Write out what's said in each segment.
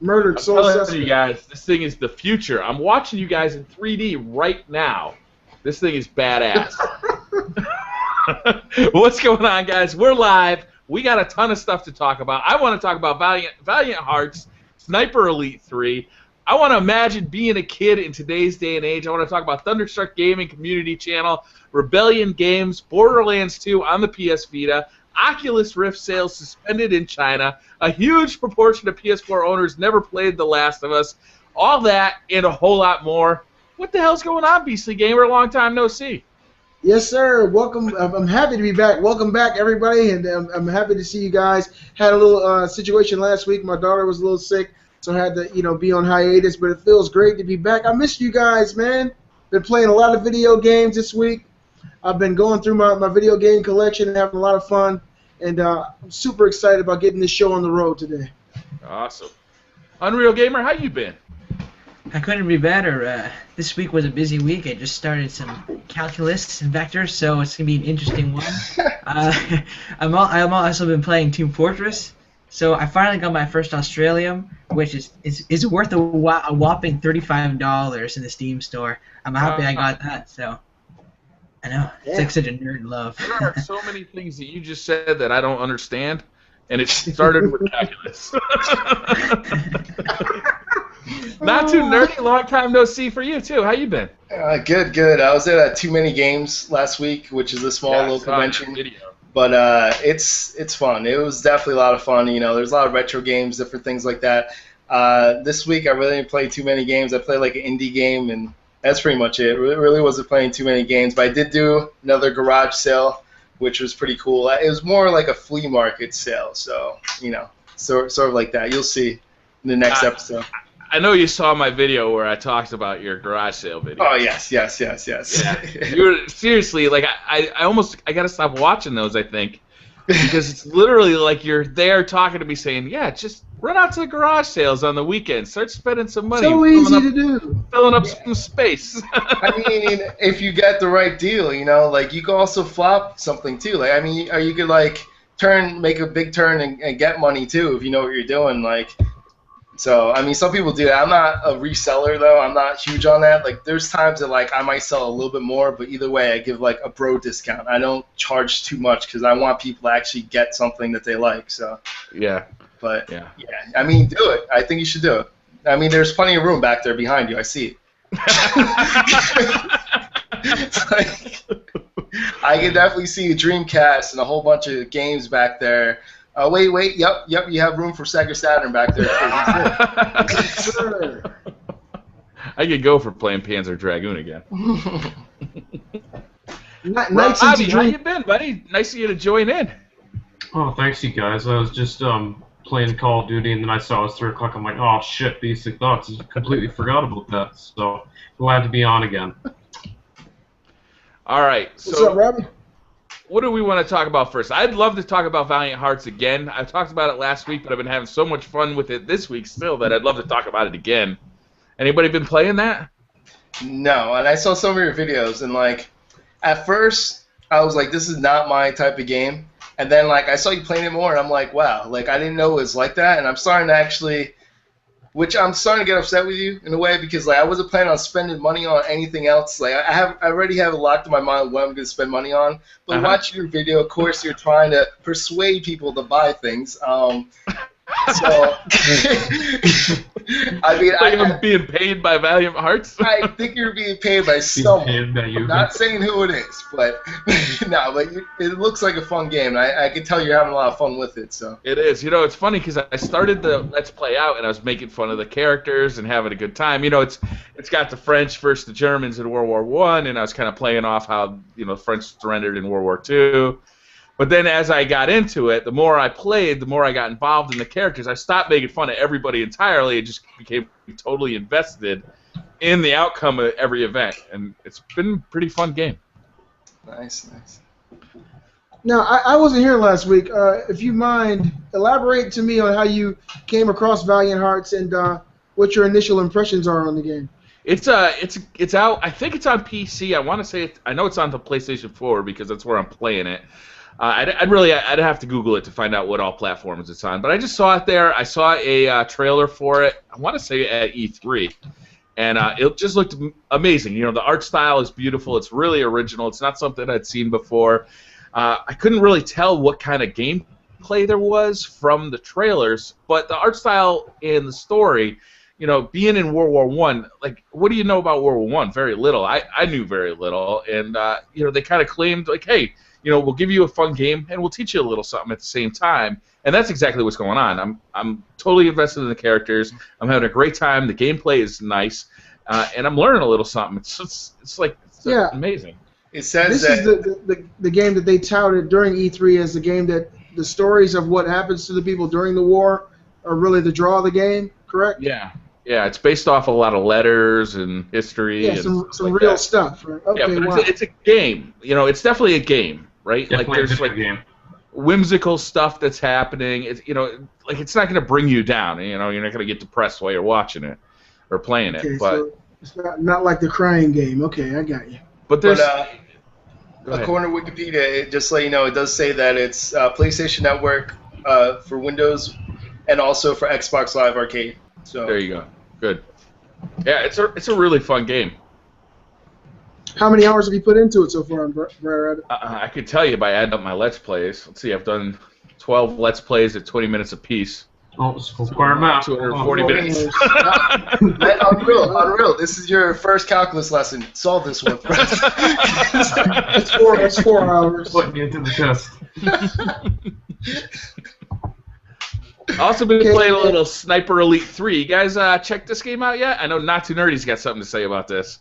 Murdered I'm Soul telling Suspect. you guys, this thing is the future. I'm watching you guys in 3D right now. This thing is badass. What's going on, guys? We're live. We got a ton of stuff to talk about. I want to talk about Valiant Hearts, Sniper Elite 3. I want to imagine being a kid in today's day and age. I want to talk about Thunderstruck Gaming Community Channel, Rebellion Games, Borderlands 2 on the PS Vita, Oculus Rift sales suspended in China, a huge proportion of PS4 owners never played The Last of Us, all that and a whole lot more. What the hell's going on, Beastly Gamer? Long time no see. Yes, sir. Welcome. I'm happy to be back. Welcome back, everybody, and I'm happy to see you guys. Had a little situation last week. My daughter was a little sick, so I had to, be on hiatus. But it feels great to be back. I missed you guys, man. Been playing a lot of video games this week. I've been going through my video game collection and having a lot of fun, and I'm super excited about getting this show on the road today. Awesome. Unreal Gamer, how you been? I couldn't be better. This week was a busy week. I just started some calculus and vectors, so it's going to be an interesting one. I've also been playing Team Fortress, so I finally got my first Australium, which is worth a whopping $35 in the Steam store. I'm happy I got that, so I know. It's like such a nerd love. There are so many things that you just said that I don't understand, and it started with calculus. Not too nerdy. Long time no see for you too. How you been? Good. I was at Too Many Games last week, which is a small little convention. But it's fun. It was definitely a lot of fun. There's a lot of retro games, different things like that. This week I really didn't play too many games. I played like an indie game, and that's pretty much it. Really wasn't playing too many games. But I did do another garage sale, which was pretty cool. It was more like a flea market sale, so sort of like that. You'll see in the next episode. I know you saw my video where I talked about your garage sale video. Oh yes. Yeah. You were seriously like I gotta stop watching those. I think because it's literally like you're there talking to me saying, yeah, just run out to the garage sales on the weekend, start spending some money. So easy to do. Filling up some space. I mean, if you get the right deal, like you can also flop something too. Like or you could like make a big turn and get money too if you know what you're doing. Like. So, some people do that. I'm not a reseller, though. I'm not huge on that. Like, there's times that, like, I might sell a little bit more, but either way, I give, like, a bro discount. I don't charge too much because I want people to actually get something that they like, so. Yeah. But, yeah. Do it. I think you should do it. There's plenty of room back there behind you. I see it. I can definitely see a Dreamcast and a whole bunch of games back there. Wait. Yep. You have room for Sega Saturn back there. Sure. I could go for playing Panzer Dragoon again. Bobby, how you been, buddy? Nice of you to join in. Oh, thanks, you guys. I was just playing Call of Duty, and then I saw it was 3 o'clock. I'm like, oh shit, Basic Thoughts. I completely forgot about that. So glad to be on again. All right. What's up, Robbie? What do we want to talk about first? I'd love to talk about Valiant Hearts again. I talked about it last week, but I've been having so much fun with it this week still that I'd love to talk about it again. Anybody been playing that? No, and I saw some of your videos, and like, at first I was like, this is not my type of game, and then like I saw you playing it more, and I'm like, wow, like I didn't know it was like that, and I'm starting to actually. Which I'm starting to get upset with you in a way because like I wasn't planning on spending money on anything else. Like I already have it locked in my mind what I'm going to spend money on. But watching your video, of course, you're trying to persuade people to buy things. So I'm being paid by Valiant Hearts. I think you're being paid by someone. I'm not saying who it is, but no, but it looks like a fun game. I can tell you're having a lot of fun with it. So it is. It's funny because I started the Let's Play out and I was making fun of the characters and having a good time. It's got the French versus the Germans in World War I, and I was kind of playing off how the French surrendered in World War II. But then as I got into it, the more I played, the more I got involved in the characters. I stopped making fun of everybody entirely and just became totally invested in the outcome of every event. And it's been a pretty fun game. Nice. Now, I wasn't here last week. If you mind, elaborate to me on how you came across Valiant Hearts and what your initial impressions are on the game. It's out. I think it's on PC. I want to say I know it's on the PlayStation 4 because that's where I'm playing it. I'd have to Google it to find out what all platforms it's on. But I just saw it there. I saw a trailer for it. I want to say at E3, and it just looked amazing. You know, the art style is beautiful. It's really original. It's not something I'd seen before. I couldn't really tell what kind of gameplay there was from the trailers, but the art style and the story. You know, being in World War I, like, what do you know about World War I? Very little. I knew very little, and you know, they kind of claimed like, hey, you know, we'll give you a fun game and we'll teach you a little something at the same time, and that's exactly what's going on. I'm totally invested in the characters. I'm having a great time. The gameplay is nice, and I'm learning a little something. It's amazing. It says this is the game that they touted during E3 as the game that the stories of what happens to the people during the war are really the draw of the game. Correct? Yeah, it's based off a lot of letters and history. Yeah, and some like real that. Stuff. Right? Okay, yeah, but it's a game. You know, it's definitely a game, right? Definitely like there's like game. Whimsical stuff that's happening. It's, you know, like it's not going to bring you down. You know, you're not going to get depressed while you're watching it or playing it. But so it's not like the crying game. Okay, I got you. But there's. According to Wikipedia, just to let you know, it does say that it's PlayStation Network for Windows and also for Xbox Live Arcade. So there you go. Good. Yeah, it's a really fun game. How many hours have you put into it so far, Brad? I could tell you by adding up my Let's Plays. Let's see, I've done 12 Let's Plays at 20 minutes apiece. Oh, square math. 240 minutes. Unreal. This is your first calculus lesson. Solve this one. It's 4 hours. Putting you into the test. I've also been playing a little Sniper Elite 3. You guys check this game out yet? I know Not Too Nerdy's got something to say about this.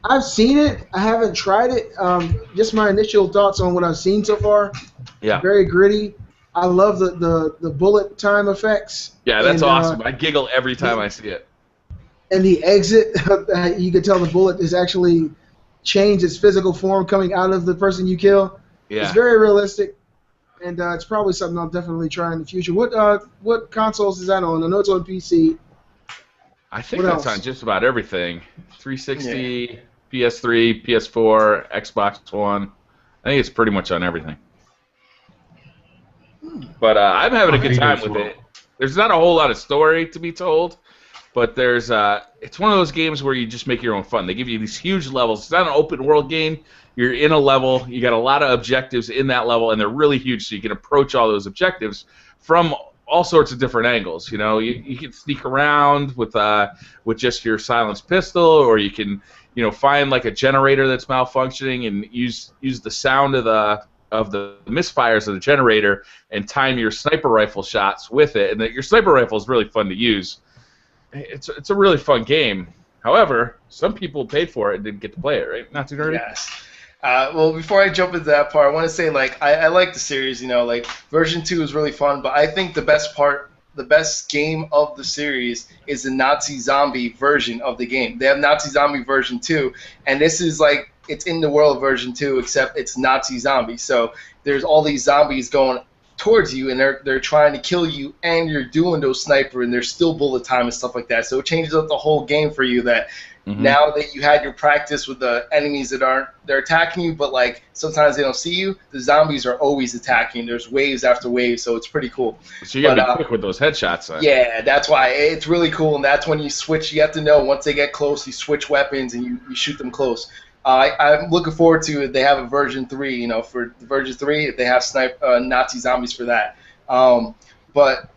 I've seen it. I haven't tried it. Just my initial thoughts on what I've seen so far. Yeah. Very gritty. I love the bullet time effects. Yeah, that's awesome. I giggle every time I see it. And the exit, you can tell the bullet is actually changed its physical form coming out of the person you kill. Yeah. It's very realistic. And it's probably something I'll definitely try in the future. What consoles is that on? I know it's on PC. I think that's on just about everything. 360, PS3, PS4, Xbox One. I think it's pretty much on everything. But I'm having a good time with it. There's not a whole lot of story to be told, but there's it's one of those games where you just make your own fun. They give you these huge levels. It's not an open world game. You're in a level. You got a lot of objectives in that level, and they're really huge, so you can approach all those objectives from all sorts of different angles. You know, you can sneak around with just your silenced pistol, or you can, you know, find like a generator that's malfunctioning and use the sound of the misfires of the generator and time your sniper rifle shots with it. And your sniper rifle is really fun to use. It's a really fun game. However, some people paid for it and didn't get to play it, right? Not Too Nerdy? Yes. Well, before I jump into that part, I want to say, like, I like the series, you know, like, version 2 is really fun, but I think the best game of the series is the Nazi Zombie version of the game. They have Nazi Zombie version 2, and this is, like, it's in the world version 2, except it's Nazi Zombie. So there's all these zombies going towards you, and they're trying to kill you, and you're doing those sniper, and there's still bullet time and stuff like that. So it changes up the whole game for you that now that you had your practice with the enemies they're attacking you, but like sometimes they don't see you, the zombies are always attacking. There's waves after waves, so it's pretty cool. So you gotta be quick with those headshots. Yeah, that's why it's really cool, and that's when you switch. You have to know once they get close, you switch weapons and you shoot them close. I'm looking forward to it. They have a version 3, you know, for version 3, they have Nazi zombies for that. But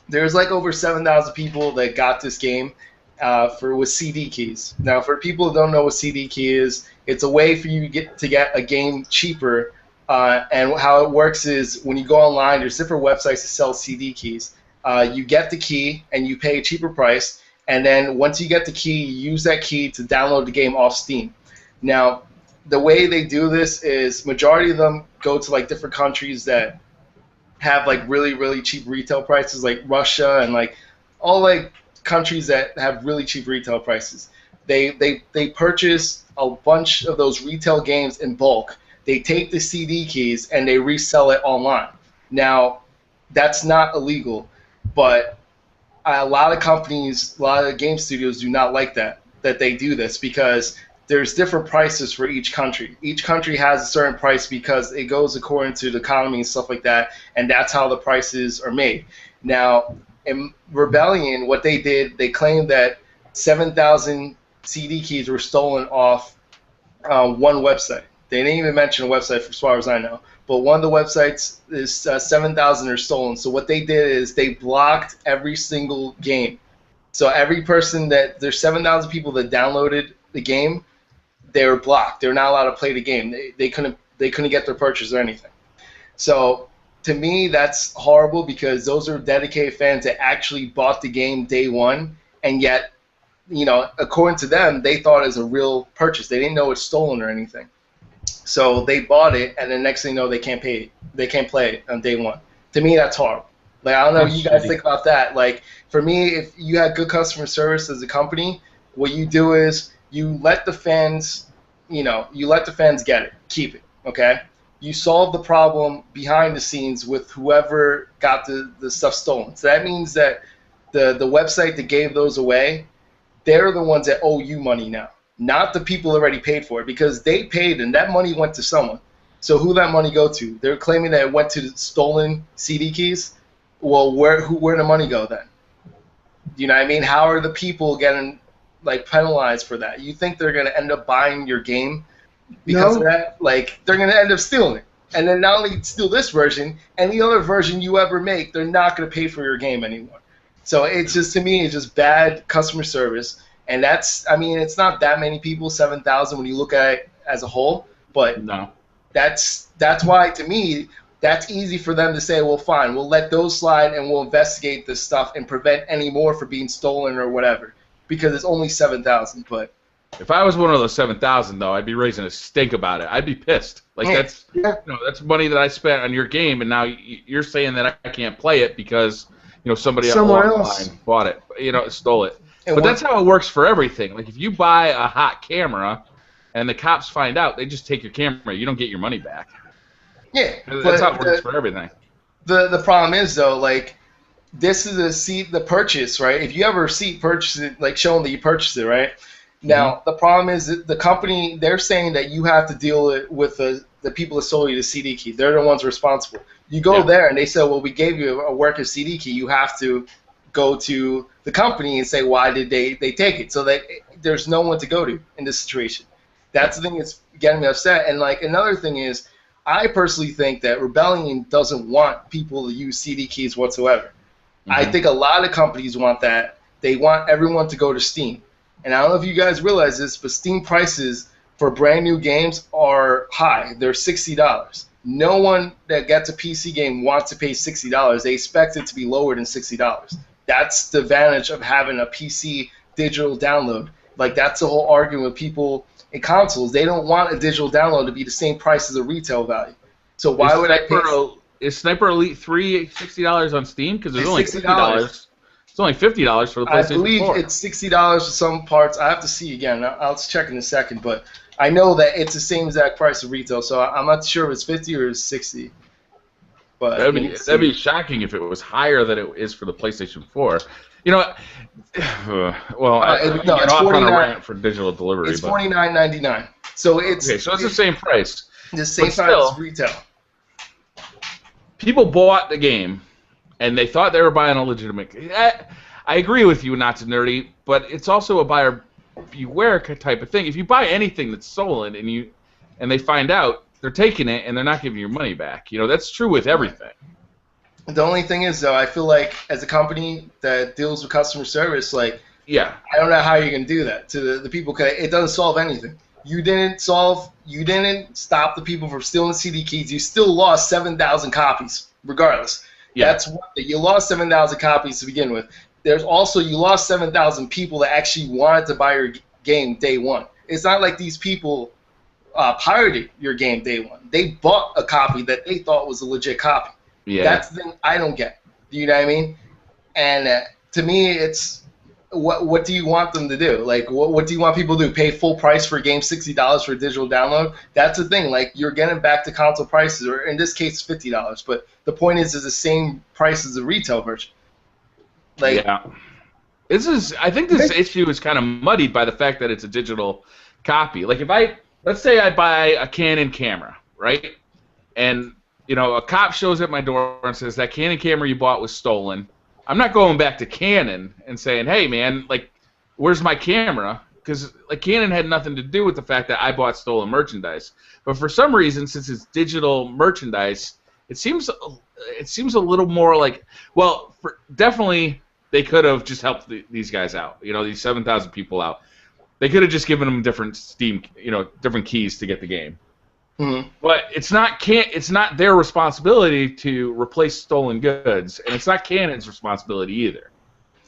there's like over 7,000 people that got this game with CD keys. Now, for people who don't know what CD key is, it's a way for you to get a game cheaper. And how it works is when you go online, there's different websites that sell CD keys. You get the key and you pay a cheaper price. And then once you get the key, you use that key to download the game off Steam. Now, the way they do this is majority of them go to like different countries that have like really, really cheap retail prices, like Russia and like all like countries that have really cheap retail prices. They purchase a bunch of those retail games in bulk. They take the CD keys and they resell it online. Now, that's not illegal, but a lot of companies, a lot of game studios do not like that they do this, because there's different prices for each country. Each country has a certain price because it goes according to the economy and stuff like that, and that's how the prices are made. Now, in Rebellion, what they did, they claimed that 7,000 CD keys were stolen off one website. They didn't even mention a website, as far as I know. But one of the websites is 7,000 are stolen. So what they did is they blocked every single game. So every person there's 7,000 people that downloaded the game, they were blocked. They're not allowed to play the game. They couldn't get their purchase or anything. So to me, that's horrible because those are dedicated fans that actually bought the game day one, and yet, according to them, they thought it was a real purchase. They didn't know it's stolen or anything. So they bought it, and the next thing you know, they can't pay it. They can't play it on day one. To me, that's horrible. Like, I don't know what you guys think about that. Like, for me, if you had good customer service as a company, what you do is you let the fans, get it, keep it, okay? You solve the problem behind the scenes with whoever got the stuff stolen. So that means that the website that gave those away, they're the ones that owe you money now, not the people already paid for it, because they paid and that money went to someone. So who that money go to? They're claiming that it went to stolen CD keys. Well, where the money go then? You know what I mean? How are the people getting penalized for that? You think they're gonna end up buying your game because of that? Like, they're gonna end up stealing it, and then not only steal this version, any other version you ever make, they're not gonna pay for your game anymore. So it's just, to me, it's just bad customer service, and it's not that many people, 7,000 when you look at it as a whole, but no. That's why, to me, that's easy for them to say, well, fine, we'll let those slide and we'll investigate this stuff and prevent any more from being stolen or whatever, because it's only 7,000. But if I was one of those 7,000, though, I'd be raising a stink about it. I'd be pissed. That's money that I spent on your game, and now you're saying that I can't play it because somebody else bought it, stole it. But that's how it works for everything. Like, if you buy a hot camera and the cops find out, they just take your camera. You don't get your money back. Yeah, that's how it works for everything. The problem is, though, like, this is the purchase, right? If you have a receipt purchasing, like, showing that you purchased it, right? Now, the problem is that the company, they're saying that you have to deal with the people that sold you the CD key. They're the ones responsible. You go there and they say, well, we gave you a working CD key. You have to go to the company and say, why did they take it? So that there's no one to go to in this situation. That's the thing that's getting me upset. And, like, another thing is, I personally think that Rebellion doesn't want people to use CD keys whatsoever. I think a lot of companies want that. They want everyone to go to Steam. And I don't know if you guys realize this, but Steam prices for brand new games are high. They're $60. No one that gets a PC game wants to pay $60. They expect it to be lower than $60. That's the advantage of having a PC digital download. Like, that's the whole argument with people in consoles. They don't want a digital download to be the same price as a retail value. So why would I pay? Is Sniper Elite 3 $60 on Steam? Because there's only $50. It's only $50 for the PlayStation 4. I believe it's $60 for some parts. I have to see again. I'll check in a second, but I know that it's the same exact price of retail. So I'm not sure if it's 50 or 60. But that'd be shocking if it was higher than it is for the PlayStation 4. Well, it's off on a rant for digital delivery. It's $49.99. So it's the same price. The same price as retail. People bought the game, and they thought they were buying a legitimate. I agree with you, not to nerdy, but it's also a buyer beware type of thing. If you buy anything that's stolen and they find out, they're taking it and they're not giving your money back. That's true with everything. The only thing is, though, I feel like as a company that deals with customer service, I don't know how you're gonna do that to the people. Cause it doesn't solve anything. You didn't stop the people from stealing CD keys. You still lost 7,000 copies, regardless. Yeah. That's one thing. You lost 7,000 copies to begin with. There's also, you lost 7,000 people that actually wanted to buy your game day one. It's not like these people pirated your game day one. They bought a copy that they thought was a legit copy. Yeah. That's the thing I don't get. Do you know what I mean? And to me, it's what do you want them to do? Like, what do you want people to do? Pay full price for a game, $60 for a digital download? That's the thing. Like, you're getting back to console prices, or in this case, $50. But the point is, it's the same price as the retail version. Like, I think this issue is kind of muddied by the fact that it's a digital copy. Like let's say I buy a Canon camera, right? And a cop shows at my door and says that Canon camera you bought was stolen. I'm not going back to Canon and saying, hey man, like, where's my camera? Because like Canon had nothing to do with the fact that I bought stolen merchandise. But for some reason, since it's digital merchandise, it seems a little more like, well, definitely they could have just helped these guys out. These 7,000 people out. They could have just given them different Steam, different keys to get the game. Mm-hmm. But it's not their responsibility to replace stolen goods, and it's not Canon's responsibility either.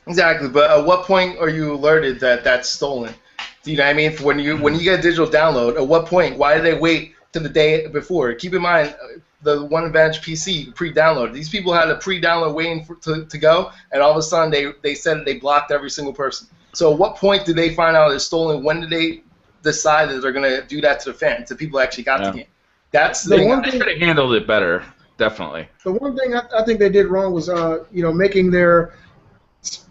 Exactly, but at what point are you alerted that that's stolen? Do you know what I mean? When you get a digital download, at what point? Why did they wait to the day before? Keep in mind, the One Advantage PC pre-download. These people had a pre-download waiting to go, and all of a sudden they said they blocked every single person. So at what point did they find out it's stolen? When did they decide that they're going to do that to the fans, the people who actually got the game? That's the one thing. They could have handled it better, definitely. The one thing I think they did wrong was making their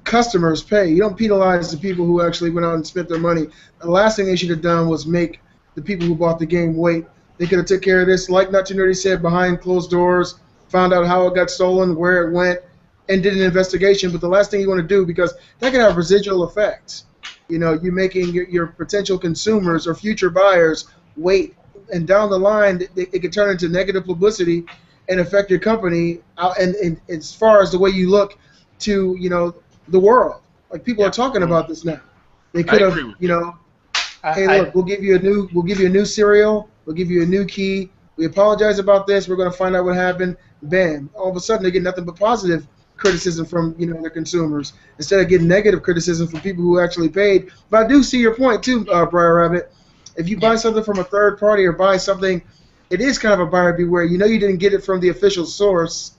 customers pay. You don't penalize the people who actually went out and spent their money. The last thing they should have done was make the people who bought the game wait. They could have took care of this, like Not Too Nerdy said, behind closed doors, found out how it got stolen, where it went, and did an investigation. But the last thing you want to do, because that can have residual effects. You're making your potential consumers or future buyers wait, and down the line, it could turn into negative publicity and affect your company. And as far as the way you look to the world, like people are talking about this now. They could have hey, look, we'll give you a new cereal, we'll give you a new key. We apologize about this. We're going to find out what happened. Bam! All of a sudden, they get nothing but positive criticism from their consumers instead of getting negative criticism from people who actually paid. But I do see your point too, Briar Rabbit. If you buy something from a third party or buy something, it is kind of a buyer beware. You didn't get it from the official source,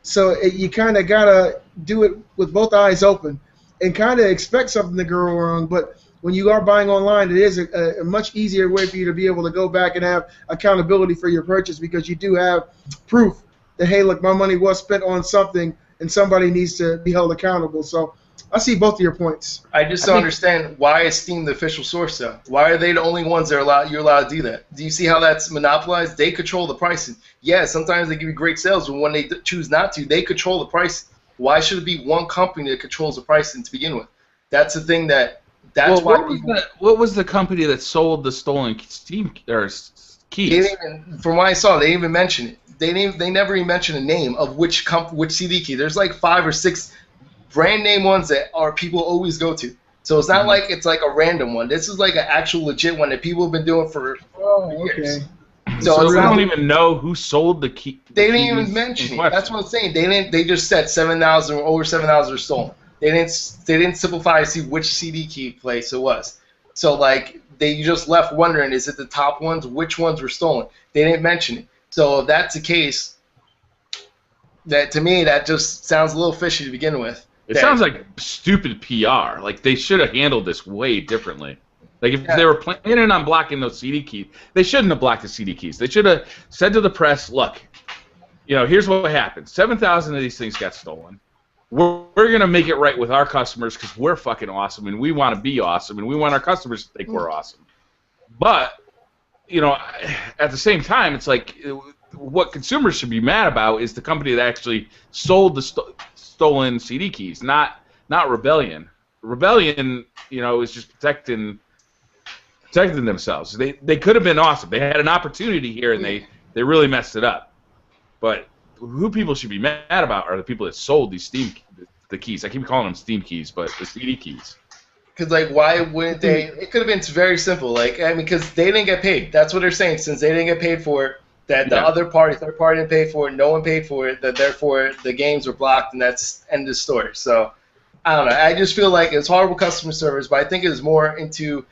so you kind of gotta do it with both eyes open and kind of expect something to go wrong. But when you are buying online, it is a much easier way for you to be able to go back and have accountability for your purchase, because you do have proof that, hey, look, my money was spent on something and somebody needs to be held accountable. So I see both of your points. I just don't understand, why is Steam the official source though? Why are they the only ones that you're allowed to do that? Do you see how that's monopolized? They control the pricing. Yeah, sometimes they give you great sales, but when they choose not to, they control the pricing. Why should it be one company that controls the pricing to begin with? That's the thing what was the company that sold the stolen Steam keys? From what I saw, they didn't even mention it. They never even mentioned a name of which CD key. There's like 5 or 6 brand name ones that people always go to. So it's not like it's like a random one. This is like an actual legit one that people have been doing for years. Okay. So they don't even know who sold the key. They didn't even mention it. That's what I'm saying. They just said 7,000 or over 7,000 are stolen. They didn't simplify to see which CD key place it was. So like they just left wondering, is it the top ones? Which ones were stolen? They didn't mention it. So if that's the case, that to me that just sounds a little fishy to begin with. It sounds like stupid PR. Like they should have handled this way differently. Like if they were planning on blocking those CD keys, they shouldn't have blocked the CD keys. They should have said to the press, look, here's what happened. 7,000 of these things got stolen. We're going to make it right with our customers because we're fucking awesome and we want to be awesome and we want our customers to think we're awesome. But, at the same time, it's like what consumers should be mad about is the company that actually sold the stolen CD keys, not Rebellion. Rebellion, is just protecting themselves. They could have been awesome. They had an opportunity here and they really messed it up. But who people should be mad about are the people that sold these the keys. I keep calling them Steam keys, but the CD keys. Because, like, why wouldn't they? It could have been very simple. Like, because they didn't get paid. That's what they're saying. Since they didn't get paid for it, that the other party, third party, didn't pay for it, no one paid for it, that therefore the games were blocked, and that's end of story. So, I don't know. I just feel like it's horrible customer service, but I think it's more into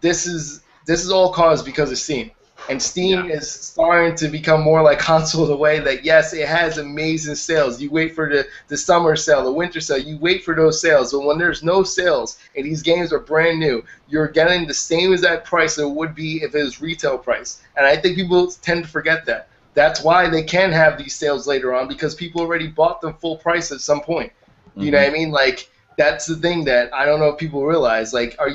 this is all caused because of Steam. And Steam is starting to become more like console the way that, yes, it has amazing sales. You wait for the summer sale, the winter sale. You wait for those sales. But when there's no sales and these games are brand new, you're getting the same exact price that it would be if it was retail price. And I think people tend to forget that. That's why they can have these sales later on, because people already bought them full price at some point. You know what I mean? Like, that's the thing that I don't know if people realize. Like, are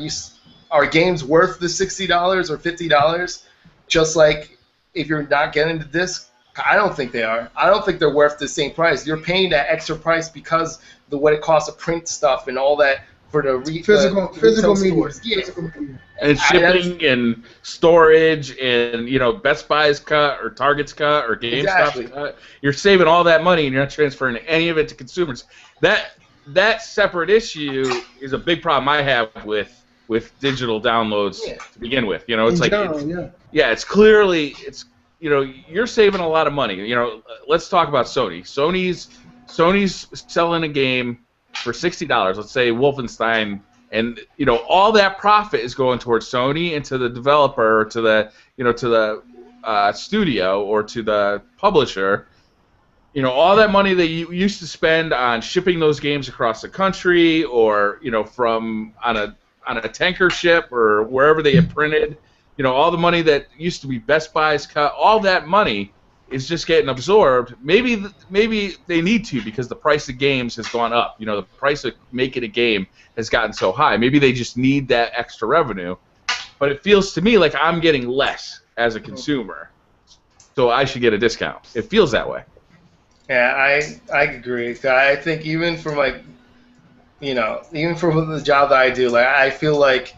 are games worth the $60 or $50? Just like if you're not getting the disc, I don't think they are. I don't think they're worth the same price. You're paying that extra price because of what it costs to print stuff and all that for the physical media. Yeah. And shipping and storage and Best Buy's cut or Target's cut or GameStop's cut. You're saving all that money and you're not transferring any of it to consumers. That separate issue is a big problem I have with digital downloads to begin with. It's it's clearly you're saving a lot of money. Let's talk about Sony. Sony's selling a game for $60. Let's say Wolfenstein, and all that profit is going towards Sony and to the developer, or to the studio or to the publisher. All that money that you used to spend on shipping those games across the country, or from on a tanker ship or wherever they get printed. All the money that used to be Best Buy's cut, all that money is just getting absorbed. Maybe they need to, because the price of games has gone up. The price of making a game has gotten so high. Maybe they just need that extra revenue. But it feels to me like I'm getting less as a consumer, so I should get a discount. It feels that way. Yeah, I agree. I think even from even from the job that I do, I feel like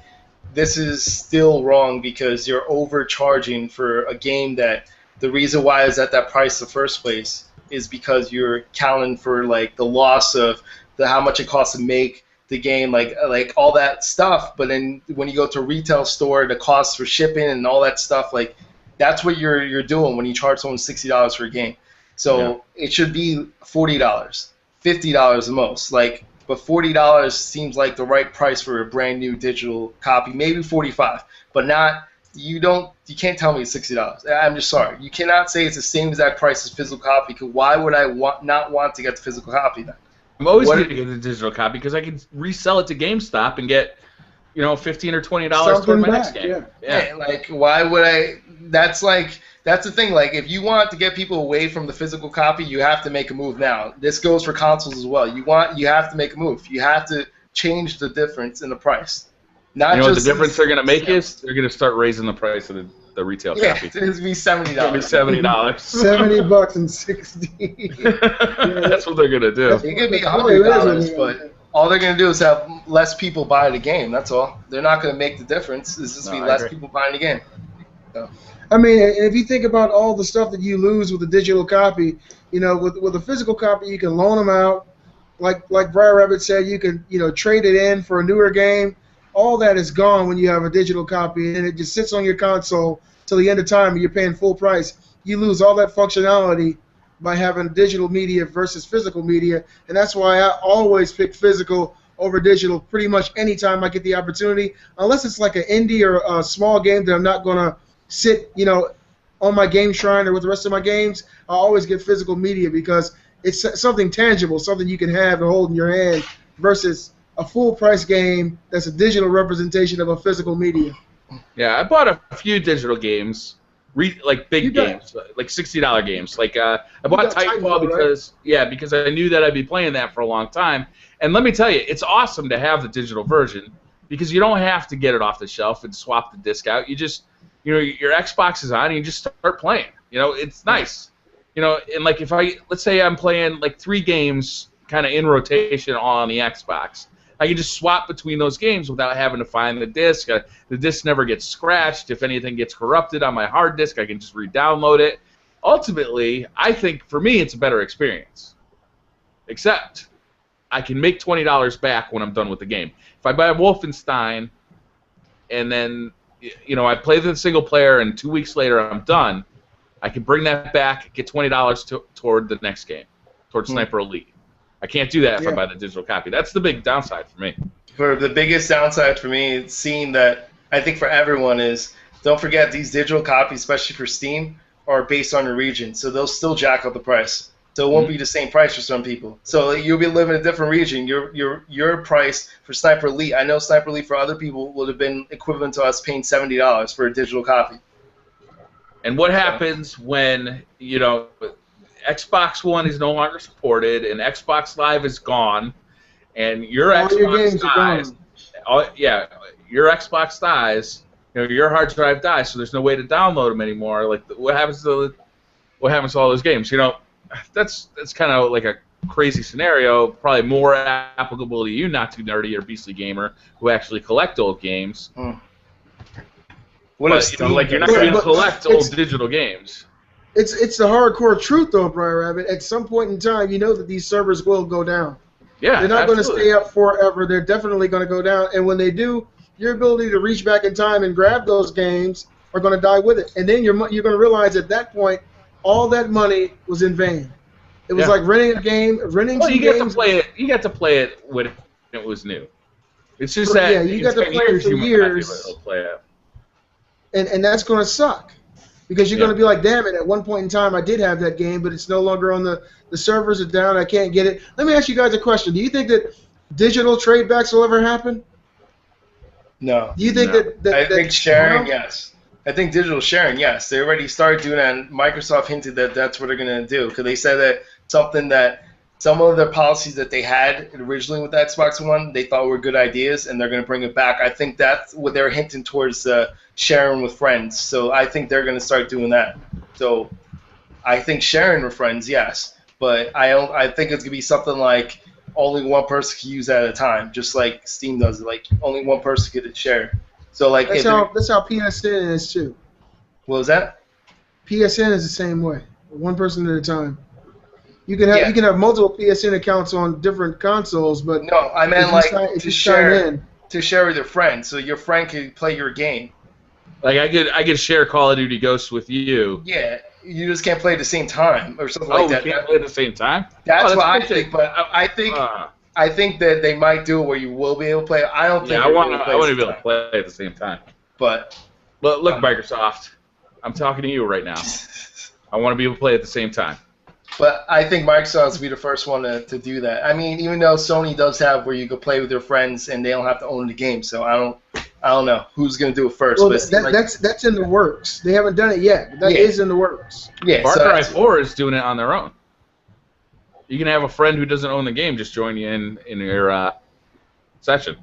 this is still wrong, because you're overcharging for a game that the reason why is at that price in the first place is because you're counting for the loss of how much it costs to make the game, like all that stuff. But then when you go to a retail store, the cost for shipping and all that stuff, that's what you're doing when you charge someone $60 for a game. So it should be $40, $50 the most. But $40 seems like the right price for a brand new digital copy. Maybe $45, but not. You can't tell me it's $60. I'm just sorry. You cannot say it's the same exact price as physical copy. Because why would I not want to get the physical copy then? I'm always going to get the digital copy because I can resell it to GameStop and get $15 or $20 toward my next game. Yeah. Why would I? That's the thing. If you want to get people away from the physical copy, you have to make a move now. This goes for consoles as well. You have to make a move. You have to change the difference in the price. Not what the difference they're going to make is they're going to start raising the price of the retail copy. It's going to be $70. It's going to be $70. $70 and $60. That's what they're going to do. It could be $100, but all they're going to do is have less people buy the game. That's all. They're not going to make the difference. It's just be less people buying the game. So. I mean, if you think about all the stuff that you lose with a digital copy, with a physical copy, you can loan them out. Like Briar Rabbit said, you can trade it in for a newer game. All that is gone when you have a digital copy, and it just sits on your console till the end of time, and you're paying full price. You lose all that functionality by having digital media versus physical media, and that's why I always pick physical over digital pretty much any time I get the opportunity, unless it's like an indie or a small game that I'm not going to sit, on my game shrine or with the rest of my games. I always get physical media because it's something tangible, something you can have and hold in your hand, versus a full-price game that's a digital representation of a physical media. Yeah, I bought a few digital games, like big games, like $60 games. I bought Titanfall because I knew that I'd be playing that for a long time. And let me tell you, it's awesome to have the digital version because you don't have to get it off the shelf and swap the disc out. You just, your Xbox is on and you just start playing. It's nice. And let's say I'm playing 3 games kind of in rotation all on the Xbox. I can just swap between those games without having to find the disc. The disc never gets scratched. If anything gets corrupted on my hard disk, I can just re-download it. Ultimately, I think for me it's a better experience. Except I can make $20 back when I'm done with the game. If I buy Wolfenstein and then I play the single player and 2 weeks later I'm done, I can bring that back, get $20 toward the next game, toward Sniper Elite. I can't do that if I buy the digital copy. That's the big downside for me. For the biggest downside for me, seeing that I think for everyone is, don't forget these digital copies, especially for Steam, are based on your region, so they'll still jack up the price. So it won't be the same price for some people. So you'll be living in a different region. Your price for Sniper Elite, I know Sniper Elite for other people would have been equivalent to us paying $70 for a digital copy. And what happens when Xbox One is no longer supported, and Xbox Live is gone, and your Xbox dies. your Xbox dies, your hard drive dies, so there's no way to download them anymore. Like, what happens to all those games? That's kind of like a crazy scenario. Probably more applicable to you, not too nerdy or beastly gamer, who actually collect old games. You're not going to collect old digital games. It's the hardcore truth, though, Briar Rabbit. At some point in time, you know that these servers will go down. Yeah, they're not going to stay up forever. They're definitely going to go down. And when they do, your ability to reach back in time and grab those games are going to die with it. And then you're going to realize at that point, all that money was in vain. It was like renting a game, you get to play it. You got to play it when it was new. It's just that you got to play it for years. And that's going to suck. Because you're going to be like, damn it, at one point in time I did have that game, but it's no longer on the servers are down, I can't get it. Let me ask you guys a question. Do you think that digital trade backs will ever happen? No. Do you think that I think sharing, yes. I think digital sharing, yes. They already started doing that, and Microsoft hinted that that's what they're going to do. Because they said that some of the policies that they had originally with the Xbox One, they thought were good ideas, and they're going to bring it back. I think that's what they're hinting towards sharing with friends. So I think they're going to start doing that. So I think sharing with friends, yes. But I think it's going to be something like only one person can use it at a time, just like Steam does it. Like only one person can share. So like that's how PSN is too. What was that? PSN is the same way, one person at a time. You can have multiple PSN accounts on different consoles, but no, I meant like to share with your friends, so your friend can play your game. Like I could share Call of Duty Ghosts with you. Yeah, you just can't play at the same time or something like that. Oh, can't play at the same time? That's what I think, but I think that they might do it where you will be able to play. I don't think. Yeah, I want to be able to play at the same time. But look, Microsoft, I'm talking to you right now. I want to be able to play at the same time. But I think Microsoft will be the first one to do that. I mean, even though Sony does have where you can play with your friends and they don't have to own the game, so I don't know who's going to do it first. Well, but that's in the works. They haven't done it yet, but that is in the works. Yeah, Far Cry 4 is doing it on their own. You can have a friend who doesn't own the game just join you in your session.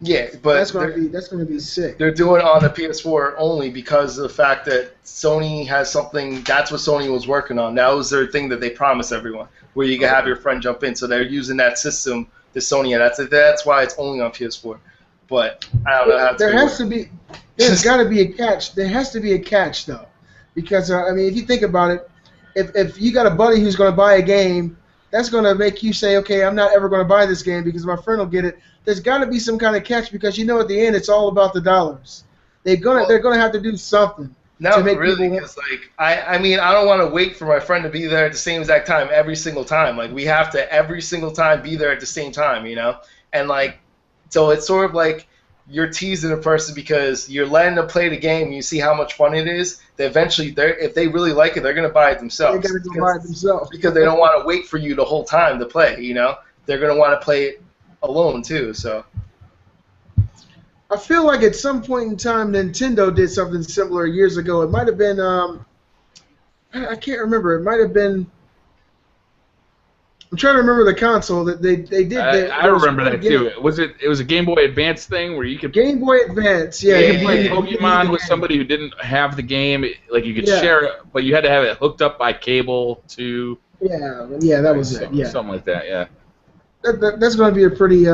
Yeah, but that's going to be sick. They're doing it on the PS4 only because of the fact that Sony has something. That's what Sony was working on. That was their thing that they promised everyone, where you can have your friend jump in. So they're using that system that Sony had. That's why it's only on PS4. But I don't know how there's got to be a catch. There has to be a catch though, because I mean, if you think about it, if you got a buddy who's going to buy a game, that's going to make you say, okay, I'm not ever going to buy this game because my friend will get it. There's got to be some kind of catch because at the end it's all about the dollars. They're gonna have to do something. No, really, because I mean I don't want to wait for my friend to be there at the same exact time every single time. Like we have to every single time be there at the same time, and so it's sort of like you're teasing a person because you're letting them play the game. And you see how much fun it is. That eventually, if they really like it, they're gonna buy it themselves. They're gonna buy it themselves because they don't want to wait for you the whole time to play. They're gonna want to play it alone too. So I feel like at some point in time Nintendo did something similar years ago. It might have been I can't remember. It might have been. I'm trying to remember the console that they did. I remember that too. It was a Game Boy Advance thing where you could Game Boy Advance. Yeah, you could play Pokemon with somebody who didn't have the game. Like you could share it, but you had to have it hooked up by cable to. Yeah, that was it. Yeah, something like that. Yeah. That's going to be a pretty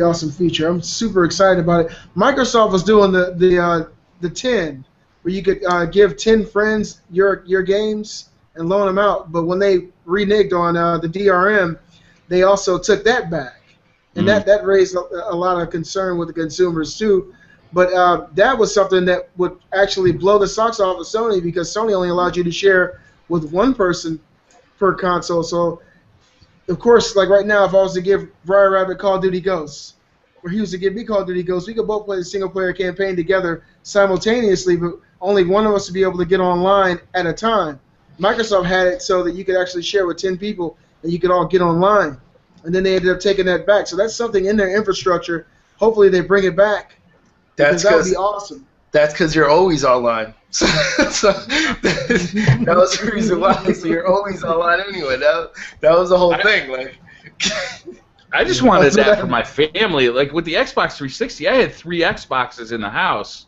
awesome feature. I'm super excited about it. Microsoft was doing the 10, where you could give 10 friends your games and loan them out. But when they reneged on the DRM, they also took that back, and that raised a lot of concern with the consumers too. But that was something that would actually blow the socks off of Sony because Sony only allowed you to share with one person per console. So of course, like right now, if I was to give Briar Rabbit Call of Duty Ghosts, or he was to give me Call of Duty Ghosts, we could both play the single-player campaign together simultaneously, but only one of us would be able to get online at a time. Microsoft had it so that you could actually share with 10 people, and you could all get online. And then they ended up taking that back. So that's something in their infrastructure. Hopefully they bring it back. That would be awesome. That's because you're always online. So that was the reason why. So you're always online anyway. That was the whole thing. I just wanted that for my family. Like with the Xbox 360, I had 3 Xboxes in the house.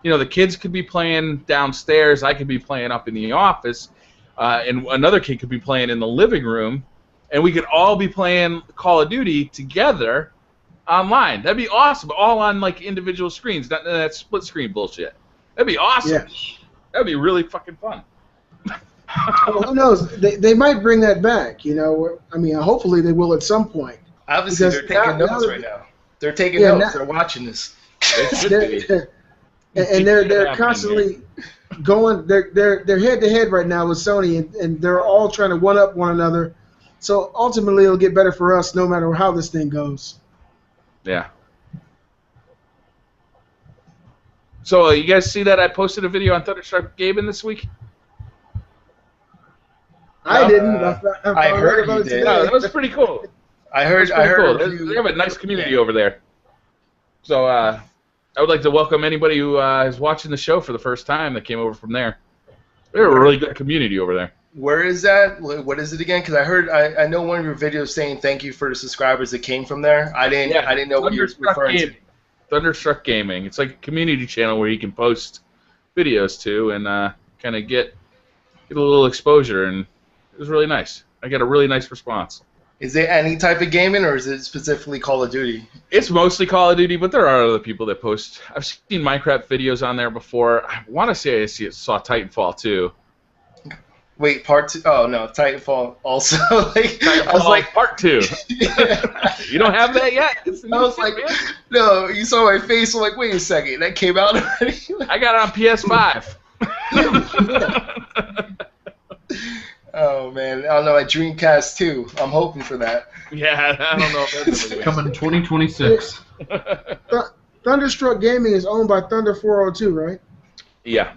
You know, the kids could be playing downstairs. I could be playing up in the office. And another kid could be playing in the living room. And we could all be playing Call of Duty together online. That'd be awesome. All on, like, individual screens. Not that split screen bullshit. That'd be awesome. Yeah. That'd be really fucking fun. Well, who knows? They might bring that back, you know. I mean, hopefully they will at some point. Obviously, they're taking notes right now. They're taking notes. They're watching this. They're constantly going. They're head to head right now with Sony, and they're all trying to one up one another. So ultimately, it'll get better for us, no matter how this thing goes. Yeah. So you guys see that I posted a video on Thunderstruck Gaming this week? I didn't. I heard you did. No, that was pretty cool. I heard. Cool. They have a nice community over there. So I would like to welcome anybody who is watching the show for the first time that came over from there. They're a really good community over there. Where is that? What is it again? Because I know one of your videos saying thank you for the subscribers that came from there. I didn't know what you were referring to. Thunderstruck Gaming. It's like a community channel where you can post videos to and kind of get a little exposure, and it was really nice. I got a really nice response. Is it any type of gaming, or is it specifically Call of Duty? It's mostly Call of Duty, but there are other people that post. I've seen Minecraft videos on there before. I want to say I saw Titanfall too. Wait, part 2? Oh no, Titanfall also. Titanfall, I was like part 2. You don't have that yet? I was like, man. No, you saw my face. I'm like, wait a second, that came out already. I got it on PS5. Oh man, I don't know. At Dreamcast 2, I'm hoping for that. Yeah, I don't know if that's coming 2026. Thunderstruck Gaming is owned by Thunder 402, right? Yeah.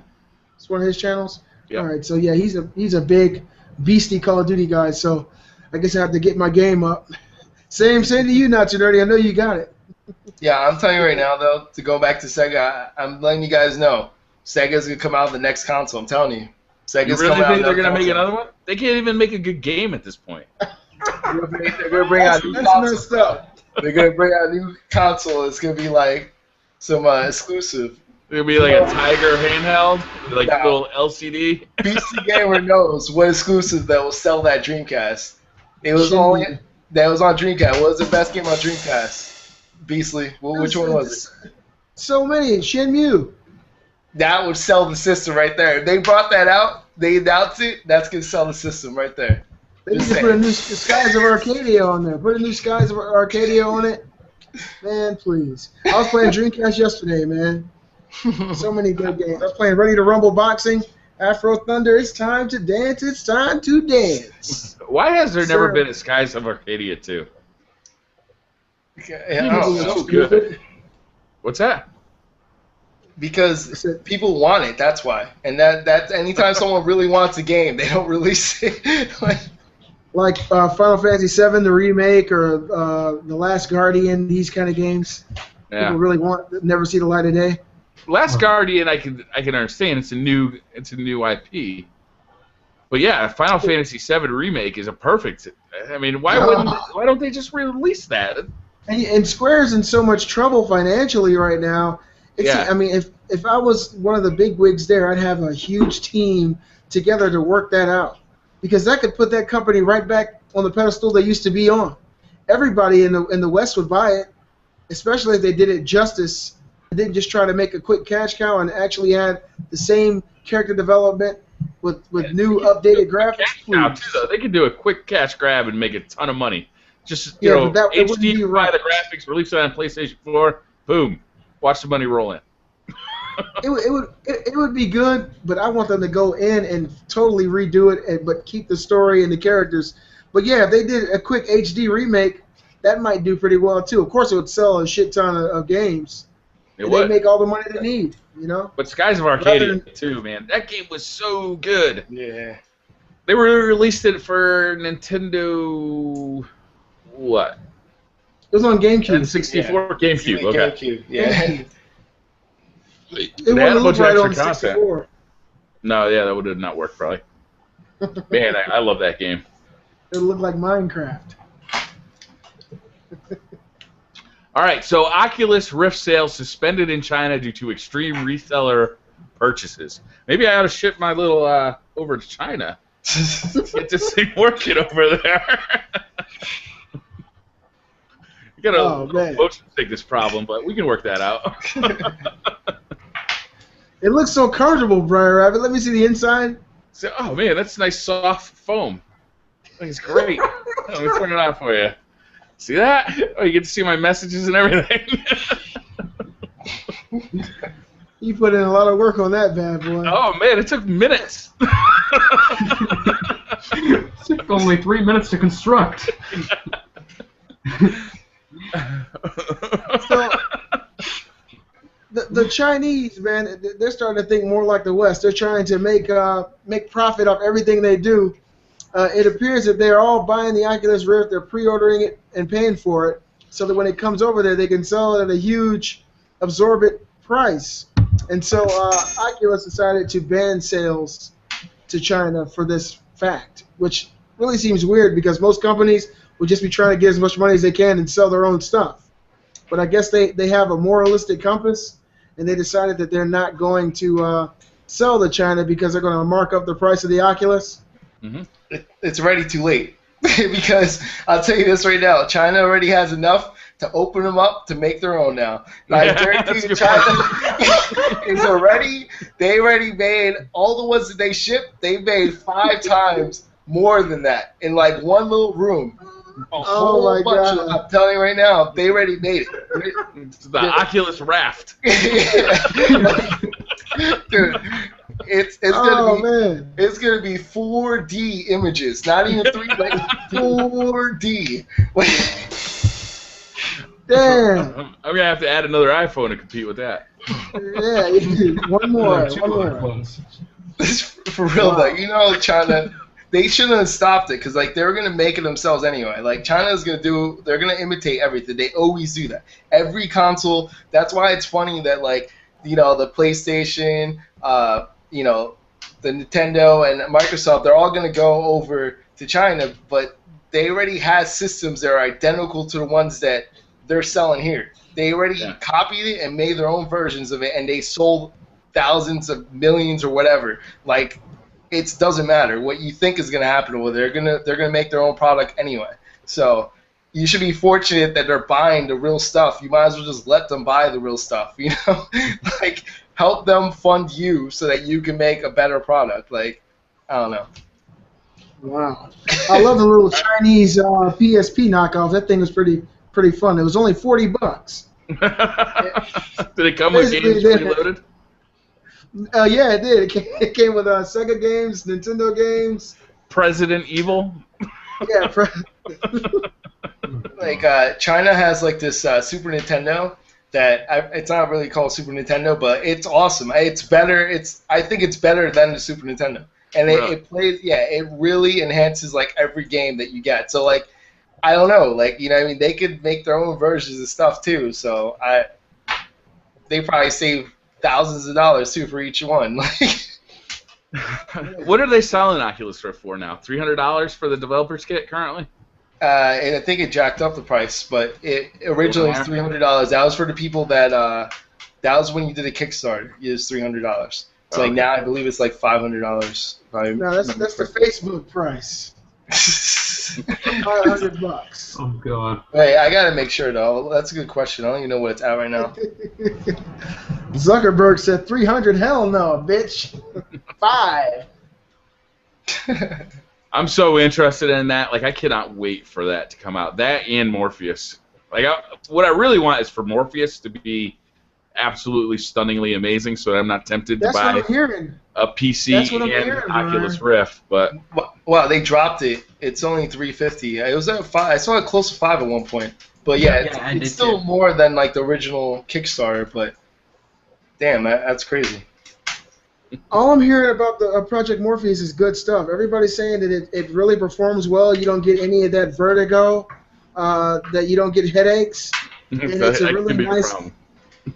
It's one of his channels. Yep. All right, so yeah, he's a big beastie Call of Duty guy. So I guess I have to get my game up. Same to you, Not Too Dirty. I know you got it. Yeah, I'm telling you right now though. To go back to Sega, I'm letting you guys know, Sega's gonna come out with the next console. I'm telling you. Sega's you really think they're gonna make another one? They can't even make a good game at this point. They're gonna bring out a new console. They're gonna bring out a new console. It's gonna be like some exclusive. It's gonna be like a Tiger handheld, like a little LCD. PC Gamer knows what exclusive that will sell that Dreamcast. It was only that was on Dreamcast. What was the best game on Dreamcast? Beastly. Well, which one was it? So many. Shenmue. That would sell the system right there. If they brought that out, they announced it, that's going to sell the system right there. They need to put a new Skies of Arcadia on there. Put a new Skies of Arcadia on it. Man, please. I was playing Dreamcast yesterday, man. So many good games. I was playing Ready to Rumble Boxing, Afro Thunder. It's time to dance. It's time to dance. Why has there never been a Skies of Arcadia 2? So good. What's that? Because people want it, that's why. And that's anytime someone really wants a game, they don't release it. like Final Fantasy VII, the remake, or The Last Guardian, these kind of games. Yeah. People really never see the light of day. Last Guardian, I can understand. It's a new IP. But yeah, Final Fantasy VII remake is a perfect. I mean, why don't they just release that? And Square's in so much trouble financially right now. I mean, if I was one of the big wigs there, I'd have a huge team together to work that out, because that could put that company right back on the pedestal they used to be on. Everybody in the West would buy it, especially if they did it justice. They didn't just try to make a quick cash cow and actually had the same character development with new updated graphics. They could do a quick cash grab and make a ton of money. Just HD the graphics, release it on PlayStation 4, boom. Watch the money roll in. it would be good, but I want them to go in and totally redo it, but keep the story and the characters. But yeah, if they did a quick HD remake, that might do pretty well too. Of course, it would sell a shit ton of games. They make all the money they need, you know. But Skies of Arcadia too, man. That game was so good. Yeah. They released it for Nintendo. What? It was on GameCube. N64, yeah. GameCube. Okay. GameCube, yeah. It wouldn't look right on 64. No, yeah, that would have not worked probably. Man, I love that game. It looked like Minecraft. All right, so Oculus Rift sales suspended in China due to extreme reseller purchases. Maybe I ought to ship my little over to China. Get this thing working over there. We got a motion sickness problem, but we can work that out. It looks so comfortable, Briar Rabbit. Let me see the inside. So, oh man, that's nice soft foam. I think it's great. Let me turn it on for you. See that? Oh, you get to see my messages and everything. You put in a lot of work on that bad boy. Oh man, it took minutes. It took only 3 minutes to construct. So, the Chinese, man, they're starting to think more like the West. They're trying to make profit off everything they do. It appears that they're all buying the Oculus Rift, they're pre-ordering it and paying for it, so that when it comes over there, they can sell it at a huge, absorbent price. And so Oculus decided to ban sales to China for this fact, which really seems weird because most companies would just be trying to get as much money as they can and sell their own stuff. But I guess they have a moralistic compass, and they decided that they're not going to sell to China because they're going to mark up the price of the Oculus. Mm-hmm. It's already too late. Because I'll tell you this right now, China already has enough to open them up to make their own now. I guarantee you China is they already made, all the ones that they shipped, they made 5 times more than that in like one little room. A whole bunch God. of, I'm telling you right now, they already made it. It's the Oculus Raft. Dude, it's gonna be 4D images, not even 3, like 4D. Damn. I'm gonna have to add another iPhone to compete with that. Yeah, one more. For real though, you know, China, they shouldn't have stopped it because like they were gonna make it themselves anyway. Like China's they're gonna imitate everything. They always do that. Every console. That's why it's funny that like, you know, the PlayStation, you know, the Nintendo and Microsoft, they're all gonna go over to China, but they already have systems that are identical to the ones that they're selling here. They already copied it and made their own versions of it, and they sold thousands of millions or whatever. Like, it doesn't matter what you think is gonna happen. Well, they're gonna make their own product anyway. So you should be fortunate that they're buying the real stuff. You might as well just let them buy the real stuff. You know, like help them fund you so that you can make a better product. Like, I don't know. Wow. I love the little Chinese PSP knockoff. That thing was pretty fun. It was only $40. Did it come with games preloaded? Yeah, it did. It came with Sega games, Nintendo games. Resident Evil? Yeah. Like, China has like this Super Nintendo that it's not really called Super Nintendo, but it's awesome. It's better. I think it's better than the Super Nintendo. And it plays, it really enhances like every game that you get. So like, I don't know, like, you know what I mean, they could make their own versions of stuff too. So they probably save thousands of dollars too for each one. What are they selling Oculus Rift for now? $300 for the developer's kit currently? And I think it jacked up the price, but it originally was $300. That was for the people that was when you did a Kickstarter. It was $300. So like now I believe it's like $500. No, that's the Facebook price. $500. Oh God. Wait, I gotta make sure though. That's a good question. I don't even know what it's at right now. Zuckerberg said 300. Hell no, bitch. 5. I'm so interested in that. Like, I cannot wait for that to come out. That and Morpheus. Like, what I really want is for Morpheus to be absolutely stunningly amazing, so that I'm not tempted to buy a PC and Oculus Rift. But well, they dropped it. It's only $350. It was at 5. I saw it close to 5 at one point. But yeah, it's still more than like the original Kickstarter. But damn, that's crazy. All I'm hearing about the Project Morpheus is good stuff. Everybody's saying that it really performs well. You don't get any of that vertigo. That you don't get headaches. And it's a really nice.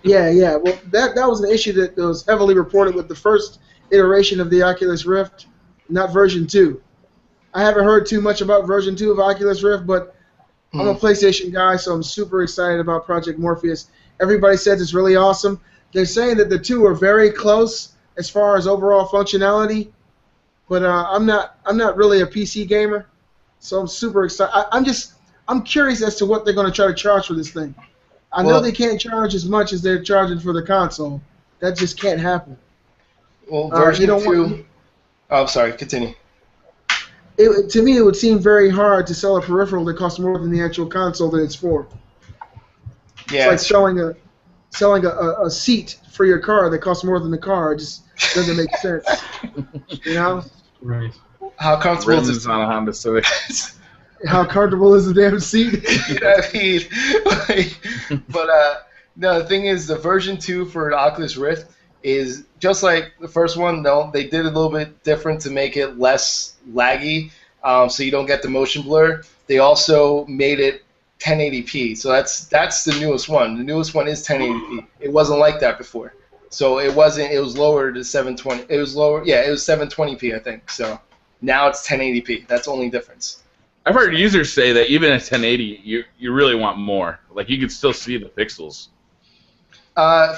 Yeah. Well, that was an issue that was heavily reported with the first iteration of the Oculus Rift, not version 2. I haven't heard too much about version 2 of Oculus Rift, but I'm a PlayStation guy, so I'm super excited about Project Morpheus. Everybody says it's really awesome. They're saying that the two are very close as far as overall functionality, but I'm not really a PC gamer, so I'm super excited. I'm curious as to what they're going to try to charge for this thing. I know they can't charge as much as they're charging for the console. That just can't happen. Well, version 2... Oh, I'm sorry, continue. To me, it would seem very hard to sell a peripheral that costs more than the actual console that it's for. Yeah, it's like selling a seat for your car that costs more than the car. It just doesn't make sense. You know? Right. How comfortable is it on a Honda Civic? How comfortable is the damn seat? No, the thing is, the version 2 for the Oculus Rift is just like the first one. No, they did a little bit different to make it less laggy, so you don't get the motion blur. They also made it 1080p, so that's the newest one. The newest one is 1080p. It wasn't like that before, so it wasn't. It was lower to 720. It was lower. Yeah, it was 720p, I think. So now it's 1080p. That's the only difference. I've heard users say that even at 1080, you really want more. Like, you can still see the pixels.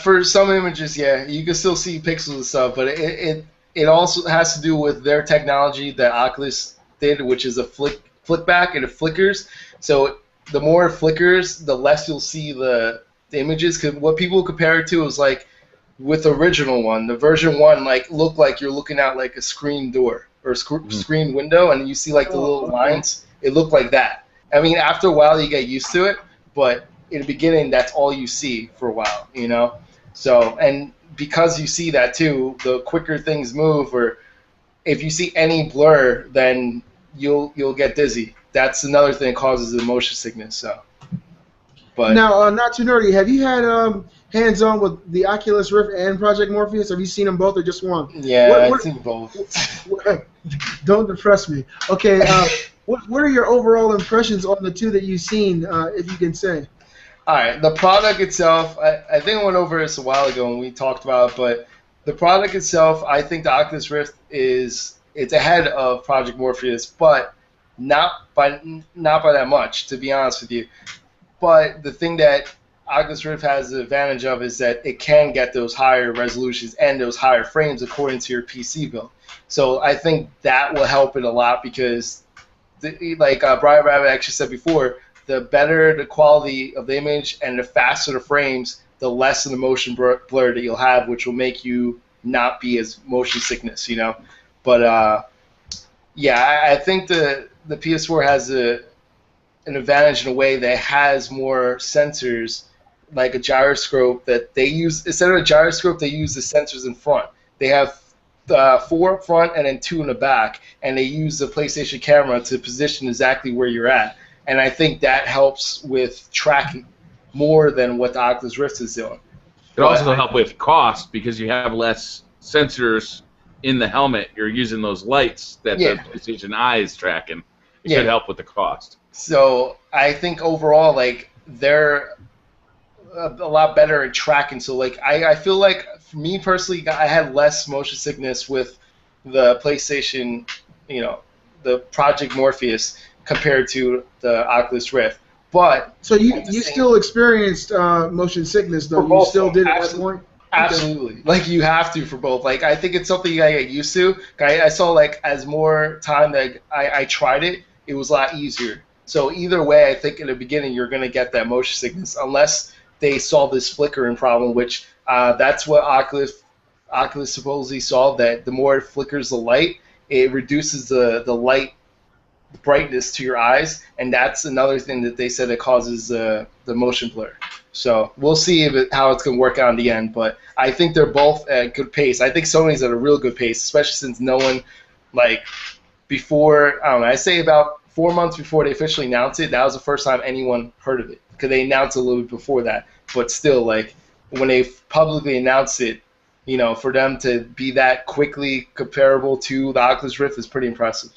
For some images, yeah, you can still see pixels and stuff, but it also has to do with their technology that Oculus did, which is a flick back, and it flickers. So the more it flickers, the less you'll see the images. Cause what people compare it to is like with the original one, the version 1, like looked like you're looking out like a screen door or a screen window, and you see like the little lines. It looked like that. I mean, after a while you get used to it, but in the beginning that's all you see for a while, you know. So, and because you see that too, the quicker things move, or if you see any blur, then you'll get dizzy. That's another thing that causes the motion sickness. So, but now, not too nerdy. Have you had hands-on with the Oculus Rift and Project Morpheus? Have you seen them both or just one? Yeah, I've seen both. Don't depress me. Okay, what are your overall impressions on the two that you've seen, if you can say? All right, the product itself, I think I went over this a while ago when we talked about it, but the product itself, I think the Oculus Rift it's ahead of Project Morpheus, but not by that much, to be honest with you. But the thing that Oculus Rift has the advantage of is that it can get those higher resolutions and those higher frames according to your PC build. So I think that will help it a lot because, like Brian Rabbit actually said before, the better the quality of the image and the faster the frames, the less of the motion blur that you'll have, which will make you not be as motion sickness, you know. But yeah, I think the PS4 has an advantage in a way that has more sensors, like a gyroscope that they use. Instead of a gyroscope, they use the sensors in front. They have 4 up front and then 2 in the back, and they use the PlayStation camera to position exactly where you're at. And I think that helps with tracking more than what the Oculus Rift is doing. It also helps with cost because you have less sensors in the helmet. You're using those lights that the PlayStation Eye is tracking. It should help with the cost. So I think overall, like, they're a lot better at tracking. So, like, I feel like, for me personally, I had less motion sickness with the PlayStation, you know, the Project Morpheus compared to the Oculus Rift. But so you still experienced motion sickness, though? You still did at that point? Absolutely. Okay. Like, you have to for both. Like, I think it's something you gotta get used to. I saw, like, as more time that I tried it, it was a lot easier. So either way, I think in the beginning you're gonna get that motion sickness unless they solve this flickering problem, which that's what Oculus supposedly solved. That the more it flickers the light, it reduces the light brightness to your eyes, and that's another thing that they said that causes the motion blur. So we'll see how it's going to work out in the end, but I think they're both at good pace. I think Sony's at a real good pace, especially since no one, like, before, I don't know, I say about 4 months before they officially announced it, that was the first time anyone heard of it, because they announced it a little bit before that. But still, like, when they publicly announced it, you know, for them to be that quickly comparable to the Oculus Rift is pretty impressive.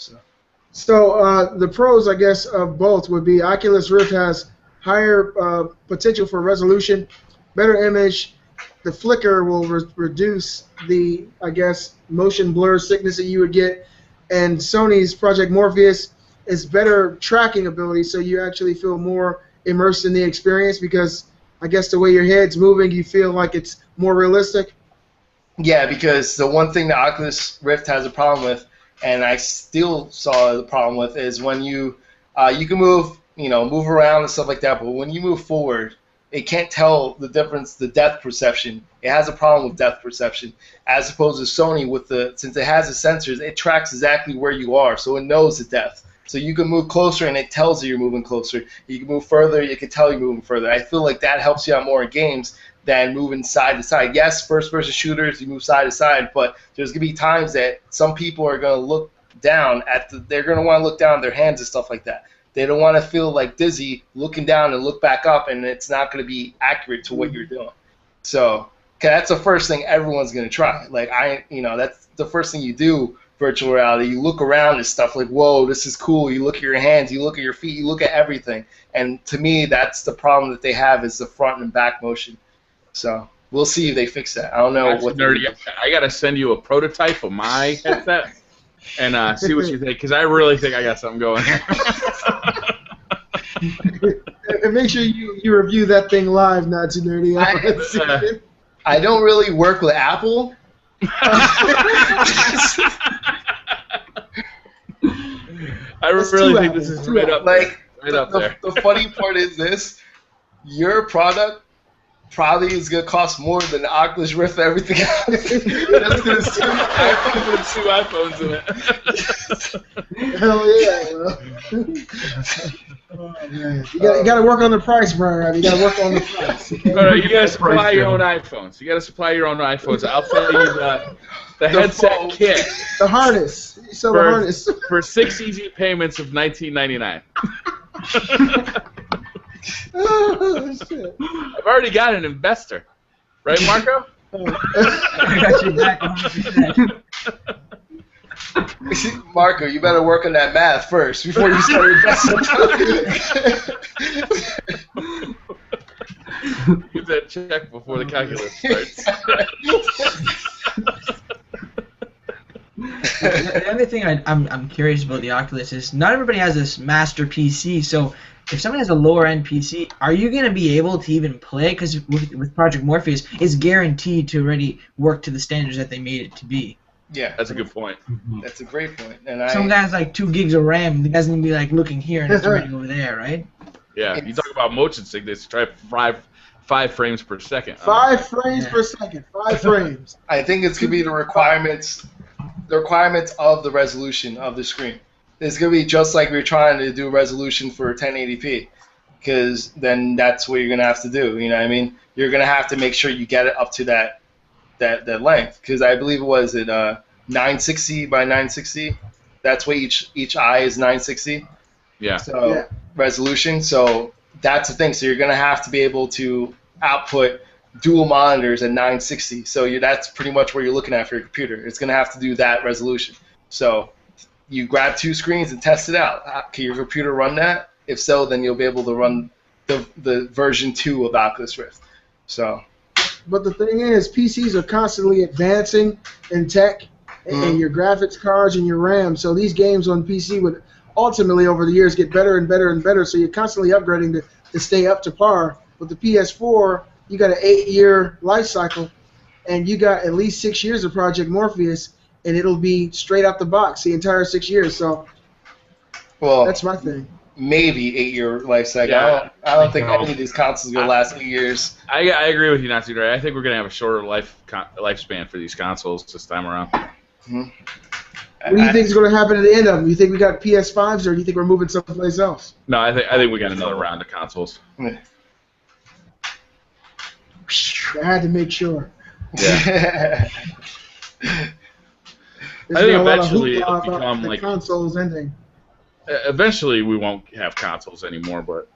So the pros, I guess, of both would be Oculus Rift has higher potential for resolution, better image. The flicker will reduce the, I guess, motion blur sickness that you would get. And Sony's Project Morpheus is better tracking ability, so you actually feel more immersed in the experience because I guess the way your head's moving, you feel like it's more realistic. Yeah, because the one thing the Oculus Rift has a problem with, and I still saw the problem with, is when you can move around and stuff like that, but when you move forward, it can't tell the difference, the depth perception. It has a problem with depth perception, as opposed to Sony since it has the sensors, it tracks exactly where you are, so it knows the depth. So you can move closer, and it tells you you're moving closer. You can move further, it can tell you moving further. I feel like that helps you out more in games than moving side to side. Yes, first-person shooters, you move side to side, but there's going to be times that some people are going to look down they're going to want to look down at their hands and stuff like that. They don't want to feel like dizzy looking down and look back up, and it's not going to be accurate to what you're doing. So that's the first thing everyone's going to try. Like that's the first thing you do, virtual reality. You look around and stuff like, whoa, this is cool. You look at your hands, you look at your feet, you look at everything. And to me, that's the problem that they have is the front and back motion. So we'll see if they fix that. I don't know what. Nerdy, I got to send you a prototype of my headset and see what you think, because I really think I got something going. And make sure you review that thing live, not too nerdy. I don't really work with Apple. I really think this is right up there. The funny part is this: your product probably is going to cost more than the Oculus Rift and everything else. That's going to two iPhones in it. Hell yeah, bro. Oh, man. You got to work on the price, Brian. You got to work on the price. Okay? All right, you got to supply your own iPhones. I'll tell you the headset kit. The harness. You sell the harness. For 6 easy payments of $19.99. Oh, shit. I've already got an investor. Right, Marco? I got you back 100%. Marco, you better work on that math first before you start investing. Get that check before the calculus starts. The other thing I'm curious about the Oculus is not everybody has this master PC, so if someone has a lower end PC, are you going to be able to even play? Because with Project Morpheus, it's guaranteed to already work to the standards that they made it to be. Yeah, that's a good point. That's a great point. And some guy's like 2 gigs of RAM, he doesn't be like looking here and it's already over there, right? Yeah, you talk about motion sickness. Try 5 frames per second. 5 frames per second. 5 frames. I think it's gonna be the requirements of the resolution of the screen. It's going to be just like we're trying to do resolution for 1080p, because then that's what you're going to have to do. You know what I mean? You're going to have to make sure you get it up to that length, because I believe it was 960 by 960. That's what each eye is 960. Yeah. So resolution. So that's the thing. So you're going to have to be able to output dual monitors at 960. So that's pretty much what you're looking at for your computer. It's going to have to do that resolution. So you grab 2 screens and test it out. Can your computer run that? If so, then you'll be able to run the version 2 of Oculus Rift. So. But the thing is, PCs are constantly advancing in tech, and your graphics cards and your RAM. So these games on PC would ultimately, over the years, get better and better and better. So you're constantly upgrading to stay up to par. With the PS4, you got an 8-year life cycle, and you got at least 6 years of Project Morpheus, and it'll be straight out the box the entire 6 years. So that's my thing. Maybe 8-year life cycle. Yeah, I don't think any of these consoles are going to last 8 years. I agree with you, Natsu. I think we're going to have a shorter lifespan for these consoles this time around. What do you think is going to happen at the end of them? You think we got PS5s, or do you think we're moving someplace else? No, I think we got another round of consoles. I had to make sure. Yeah. I think eventually it'll become like consoles ending. Eventually we won't have consoles anymore, but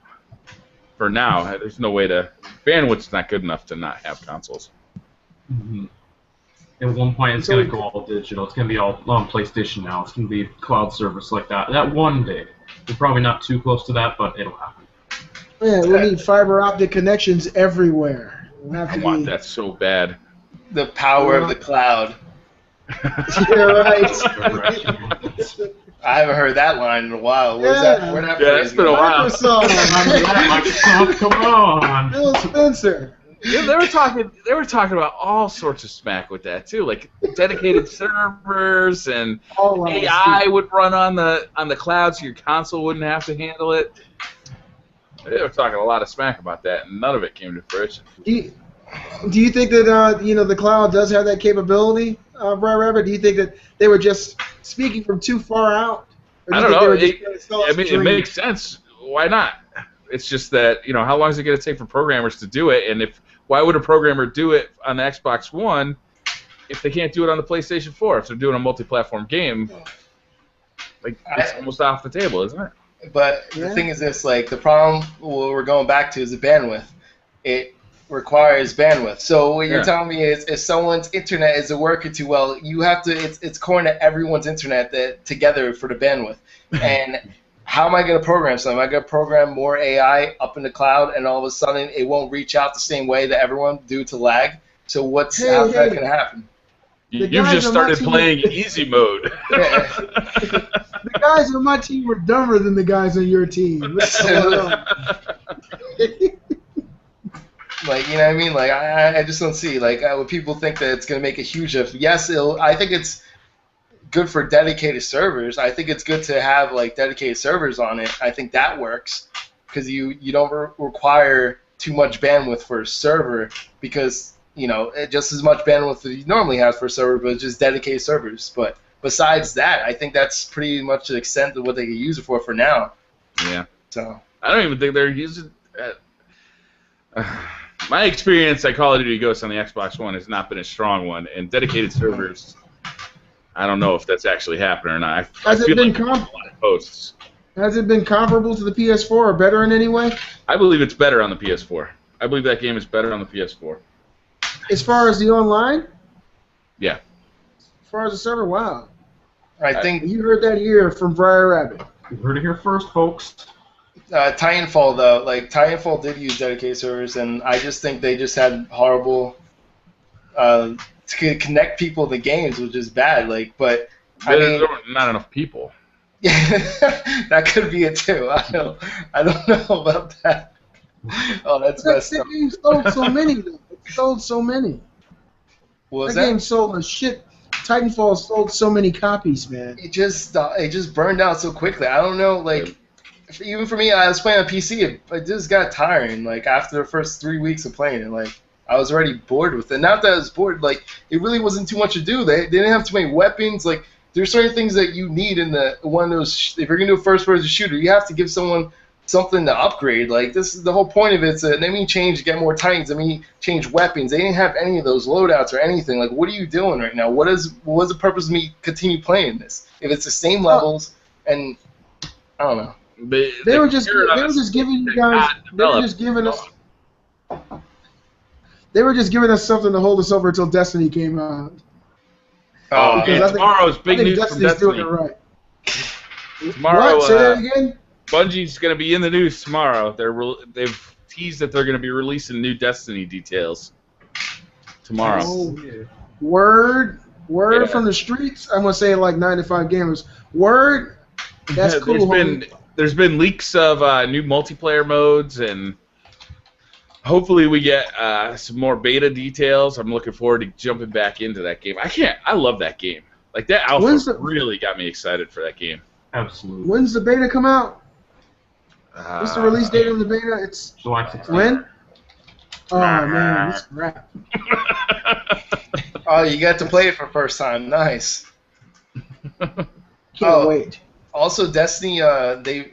for now, there's no way to. Bandwidth's not good enough to not have consoles. Mm-hmm. At one point, it's going to go all digital. It's going to be all on PlayStation now. It's going to be cloud service like that. That one day. We're probably not too close to that, but it'll happen. Yeah, we'll need fiber optic connections everywhere. I want that so bad. The power of the cloud. Yeah, right. I haven't heard that line in a while. Where's that? Where'd that it's been a while. Microsoft, come on. Phil Spencer. Yeah, they were talking about all sorts of smack with that too, like dedicated servers and AI would run on the cloud, so your console wouldn't have to handle it. They were talking a lot of smack about that, and none of it came to fruition. Do you think that the cloud does have that capability, Brian Rabbit? Do you think that they were just speaking from too far out? I don't know. It makes sense. Why not? It's just that, how long is it going to take for programmers to do it? And why would a programmer do it on the Xbox One if they can't do it on the PlayStation 4? If they're doing a multi-platform game, it's almost off the table, isn't it? But the thing is this, the problem what we're going back to is the bandwidth. It requires bandwidth. So what you're telling me is if someone's internet isn't working too well, you have to, it's core to everyone's internet together for the bandwidth. And how am I going to program something? Am I going to program more AI up in the cloud, and all of a sudden it won't reach out the same way that everyone due to lag? So how's that going to happen? You've just started playing easy mode. The guys on my team were dumber than the guys on your team. You know what I mean? I just don't see. When people think that it's going to make a huge difference. Yes, I think it's good for dedicated servers. I think it's good to have dedicated servers on it. I think that works because you don't require too much bandwidth for a server because just as much bandwidth that you normally have for a server, but it's just dedicated servers. But besides that, I think that's pretty much the extent of what they can use it for now. Yeah. So I don't even think they're using. My experience at Call of Duty Ghosts on the Xbox One has not been a strong one, and dedicated servers. I don't know if that's actually happening or not. Has it been posts. Has it been comparable to the PS4 or better in any way? I believe it's better on the PS4. I believe that game is better on the PS4. As far as the online? Yeah. As far as the server, wow. I think you heard that here from Briar Rabbit. You heard it here first, folks. Titanfall though, Titanfall did use dedicated servers, and I just think they just had horrible to connect people to games, which is bad. But I mean, not enough people. Yeah, that could be it too. I don't know about that. Oh, that's messed up. That game sold so many. Though. It sold so many. What was that game sold a shit. Titanfall sold so many copies, man. It just burned out so quickly. I don't know, even for me, I was playing on PC. It just got tiring. After the first 3 weeks of playing it, I was already bored with it. Not that I was bored, it really wasn't too much to do. They didn't have too many weapons. There's certain things that you need in one of those. If you're gonna do a first-person shooter, you have to give someone something to upgrade. This is the whole point of it. Let me get more Titans. Let me change weapons. They didn't have any of those loadouts or anything. What are you doing right now? What was the purpose of me continue playing this? If it's the same levels, and I don't know. They were just giving you guys. They were just giving us. They were just giving us something to hold us over until Destiny came out. Oh, tomorrow's big news from Destiny. Doing it right. Tomorrow, what? Say that again? Bungie's going to be in the news tomorrow. They've teased that they're going to be releasing new Destiny details tomorrow. Oh, yeah. Word from the streets. I'm going to say it like 95 gamers. Word. That's cool. There's been leaks of new multiplayer modes, and hopefully we get some more beta details. I'm looking forward to jumping back into that game. I love that game. That alpha really got me excited for that game. Absolutely. When's the beta come out? What's the release date of the beta? It's July 16th. When? Oh man, this crap. Oh, you got to play it for the first time. Nice. Can't wait. Also, Destiny, they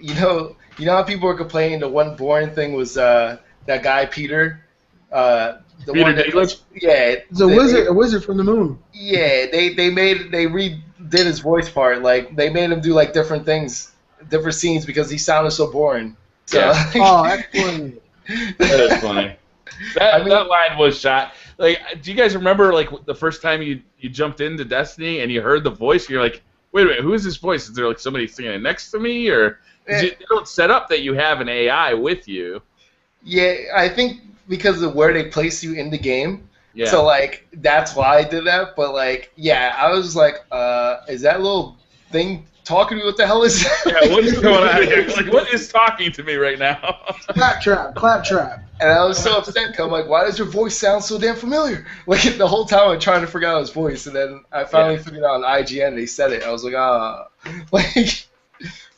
how people were complaining. The one boring thing was that guy Peter. The Peter one Dinklage? Yeah. It's a wizard from the moon. Yeah, they redid his voice part. They made him do different things, different scenes because he sounded so boring. So, yeah. Oh, that's funny. That is funny. That line was shot. Do you guys remember the first time you jumped into Destiny and you heard the voice? And you're like, wait a minute, who is this voice? Is there somebody singing next to me, or they don't set up that you have an AI with you? Yeah, I think because of where they place you in the game. Yeah. So that's why I did that. But yeah, I was is that little thing talking to me? What the hell is that? Yeah, what is going on here? Like, what is talking to me right now? Claptrap. And I was so upset. 'Cause I'm like, why does your voice sound so damn familiar? Like the whole time I'm trying to figure out his voice, and then I finally figured out on IGN they said it. I was like, like.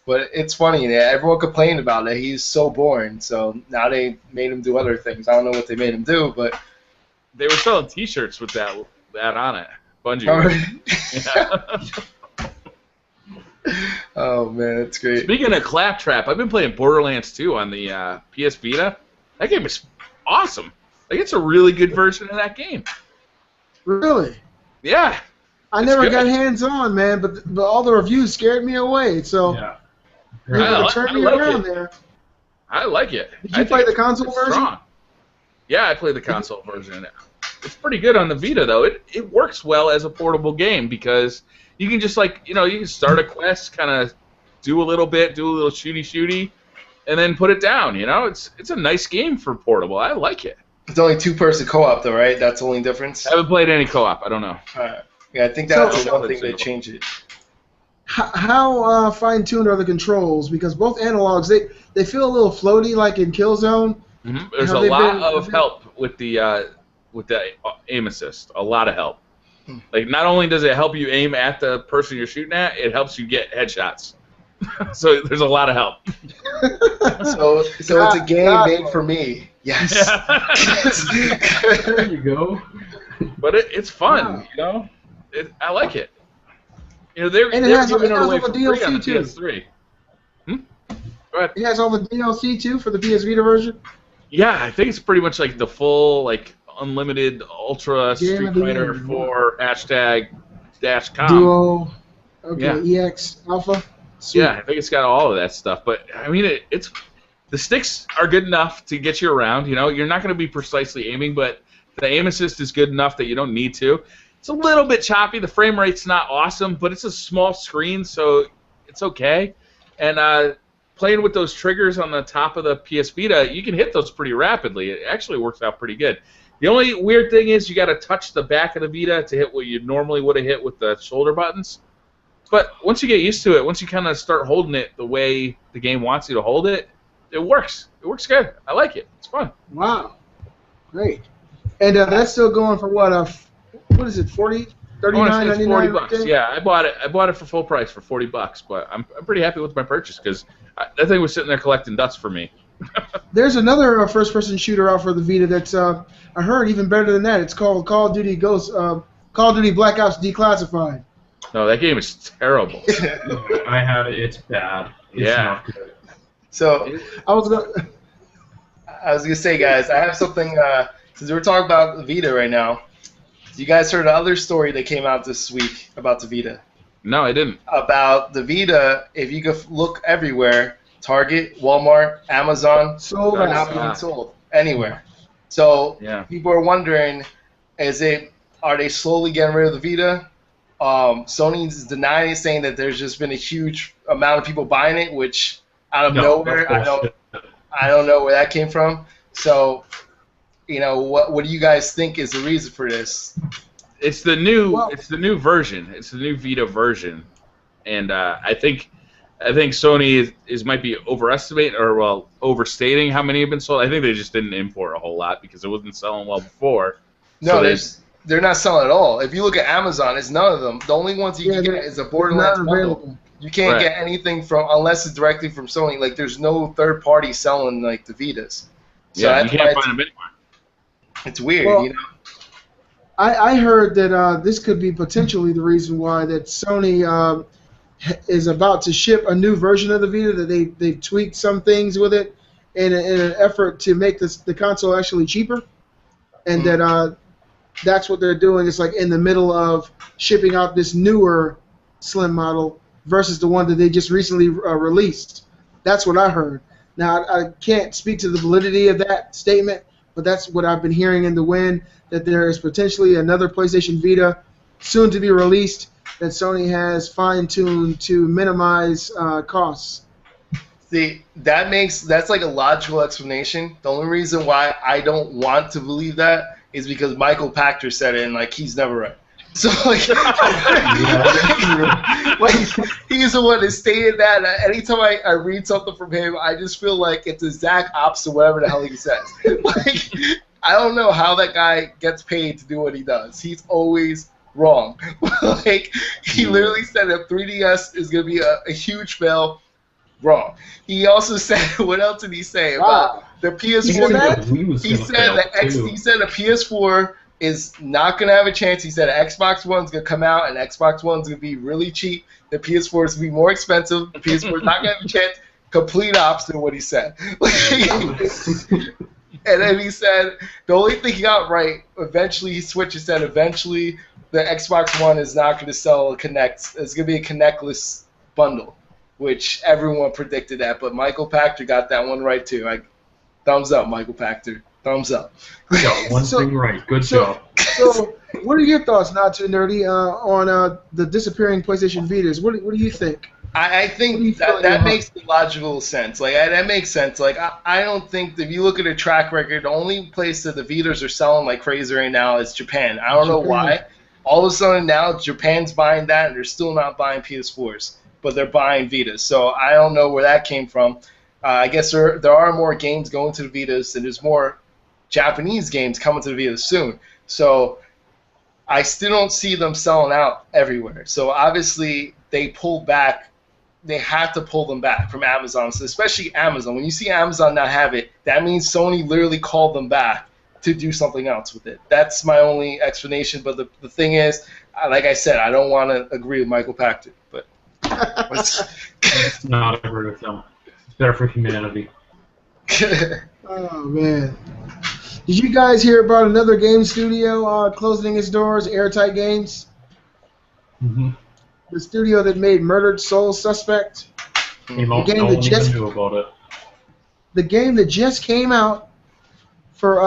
But it's funny. Everyone complained about it. He's so boring. So now they made him do other things. I don't know what they made him do, but they were selling T-shirts with that on it. Bungie. Oh man, that's great. Speaking of Claptrap, I've been playing Borderlands 2 on the PS Vita. That game is awesome. Like, it's a really good version of that game. Really? Yeah. I never got hands-on, man, but all the reviews scared me away. So you turned me around there. I like it. Did you play the console version? Strong. Yeah, I played the console version. It's pretty good on the Vita, though. It works well as a portable game because you can just, like, you can start a quest, kind of do a little shooty, and then put it down, It's a nice game for portable. I like it. It's only 2-person co-op, though, right? That's the only difference? I haven't played any co-op. I don't know. Yeah, I think that's the one thing they changed it. How fine-tuned are the controls? Because both analogs, they feel a little floaty, like in Killzone. Mm-hmm. There's a lot of help with the aim assist. A lot of help. Like, not only does it help you aim at the person you're shooting at, it helps you get headshots. So there's a lot of help. So it's a game made for me. Yes. There you go. But it's fun, I like it. They're giving it away for free on the PS3. Go ahead. It has all the DLC too for the PS Vita version. Yeah, I think it's pretty much like the full, like, unlimited Ultra Street Fighter 4 #-com Duo. Okay, EX Alpha. Sweet. Yeah, I think it's got all of that stuff. But I mean, it's the sticks are good enough to get you around. You're not going to be precisely aiming, but the aim assist is good enough that you don't need to. It's a little bit choppy. The frame rate's not awesome, but it's a small screen, so it's okay. And playing with those triggers on the top of the PS Vita, you can hit those pretty rapidly. It actually works out pretty good. The only weird thing is you got to touch the back of the Vita to hit what you normally would have hit with the shoulder buttons. But once you get used to it, once you kind of start holding it the way the game wants you to hold it, it works. It works good. I like it. It's fun. Wow. Great. And that's still going for what? What is it? 40, 39, 99? $40. Yeah, I bought it for full price for $40. But I'm pretty happy with my purchase because that thing was sitting there collecting dust for me. There's another first-person shooter out for the Vita that's I heard even better than that. It's called Call of Duty Call of Duty Black Ops Declassified. No, that game is terrible. I had it. It's bad. It's not good. So I was gonna say, guys, I have something. Since we're talking about the Vita right now, you guys heard another story that came out this week about the Vita? No, I didn't. About the Vita, if you could look everywhere, Target, Walmart, Amazon, they're not being sold anywhere. So people are wondering, are they slowly getting rid of the Vita? Sony's denying it, saying that there's just been a huge amount of people buying it, which out of nowhere, I don't know where that came from. So, what do you guys think is the reason for this? It's the new version. It's the new Vita version, and I think Sony might be overstating how many have been sold. I think they just didn't import a whole lot because it wasn't selling well before. No, they're not selling at all. If you look at Amazon, it's none of them. The only ones you can get is a Borderlands bundle. You can't get anything unless it's directly from Sony. Like, there's no third party selling like the Vitas. So you can't find them anywhere. It's weird, I heard that this could be potentially the reason why that Sony is about to ship a new version of the Vita, that they tweaked some things with it in an effort to make the console actually cheaper, and that that's what they're doing. It's like in the middle of shipping out this newer slim model versus the one that they just recently released. That's what I heard. Now, I can't speak to the validity of that statement, but that's what I've been hearing in the wind, that there is potentially another PlayStation Vita soon to be released that Sony has fine-tuned to minimize costs. See, that's like a logical explanation. The only reason why I don't want to believe that is because Michael Pachter said it, and like he's never right. So like he's the one that stated that. Anytime I read something from him, I just feel like it's the exact opposite of whatever the hell he says. Like I don't know how that guy gets paid to do what he does. He's always wrong. Like he literally said that 3DS is gonna be a huge fail. Wrong. He also said, what else did he say about the PS4? He said the PS4 is not going to have a chance. He said Xbox One's going to come out and Xbox One's going to be really cheap. The PS4 is going to be more expensive. The PS4 is not going to have a chance. Complete opposite of what he said. And then he said the only thing he got right, eventually he switched and said eventually the Xbox One is not going to sell a Kinect. It's going to be a Kinectless bundle, which everyone predicted that. But Michael Pachter got that one right too. Like, thumbs up, Michael Pachter. Thumbs up. Got one thing right. Good job. So, what are your thoughts, Not Too Nerdy, on the disappearing PlayStation Vitas? What do you think? I think that makes logical sense. Like that makes sense. Like I don't think if you look at a track record, the only place that the Vitas are selling like crazy right now is Japan. I don't know why. All of a sudden now Japan's buying that and they're still not buying PS4s, but they're buying Vitas. So I don't know where that came from. I guess there are more games going to the Vitas, and there's more Japanese games coming to the Vitas soon. So I still don't see them selling out everywhere. So obviously they pulled back. They have to pull them back from Amazon, so especially Amazon. When you see Amazon not have it, that means Sony literally called them back to do something else with it. That's my only explanation. But the thing is, like I said, I don't want to agree with Michael Pachter. But let's not agree with him. It's better for humanity. Oh, man. Did you guys hear about another game studio closing its doors, Airtight Games? Mm-hmm. The studio that made Murdered Soul Suspect. The game that just knew about it. The game that just came out for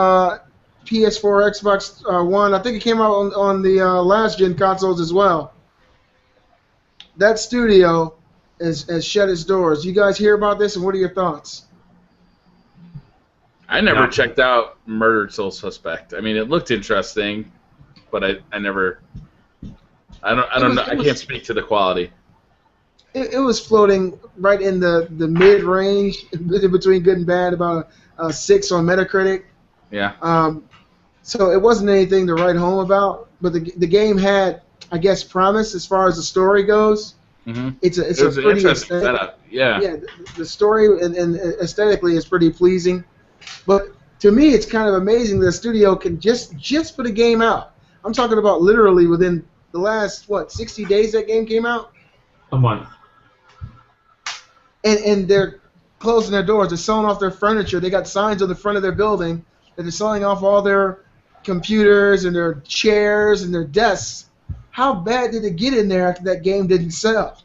PS4, Xbox One. I think it came out on the last gen consoles as well. That studio has shut its doors. You guys hear about this, and what are your thoughts? I never checked out Murdered Soul Suspect. I mean, it looked interesting, but I never. I don't know. I can't speak to the quality. It was floating right in the mid range, between good and bad, about a 6 on Metacritic. Yeah. So it wasn't anything to write home about, but the game had, I guess, promise as far as the story goes. Mm-hmm. It's a pretty an interesting setup. Yeah. Yeah. The story and aesthetically is pretty pleasing, but to me, it's kind of amazing that a studio can just put a game out. I'm talking about literally within the last 60 days that game came out. A month. And they're closing their doors. They're selling off their furniture. They got signs on the front of their building that they're selling off all their computers and their chairs and their desks. How bad did it get in there after that game didn't sell?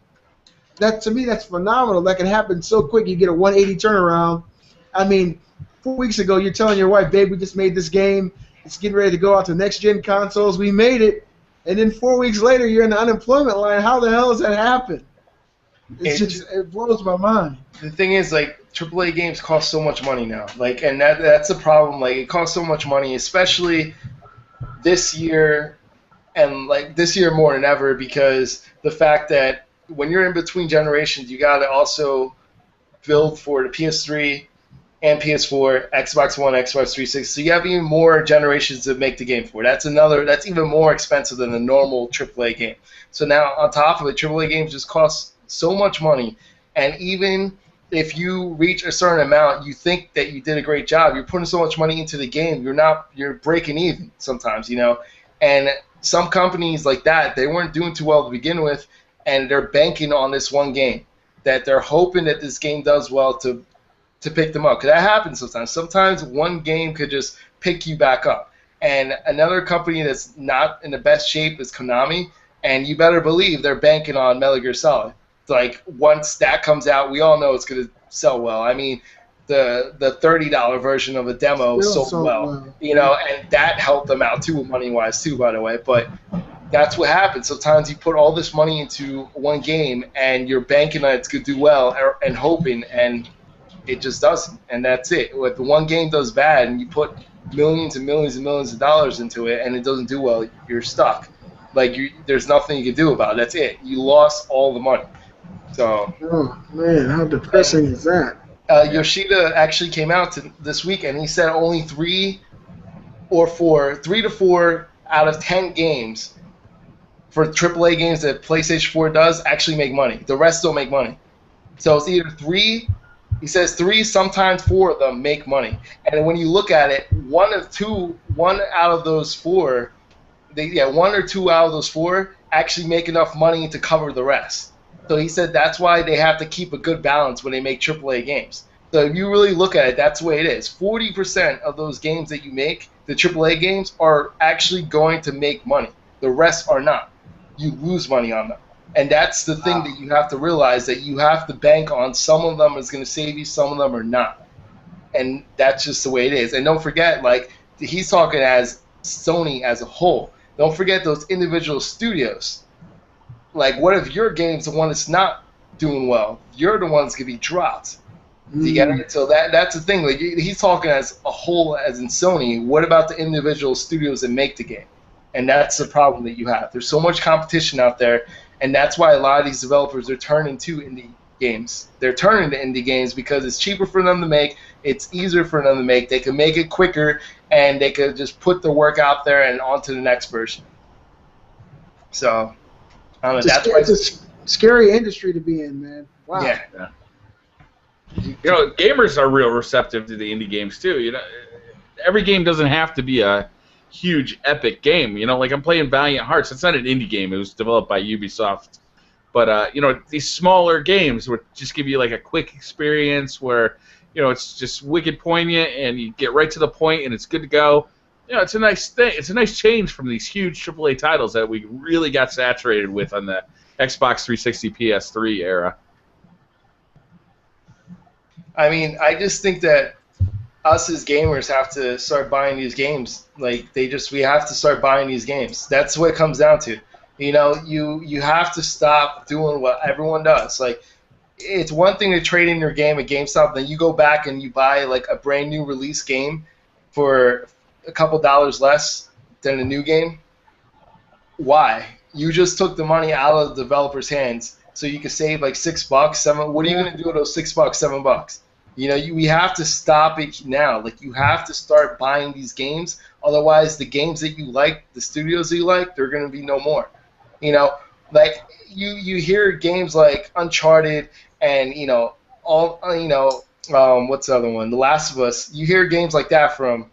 That, to me, that's phenomenal. That can happen so quick. You get a 180 turnaround. I mean, 4 weeks ago, you're telling your wife, babe, we just made this game. It's getting ready to go out to next-gen consoles. We made it. And then 4 weeks later, you're in the unemployment line. How the hell does that happen? It blows my mind. The thing is, like, AAA games cost so much money now. Like, and that's the problem. Like, it costs so much money, especially this year, and like this year more than ever, because the fact that when you're in between generations, you got to also build for the PS3 and PS4, Xbox One, Xbox 360. So you have even more generations to make the game for. That's even more expensive than a normal AAA game. So now on top of it, AAA games just cost so much money, and even if you reach a certain amount, you think that you did a great job. You're putting so much money into the game, you're breaking even sometimes, you know. And some companies like that, they weren't doing too well to begin with, and they're banking on this one game, that they're hoping that this game does well to pick them up. Because that happens sometimes. Sometimes one game could just pick you back up. And another company that's not in the best shape is Konami, and you better believe they're banking on Metal Gear Solid. Like, once that comes out, we all know it's going to sell well. I mean, the $30 version of a demo sold well, you know, and that helped them out too, money-wise too, by the way. But that's what happens. Sometimes you put all this money into one game, and you're banking on it's going to do well and hoping, and it just doesn't. And that's it. If the one game does bad and you put millions and millions and millions of dollars into it and it doesn't do well, you're stuck. Like there's nothing you can do about it. That's it. You lost all the money. So. Oh man, how depressing is that? Yoshida actually came out this week and he said only 3 to 4 out of 10 games for AAA games that PlayStation 4 does actually make money. The rest don't make money. So it's either 3. He says 3, sometimes 4 of them make money. And when you look at it, 1 or 2 out of those 4 actually make enough money to cover the rest. So he said that's why they have to keep a good balance when they make AAA games. So if you really look at it, that's the way it is. 40% of those games that you make, the AAA games, are actually going to make money. The rest are not. You lose money on them. And that's the thing that you have to realize, that you have to bank on some of them is going to save you, some of them are not. And that's just the way it is. And don't forget, like, he's talking as Sony as a whole. Don't forget those individual studios. Like, what if your game's the one that's not doing well? You're the one that's going to be dropped. You get it? So that's the thing. Like, he's talking as a whole, as in Sony. What about the individual studios that make the game? And that's the problem that you have. There's so much competition out there, and that's why a lot of these developers are turning to indie games. They're turning to indie games because it's cheaper for them to make. It's easier for them to make. They can make it quicker, and they can just put the work out there and on to the next version. So, I don't know. It's a scary industry to be in, man. Wow. Yeah. You know, gamers are real receptive to the indie games too. You know, every game doesn't have to be a huge epic game. You know, like I'm playing Valiant Hearts. It's not an indie game. It was developed by Ubisoft. But you know, these smaller games would just give you like a quick experience where, you know, it's just wicked poignant and you get right to the point and it's good to go. You know, it's a nice thing. It's a nice change from these huge AAA titles that we really got saturated with on the Xbox 360 PS3 era. I mean, I just think that us as gamers have to start buying these games. Like, we have to start buying these games. That's what it comes down to. You know, you have to stop doing what everyone does. Like, it's one thing to trade in your game at GameStop, then you go back and you buy like a brand new release game for a couple dollars less than a new game. Why? You just took the money out of the developer's hands so you could save like $6, $7. What are you gonna do with those $6, $7? You know, we have to stop it now. Like, you have to start buying these games. Otherwise, the games that you like, the studios that you like, they're gonna be no more. You know, like you hear games like Uncharted and what's the other one? The Last of Us. You hear games like that from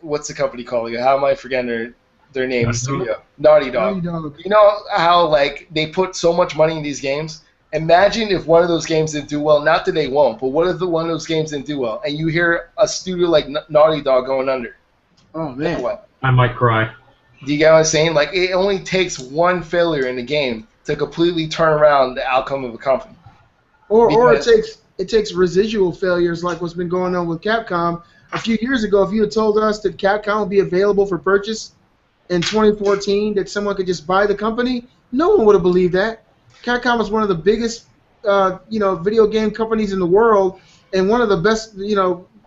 what's the company called? How am I forgetting their name? The studio. Naughty Dog. You know how like they put so much money in these games? Imagine if one of those games didn't do well. Not that they won't, but what if one of those games didn't do well? And you hear a studio like Naughty Dog going under. Oh man. What? I might cry. Do you get what I'm saying? Like, it only takes one failure in the game to completely turn around the outcome of a company. Or it takes residual failures like what's been going on with Capcom. A few years ago, if you had told us that Capcom would be available for purchase in 2014, that someone could just buy the company, no one would have believed that. Capcom is one of the biggest, video game companies in the world, and one of the best,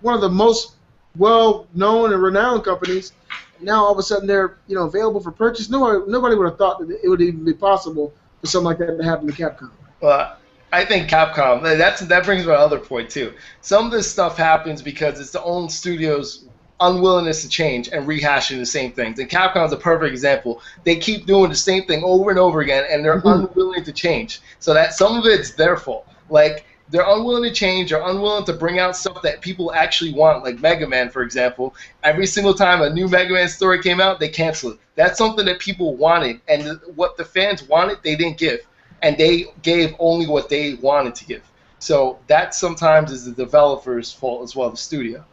one of the most well-known and renowned companies. Now all of a sudden they're, available for purchase. Nobody would have thought that it would even be possible for something like that to happen to Capcom. Well, I think Capcom. That brings me to another point too. Some of this stuff happens because it's the own studio's unwillingness to change and rehashing the same things. And Capcom's a perfect example. They keep doing the same thing over and over again, and they're unwilling to change. So that some of it's their fault. Like, they're unwilling to change. They're unwilling to bring out stuff that people actually want, like Mega Man, for example. Every single time a new Mega Man story came out, they canceled it. That's something that people wanted, and what the fans wanted, they didn't give. And they gave only what they wanted to give. So that sometimes is the developer's fault as well, the studio.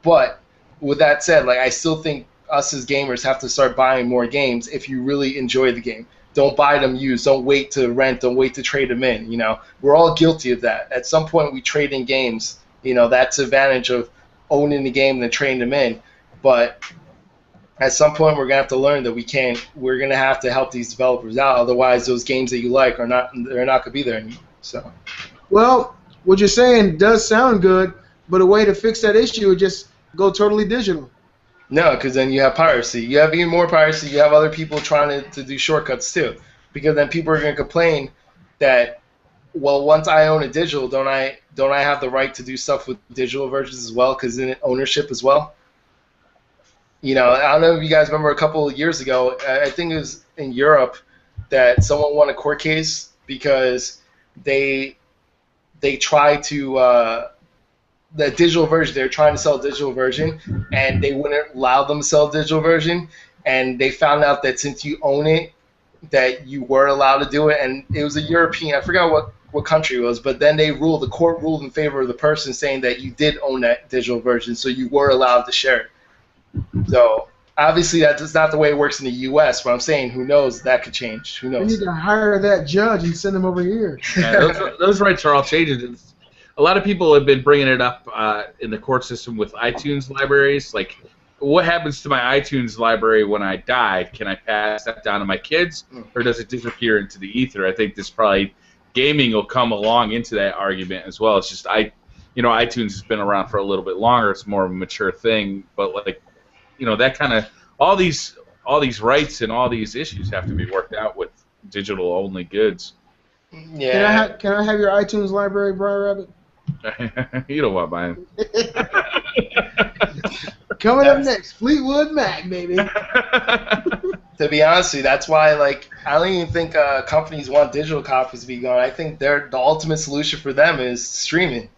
But with that said, like, I still think us as gamers have to start buying more games if you really enjoy the game. Don't buy them used. Don't wait to rent. Don't wait to trade them in. We're all guilty of that. At some point, we trade in games. That's the advantage of owning the game and then trading them in. But at some point, we're gonna have to learn that we can't. We're gonna have to help these developers out. Otherwise, those games that you like are not. They're not gonna be there anymore. So. Well, what you're saying does sound good, but a way to fix that issue is just go totally digital. No, because then you have piracy. You have even more piracy. You have other people trying to do shortcuts too, because then people are going to complain that, well, once I own a digital, don't I have the right to do stuff with digital versions as well? Because in ownership as well. You know, I don't know if you guys remember a couple of years ago. I think it was in Europe that someone won a court case because they tried to. The digital version, they were trying to sell a digital version, and they wouldn't allow them to sell a digital version, and they found out that since you own it, that you were allowed to do it, and it was a European, I forgot what country it was, but then the court ruled in favor of the person saying that you did own that digital version, so you were allowed to share it. So obviously that's not the way it works in the U.S., but I'm saying, who knows, that could change. Who knows? We need to hire that judge and send him over here. Yeah, those rights are all changing. A lot of people have been bringing it up in the court system with iTunes libraries. Like, what happens to my iTunes library when I die? Can I pass that down to my kids, or does it disappear into the ether? I think this probably gaming will come along into that argument as well. It's just iTunes has been around for a little bit longer. It's more of a mature thing, but like, that kind of all these rights and all these issues have to be worked out with digital only goods. Yeah. Can I have your iTunes library, Brian Rabbit? You don't want mine. Coming up next, Fleetwood Mac, baby. To be honest with you, that's why I don't even think companies want digital copies to be gone. I think the ultimate solution for them is streaming.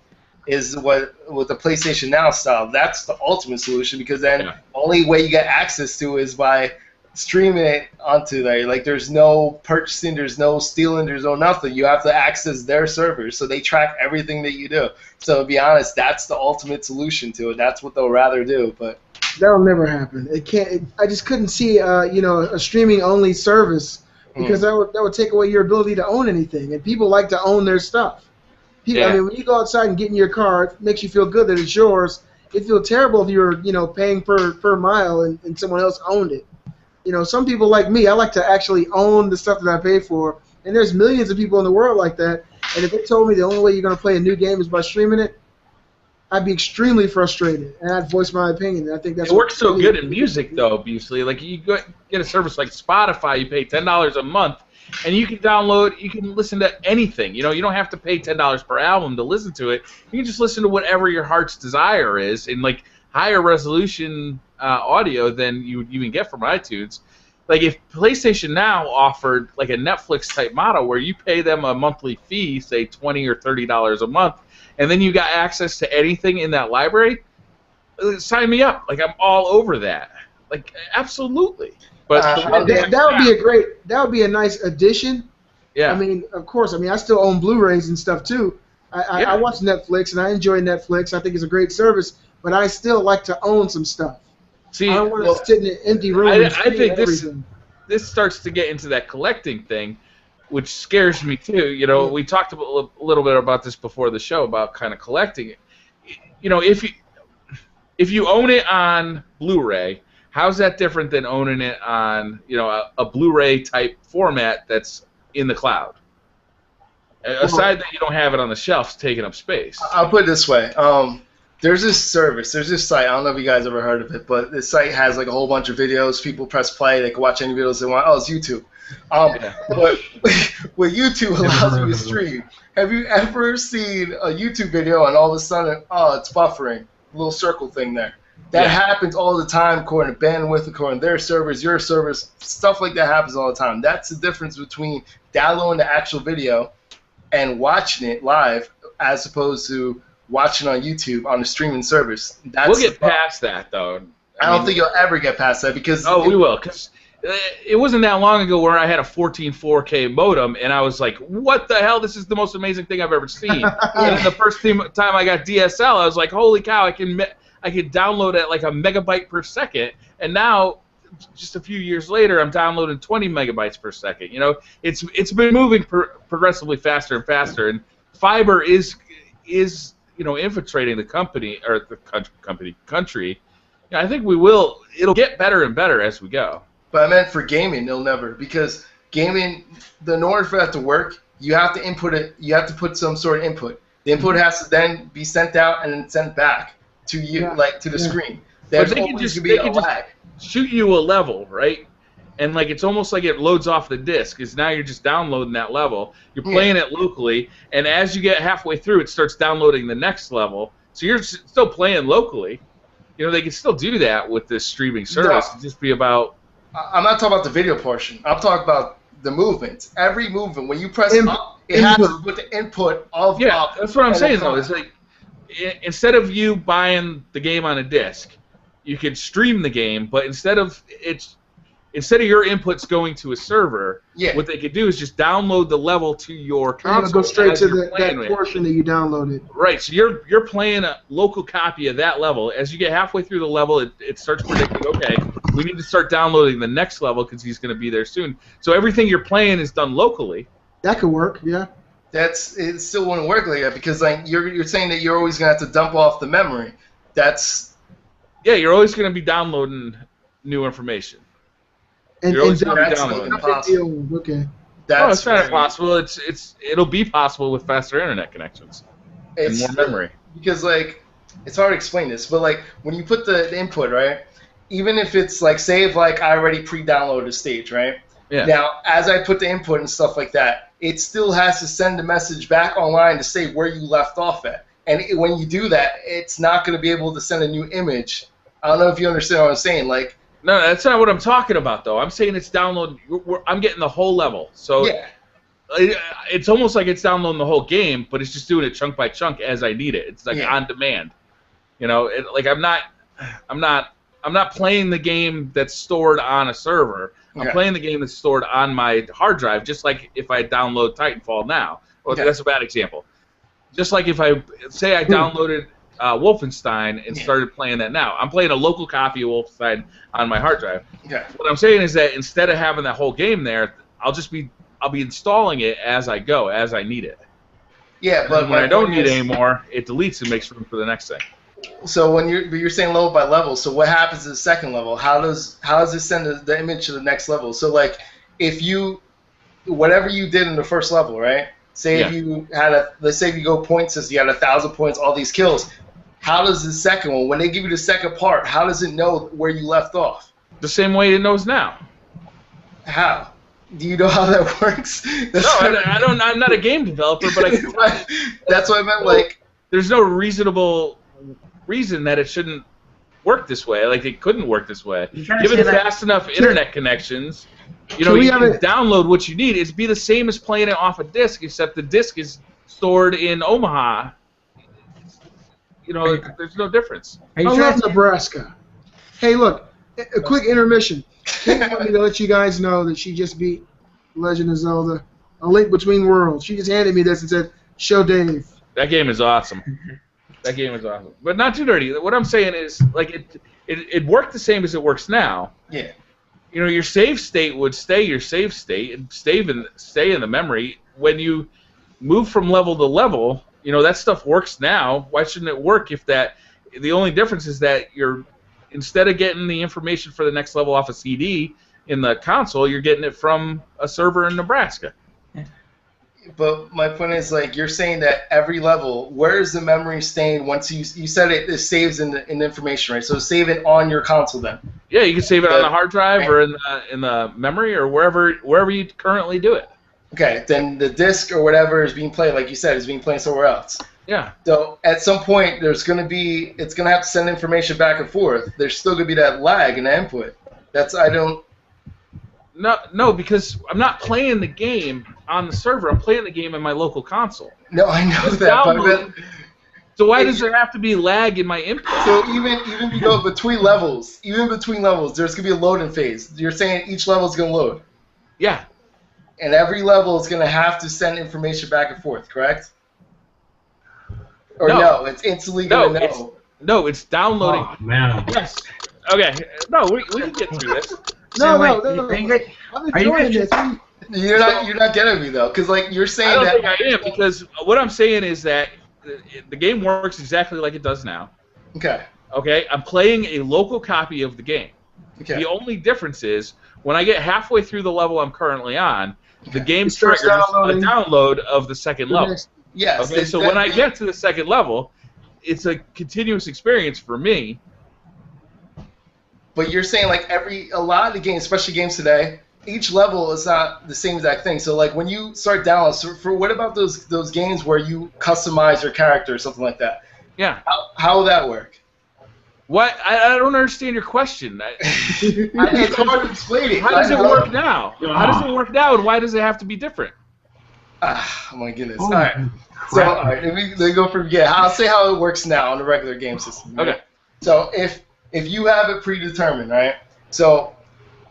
Is with the PlayStation Now style. That's the ultimate solution, because then the only way you get access to it is by streaming it onto there. Like, there's no purchasing, there's no stealing, there's no nothing. You have to access their servers, so they track everything that you do. So to be honest, that's the ultimate solution to it. That's what they'll rather do. But that'll never happen. It can't. I just couldn't see a streaming only service, because that would take away your ability to own anything, and people like to own their stuff. People, I mean, when you go outside and get in your car, it makes you feel good that it's yours. It'd feel terrible if you were paying per mile and someone else owned it. Some people like me, I like to actually own the stuff that I pay for, and there's millions of people in the world like that, and if they told me the only way you're going to play a new game is by streaming it, I'd be extremely frustrated, and I'd voice my opinion. I think that's it works so good in music, though, obviously. Like, you get a service like Spotify, you pay $10 a month, and you can listen to anything. You don't have to pay $10 per album to listen to it. You can just listen to whatever your heart's desire is, in like higher resolution audio than you would even get from iTunes. Like, if PlayStation Now offered like a Netflix type model where you pay them a monthly fee, say $20 or $30 a month, and then you got access to anything in that library, sign me up. Like, I'm all over that. Like, absolutely. But that would be a nice addition. Yeah. I mean, of course. I mean, I still own Blu-rays and stuff too. I watch Netflix and I enjoy Netflix. I think it's a great service, but I still like to own some stuff. See, I don't want to sit in an empty room. I think this starts to get into that collecting thing, which scares me too. We talked a little bit about this before the show about kind of collecting it. If you own it on Blu-ray, how's that different than owning it on a Blu-ray type format that's in the cloud? Aside that you don't have it on the shelves taking up space. I'll put it this way. There's this service, there's this site, I don't know if you guys ever heard of it, but this site has like a whole bunch of videos. People press play, they can watch any videos they want. Oh, it's YouTube. But what YouTube allows you to stream, have you ever seen a YouTube video and all of a sudden, it's buffering, a little circle thing there? That happens all the time according to bandwidth, according to their servers, your servers, stuff like that happens all the time. That's the difference between downloading the actual video and watching it live as opposed to watching on YouTube on a streaming service. We'll get past that, though. I don't think you'll ever get past that because... Oh, we will, because it wasn't that long ago where I had a 14 4K modem, and I was like, what the hell? This is the most amazing thing I've ever seen. And then the first time I got DSL, I was like, holy cow, I can download at like a megabyte per second, and now, just a few years later, I'm downloading 20 megabytes per second. It's been moving progressively faster and faster, and fiber is infiltrating the country. I think it'll get better and better as we go. But I meant for gaming, it'll never, because gaming, in order for that to work, you have to input it. You have to put some sort of input. The input has to then be sent out and then sent back to you, to the screen. There's but they always can going to be a just lag. shoot you a level, right? And like it's almost like it loads off the disc. Is now you're just downloading that level. You're playing it locally, and as you get halfway through, it starts downloading the next level. So you're still playing locally. You know, they can still do that with this streaming service. It'd just be about. I'm not talking about the video portion. I'm talking about the movements. Every movement, when you press up, it has to put the input of up. That's what I'm saying though. It's like instead of you buying the game on a disc, you could stream the game, but instead of your inputs going to a server, what they could do is just download the level to your console. Go straight to that portion that you downloaded. Right, so you're playing a local copy of that level. As you get halfway through the level, it starts predicting, okay, we need to start downloading the next level because he's going to be there soon. So everything you're playing is done locally. That could work, yeah. It still wouldn't work like that because like you're saying that you're always going to have to dump off the memory. Yeah, you're always going to be downloading new information. And that's impossible. Okay. No, it's not impossible. It'll be possible with faster internet connections and more memory. Because like it's hard to explain this, but like when you put the input, right? Even if it's like say if like I already pre-downloaded a stage, right? Yeah. Now as I put the input and stuff like that, it still has to send a message back online to say where you left off at. And when you do that, it's not going to be able to send a new image. I don't know if you understand what I'm saying. Like. No, that's not what I'm talking about, though. I'm saying it's download. I'm getting the whole level, so it's almost like it's downloading the whole game, but it's just doing it chunk by chunk as I need it. It's like on demand. You know, like I'm not playing the game that's stored on a server. I'm playing the game that's stored on my hard drive, just like if I download Titanfall now. Well, that's a bad example. Just like if I say I downloaded Wolfenstein and started playing that now. I'm playing a local copy of Wolfenstein on my hard drive. Okay. What I'm saying is that instead of having that whole game there, I'll be installing it as I go, as I need it. Yeah, but when I don't need it anymore, it deletes and makes room for the next thing. So when you're saying level by level, so what happens to the second level? How does it send the image to the next level? So like if you whatever you did in the first level, right? Say if you had let's say if you go point system, you had 1,000 points, all these kills. How does the second one, when they give you the second part, how does it know where you left off? The same way it knows now. How? Do you know how that works? I don't. I'm not a game developer, but I can tell you. That's what I meant. Like, there's no reasonable reason that it shouldn't work this way. Like it couldn't work this way. Given fast enough internet connections, you know, you can download what you need. It'd be the same as playing it off a disc, except the disc is stored in Omaha. You know, there's no difference. I love Nebraska. Hey, look, a quick intermission. Kate wanted me to let you guys know that she just beat Legend of Zelda: A Link Between Worlds. She just handed me this and said, "Show Dave." That game is awesome. That game is awesome. But not too dirty. What I'm saying is, like, it worked the same as it works now. Yeah. You know, your save state would stay your save state and stay in the memory. When you move from level to level, you know, that stuff works now. Why shouldn't it work if the only difference is that instead of getting the information for the next level off a CD in the console, you're getting it from a server in Nebraska. But my point is, like, you're saying that every level, where is the memory staying once you said it saves in the information, right? So save it on your console then. Yeah, you can save it on the hard drive or in the memory or wherever you currently do it. Okay, then the disc or whatever is being played, like you said, is being played somewhere else. Yeah. So at some point, it's going to have to send information back and forth. There's still going to be that lag in the input. No, because I'm not playing the game on the server. I'm playing the game in my local console. No, I know that. So why does there have to be lag in my input? So even if you go between levels, there's going to be a loading phase. You're saying each level is going to load. Yeah. And every level is going to have to send information back and forth, correct? Or no it's instantly going to know. No, it's downloading. Oh, man. Yes. Okay. No, we can get through this. No. Are you enjoying this? You're not getting me though, because like you're saying I don't that. think I am, because what I'm saying is that the game works exactly like it does now. Okay. Okay. I'm playing a local copy of the game. Okay. The only difference is when I get halfway through the level I'm currently on, the game triggers a download of the second level. Yes. Okay. So when I get to the second level, it's a continuous experience for me. but you're saying like a lot of the games, especially games today, each level is not the same exact thing. So like when you start downloading, what about those games where you customize your character or something like that? Yeah. How will that work? What? I don't understand your question. It's hard to explain it. How does it work now? How does it work now, and why does it have to be different? Oh my goodness. All right. So all right, let me go from I'll say how it works now on the regular game system. Right? Okay. So if you have it predetermined, right? So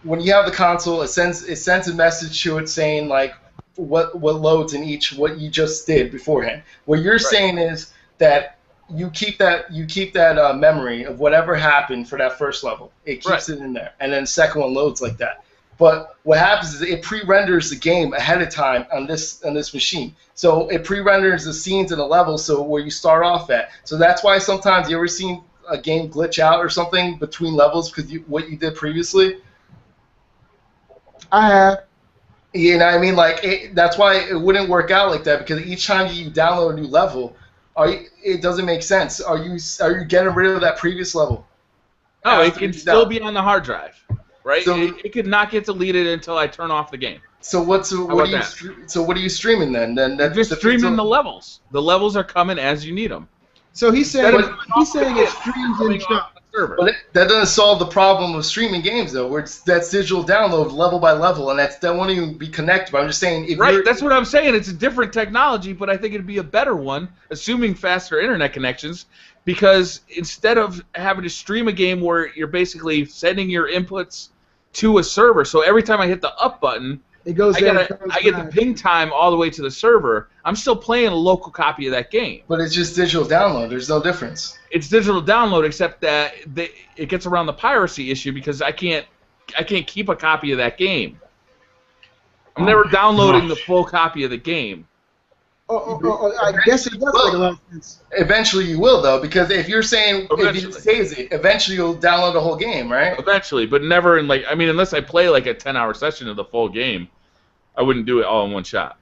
when you have the console, it sends a message to it saying like what loads in each what you just did beforehand. What you're saying is that you keep that memory of whatever happened for that first level. It keeps it in there, and then the second one loads like that. But what happens is it pre-renders the game ahead of time on this machine. So it pre-renders the scenes and the levels, so where you start off at. So that's why sometimes you ever seen a game glitch out or something between levels because what you did previously. I have. You know what I mean? Like that's why it wouldn't work out like that, because each time you download a new level, it doesn't make sense. Are you getting rid of that previous level? No, it can still be on the hard drive, right? So, it could not get deleted until I turn off the game. So what are you streaming then? Just streaming the levels. The levels are coming as you need them. So he's saying it streams in chunks. But that doesn't solve the problem of streaming games, though, where that's digital download level by level, and that won't even be connected. But I'm just saying, that's what I'm saying. It's a different technology, but I think it'd be a better one, assuming faster internet connections, because instead of having to stream a game where you're basically sending your inputs to a server, so every time I hit the up button, I get the ping time all the way to the server. I'm still playing a local copy of that game. But it's just digital download. There's no difference. It's digital download, except that it gets around the piracy issue because I can't keep a copy of that game. I'm never downloading the full copy of the game. I guess it does make a lot of sense. Eventually you will, though, because if you're saying if you saves it, eventually you'll download the whole game, right? Eventually, but never in unless I play like a 10-hour session of the full game, I wouldn't do it all in one shot.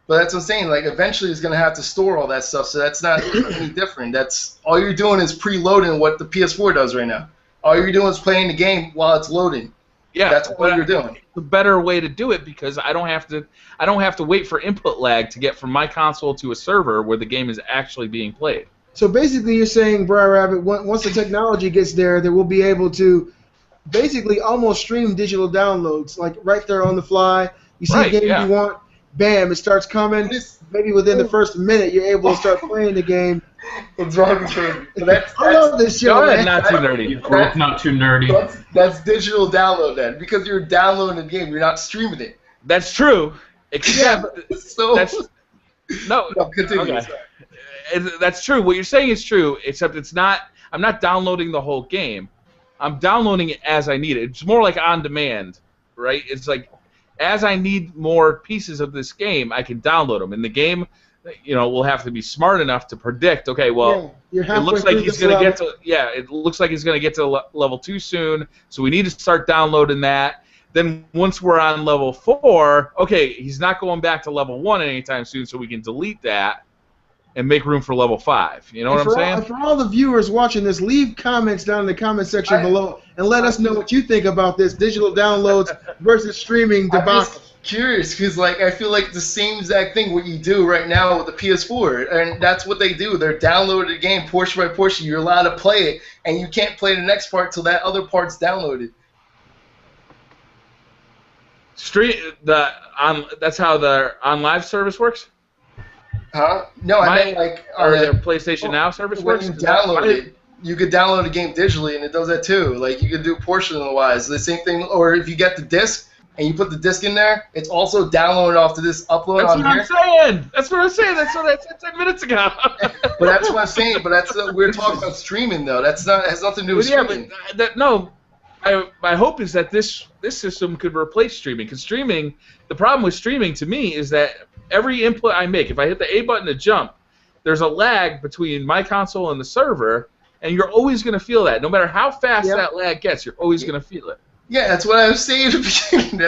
But that's what I'm saying. Like eventually, it's gonna have to store all that stuff, so that's not any different. That's all you're doing is preloading what the PS4 does right now. All you're doing is playing the game while it's loading. Yeah, that's what you're doing. It's a better way to do it because I don't have to wait for input lag to get from my console to a server where the game is actually being played. So basically, you're saying, Briar Rabbit, once the technology gets there, that we'll be able to basically almost stream digital downloads, like right there on the fly. You see a game you want, bam, it starts coming. Maybe within the first minute, you're able to start playing the game. What's wrong with you? I love this show, man. Not too nerdy. Not too nerdy. That's digital download then, because you're downloading the game, you're not streaming it. That's true. Except continue. Okay. That's true. What you're saying is true, except I'm not downloading the whole game. I'm downloading it as I need it. It's more like on demand, right? It's like as I need more pieces of this game, I can download them. And the game, will have to be smart enough to predict. Okay, well, it looks like he's going to get to It looks like he's going to get to level 2 soon. So we need to start downloading that. Then once we're on level 4, okay, he's not going back to level 1 anytime soon, so we can delete that and make room for level 5. You know what I'm saying? For all the viewers watching this, leave comments down in the comment section below and let us know what you think about this digital downloads versus streaming debacle. I'm just curious because I feel like the same exact thing what you do right now with the PS4, and that's what they do. They're downloading the game portion by portion. You're allowed to play it, and you can't play the next part till that other part's downloaded. That's how the OnLive service works? Huh? No, I meant their PlayStation Now service works? When you download it, you could download a game digitally, and it does that too. Like you could do portion-wise. The same thing, or if you get the disc and you put the disc in there, it's also downloaded off to this upload on here. That's what I'm saying. That's what I said 10 minutes ago. But that's what I'm saying. But we're talking about streaming though. Has nothing to do with streaming. My hope is that this system could replace streaming. Because streaming, the problem with streaming to me is that every input I make, if I hit the A button to jump, there's a lag between my console and the server, and you're always going to feel that. No matter how fast that lag gets, you're always going to feel it. Yeah, that's what I was saying at the beginning.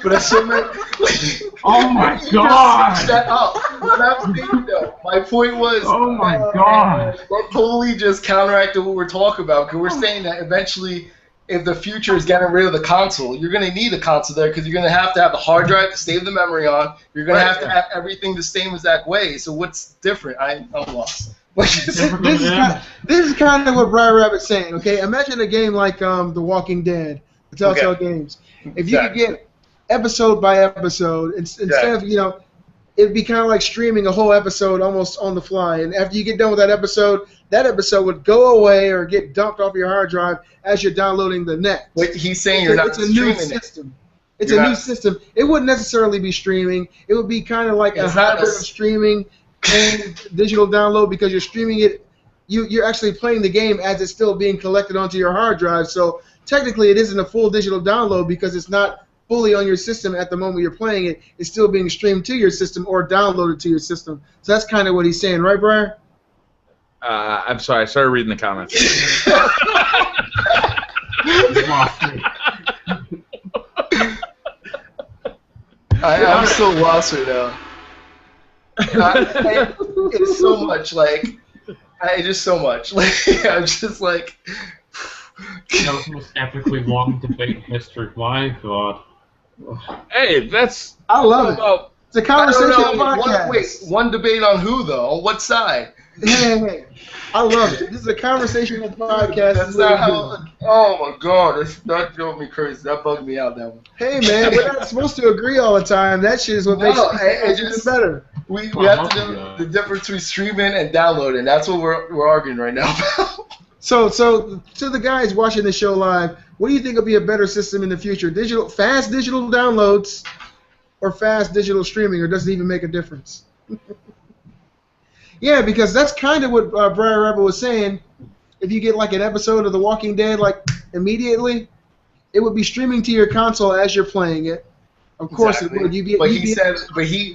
But I still meant. Oh my god! Shut up. What I'm saying though, my point was. Oh my god! That totally just counteracted what we're talking about, because we're saying that eventually if the future is getting rid of the console, you're going to need a console there because you're going to have the hard drive to save the memory on. You're going to have to have everything the same exact way. So what's different? I'm lost. This is kind of what Briar Rabbit's saying. Okay, imagine a game like The Walking Dead, the Telltale Games. If you could get episode by episode instead of it'd be kind of like streaming a whole episode almost on the fly. And after you get done with that episode would go away or get dumped off your hard drive as you're downloading the next. Wait, he's saying it's a new system. It's a new system. It wouldn't necessarily be streaming. It would be kind of like a hybrid of streaming and digital download because you're streaming it. You're actually playing the game as it's still being collected onto your hard drive. So technically it isn't a full digital download because it's not fully on your system at the moment you're playing it. It's still being streamed to your system or downloaded to your system. So that's kind of what he's saying, right, Brian? I'm sorry, I started reading the comments. I'm so lost right now. It's so much, just so much. I'm just like... That was the most epically long debate in history. My God. Hey, I love it. It's a conversation podcast. One debate on who, though? On what side? Hey. I love it. This is a conversational podcast. That's not how... Oh, my God. That drove me crazy. That bugged me out, that one. Hey, man, we're not supposed to agree all the time. That shit is what makes it just better. We have to know the difference between streaming and downloading. That's what we're arguing right now about. So to the guys watching the show live, what do you think will be a better system in the future? Fast digital downloads or fast digital streaming, or does it even make a difference? Yeah, because that's kind of what Briar Rabbit was saying. If you get like an episode of The Walking Dead immediately, it would be streaming to your console as you're playing it. Of course it would.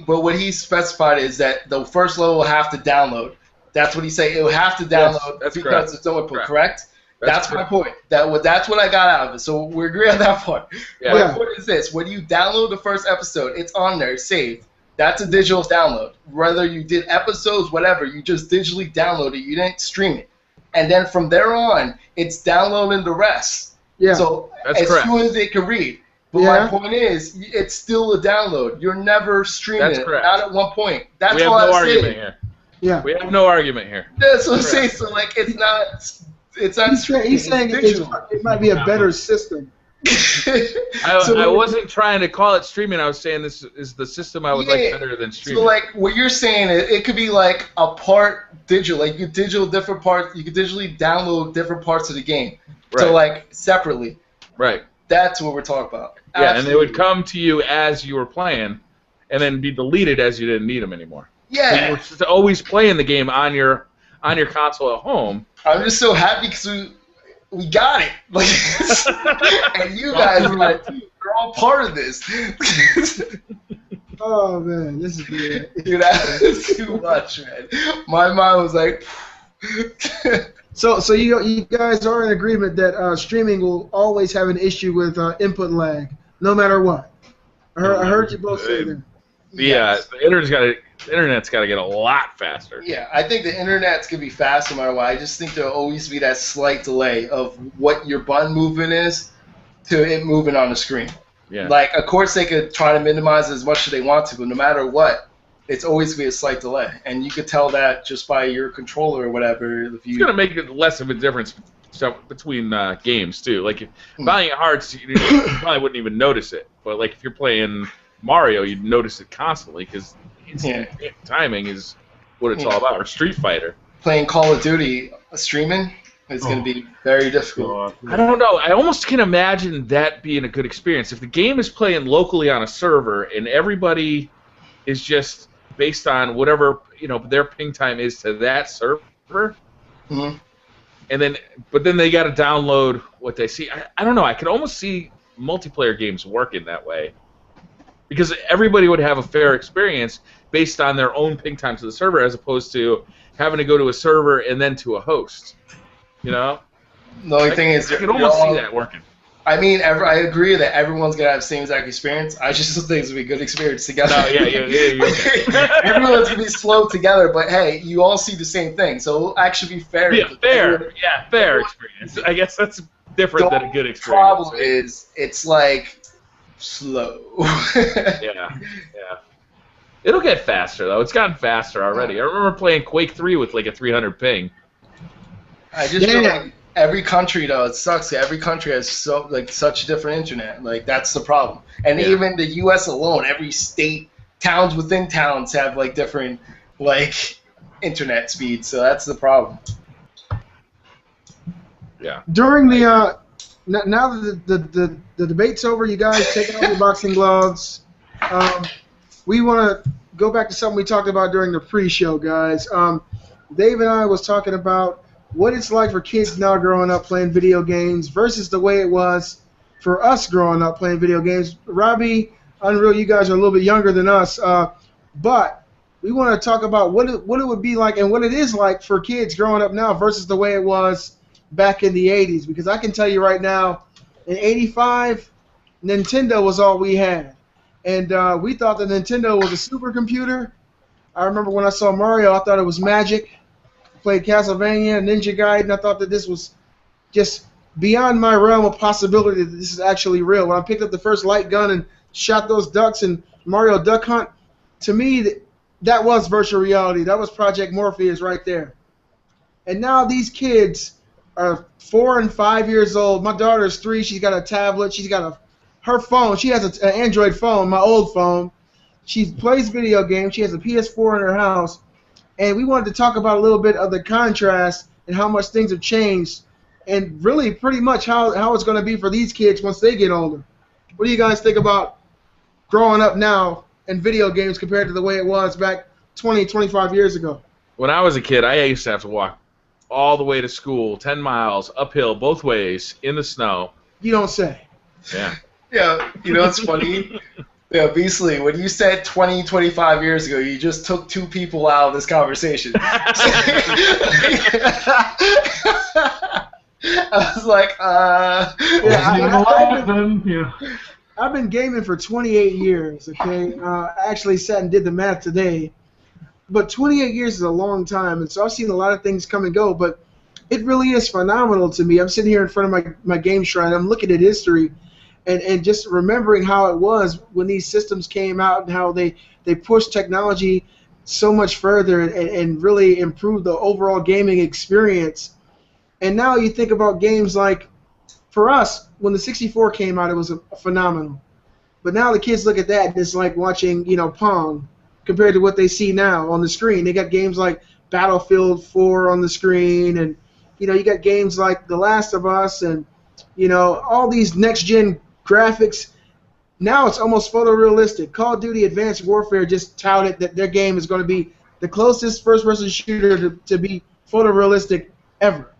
But what he specified is that the first level will have to download. That's what he said. It will have to download because it's no input. Correct? That's my point. That's what I got out of it. So we agree on that part. Yeah. My point is this: when you download the first episode, it's on there, it's saved. That's a digital download. Whether you did episodes, whatever, you just digitally download it. You didn't stream it, and then from there on, it's downloading the rest. Yeah. So as soon as it can read. But my point is, it's still a download. You're never streaming it. Not at one point. That's we have no argument here. Yeah. We have no argument here. That's what I'm saying. So it's not. It's not. He's saying it might be a better system. I wasn't trying to call it streaming. I was saying this is the system I would like better than streaming. So what you're saying, it could be like a part digital. You could different parts. You could digitally download different parts of the game. Right. So separately. Right. That's what we're talking about. Yeah, absolutely. And they would come to you as you were playing, and then be deleted as you didn't need them anymore. Yeah. So you were always playing the game on your console at home. I'm just so happy because we got it. And you guys got it too. You're all part of this. Oh man, this is weird. Dude, that is too much, man. My mind was like. So you guys are in agreement that streaming will always have an issue with input lag, no matter what. I heard you both say that. Yeah, the internet's got to get a lot faster. Yeah, I think the internet's gonna be fast no matter what. I just think there'll always be that slight delay of what your button movement is to it moving on the screen. Yeah. Of course they could try to minimize it as much as they want to, but no matter what, it's always going to be a slight delay. And you could tell that just by your controller or whatever. It's going to make it less of a difference between games, too. Like, Valiant Hearts, you probably wouldn't even notice it. But, if you're playing Mario, you'd notice it constantly because instant timing is what it's all about. Or Street Fighter. Playing Call of Duty streaming is going to be very difficult. I don't know. I almost can imagine that being a good experience. If the game is playing locally on a server and everybody is just based on whatever their ping time is to that server, and then they got to download what they see. I don't know. I could almost see multiplayer games working that way because everybody would have a fair experience based on their own ping time to the server, as opposed to having to go to a server and then to a host. The only thing is, I can almost see that working. I mean, I agree that everyone's going to have the same exact experience. I just think it's going to be a good experience together. No, yeah. Everyone's going to be slow together, but hey, you all see the same thing, so it'll actually be fair. Yeah, fair experience. I guess that's different than a good The experience. problem is, it's like slow. Yeah. It'll get faster though. It's gotten faster already. I remember playing Quake 3 with like a 300 ping. I just feel like every country though, it sucks. Every country has such different internet. Like that's the problem. And even the U.S. alone, every state, towns within towns have like different like internet speeds. So that's the problem. Yeah. During the now that the debate's over, you guys take off your boxing gloves. We want to go back to something we talked about during the pre-show, guys. Dave and I was talking about what it's like for kids now growing up playing video games versus the way it was for us growing up playing video games. Robbie, Unreal, you guys are a little bit younger than us, but we want to talk about what it would be like and what it is like for kids growing up now versus the way it was back in the 80s. Because I can tell you right now, in 85, Nintendo was all we had. And we thought the Nintendo was a supercomputer. I remember when I saw Mario, I thought it was magic. Played Castlevania, Ninja Gaiden. I thought that this was just beyond my realm of possibility that this is actually real. When I picked up the first light gun and shot those ducks in Mario Duck Hunt, to me, that was virtual reality. That was Project Morpheus right there. And now these kids are 4 and 5 years old. My daughter's 3. She's got a tablet. She's got her phone. She has an Android phone, my old phone. She plays video games. She has a PS4 in her house. And we wanted to talk about a little bit of the contrast and how much things have changed and really pretty much how it's going to be for these kids once they get older. What do you guys think about growing up now and video games compared to the way it was back 20, 25 years ago? When I was a kid, I used to have to walk all the way to school, 10 miles, uphill, both ways, in the snow. You don't say. Yeah. Yeah, you know what's funny? Yeah, Beasley, when you said 20, 25 years ago, you just took 2 people out of this conversation. I was like, I've been gaming for 28 years, okay? I actually sat and did the math today. But 28 years is a long time, and so I've seen a lot of things come and go, but it really is phenomenal to me. I'm sitting here in front of my game shrine. I'm looking at history. And just remembering how it was when these systems came out and how they pushed technology so much further and really improved the overall gaming experience. And now you think about games like, for us, when the 64 came out, it was phenomenal. But now the kids look at that and it's like watching, Pong compared to what they see now on the screen. They got games like Battlefield 4 on the screen, and you got games like The Last of Us and all these next-gen graphics. Now it's almost photorealistic. Call of Duty Advanced Warfare just touted that their game is going to be the closest first-person shooter to be photorealistic ever.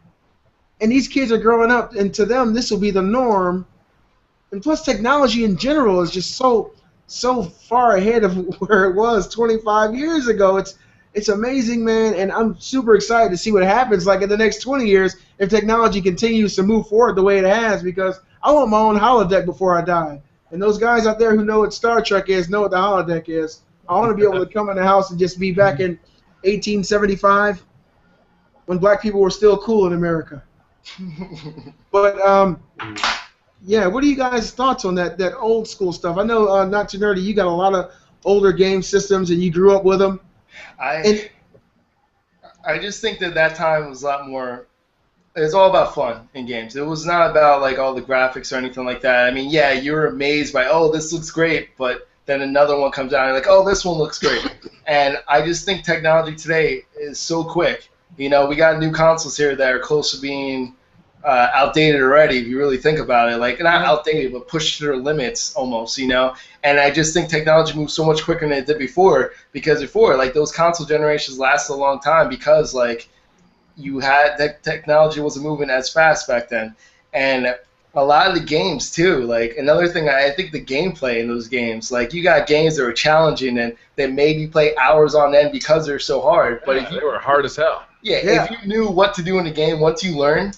And these kids are growing up, and to them this will be the norm. And plus technology in general is just so far ahead of where it was 25 years ago. It's amazing, man, and I'm super excited to see what happens like in the next 20 years if technology continues to move forward the way it has, because I want my own holodeck before I die. And those guys out there who know what Star Trek is know what the holodeck is. I want to be able to come in the house and just be back in 1875 when black people were still cool in America. But, yeah, what are you guys' thoughts on that old school stuff? I know, Not Too Nerdy, you got a lot of older game systems and you grew up with them. I just think that time was a lot more. It was all about fun in games. It was not about like all the graphics or anything like that. I mean, yeah, you're amazed by, oh, this looks great, but then another one comes out and you're like, oh, this one looks great. And I just think technology today is so quick. We got new consoles here that are close to being outdated already, if you really think about it. Like, not outdated, but pushed to their limits almost, And I just think technology moves so much quicker than it did before, because before, like, those console generations lasted a long time because, like, you had that technology wasn't moving as fast back then. And a lot of the games, too, like, another thing, I think the gameplay in those games, like, you got games that were challenging and that made you play hours on end because they're so hard. But they were hard as hell. Yeah, if you knew what to do in the game, once you learned,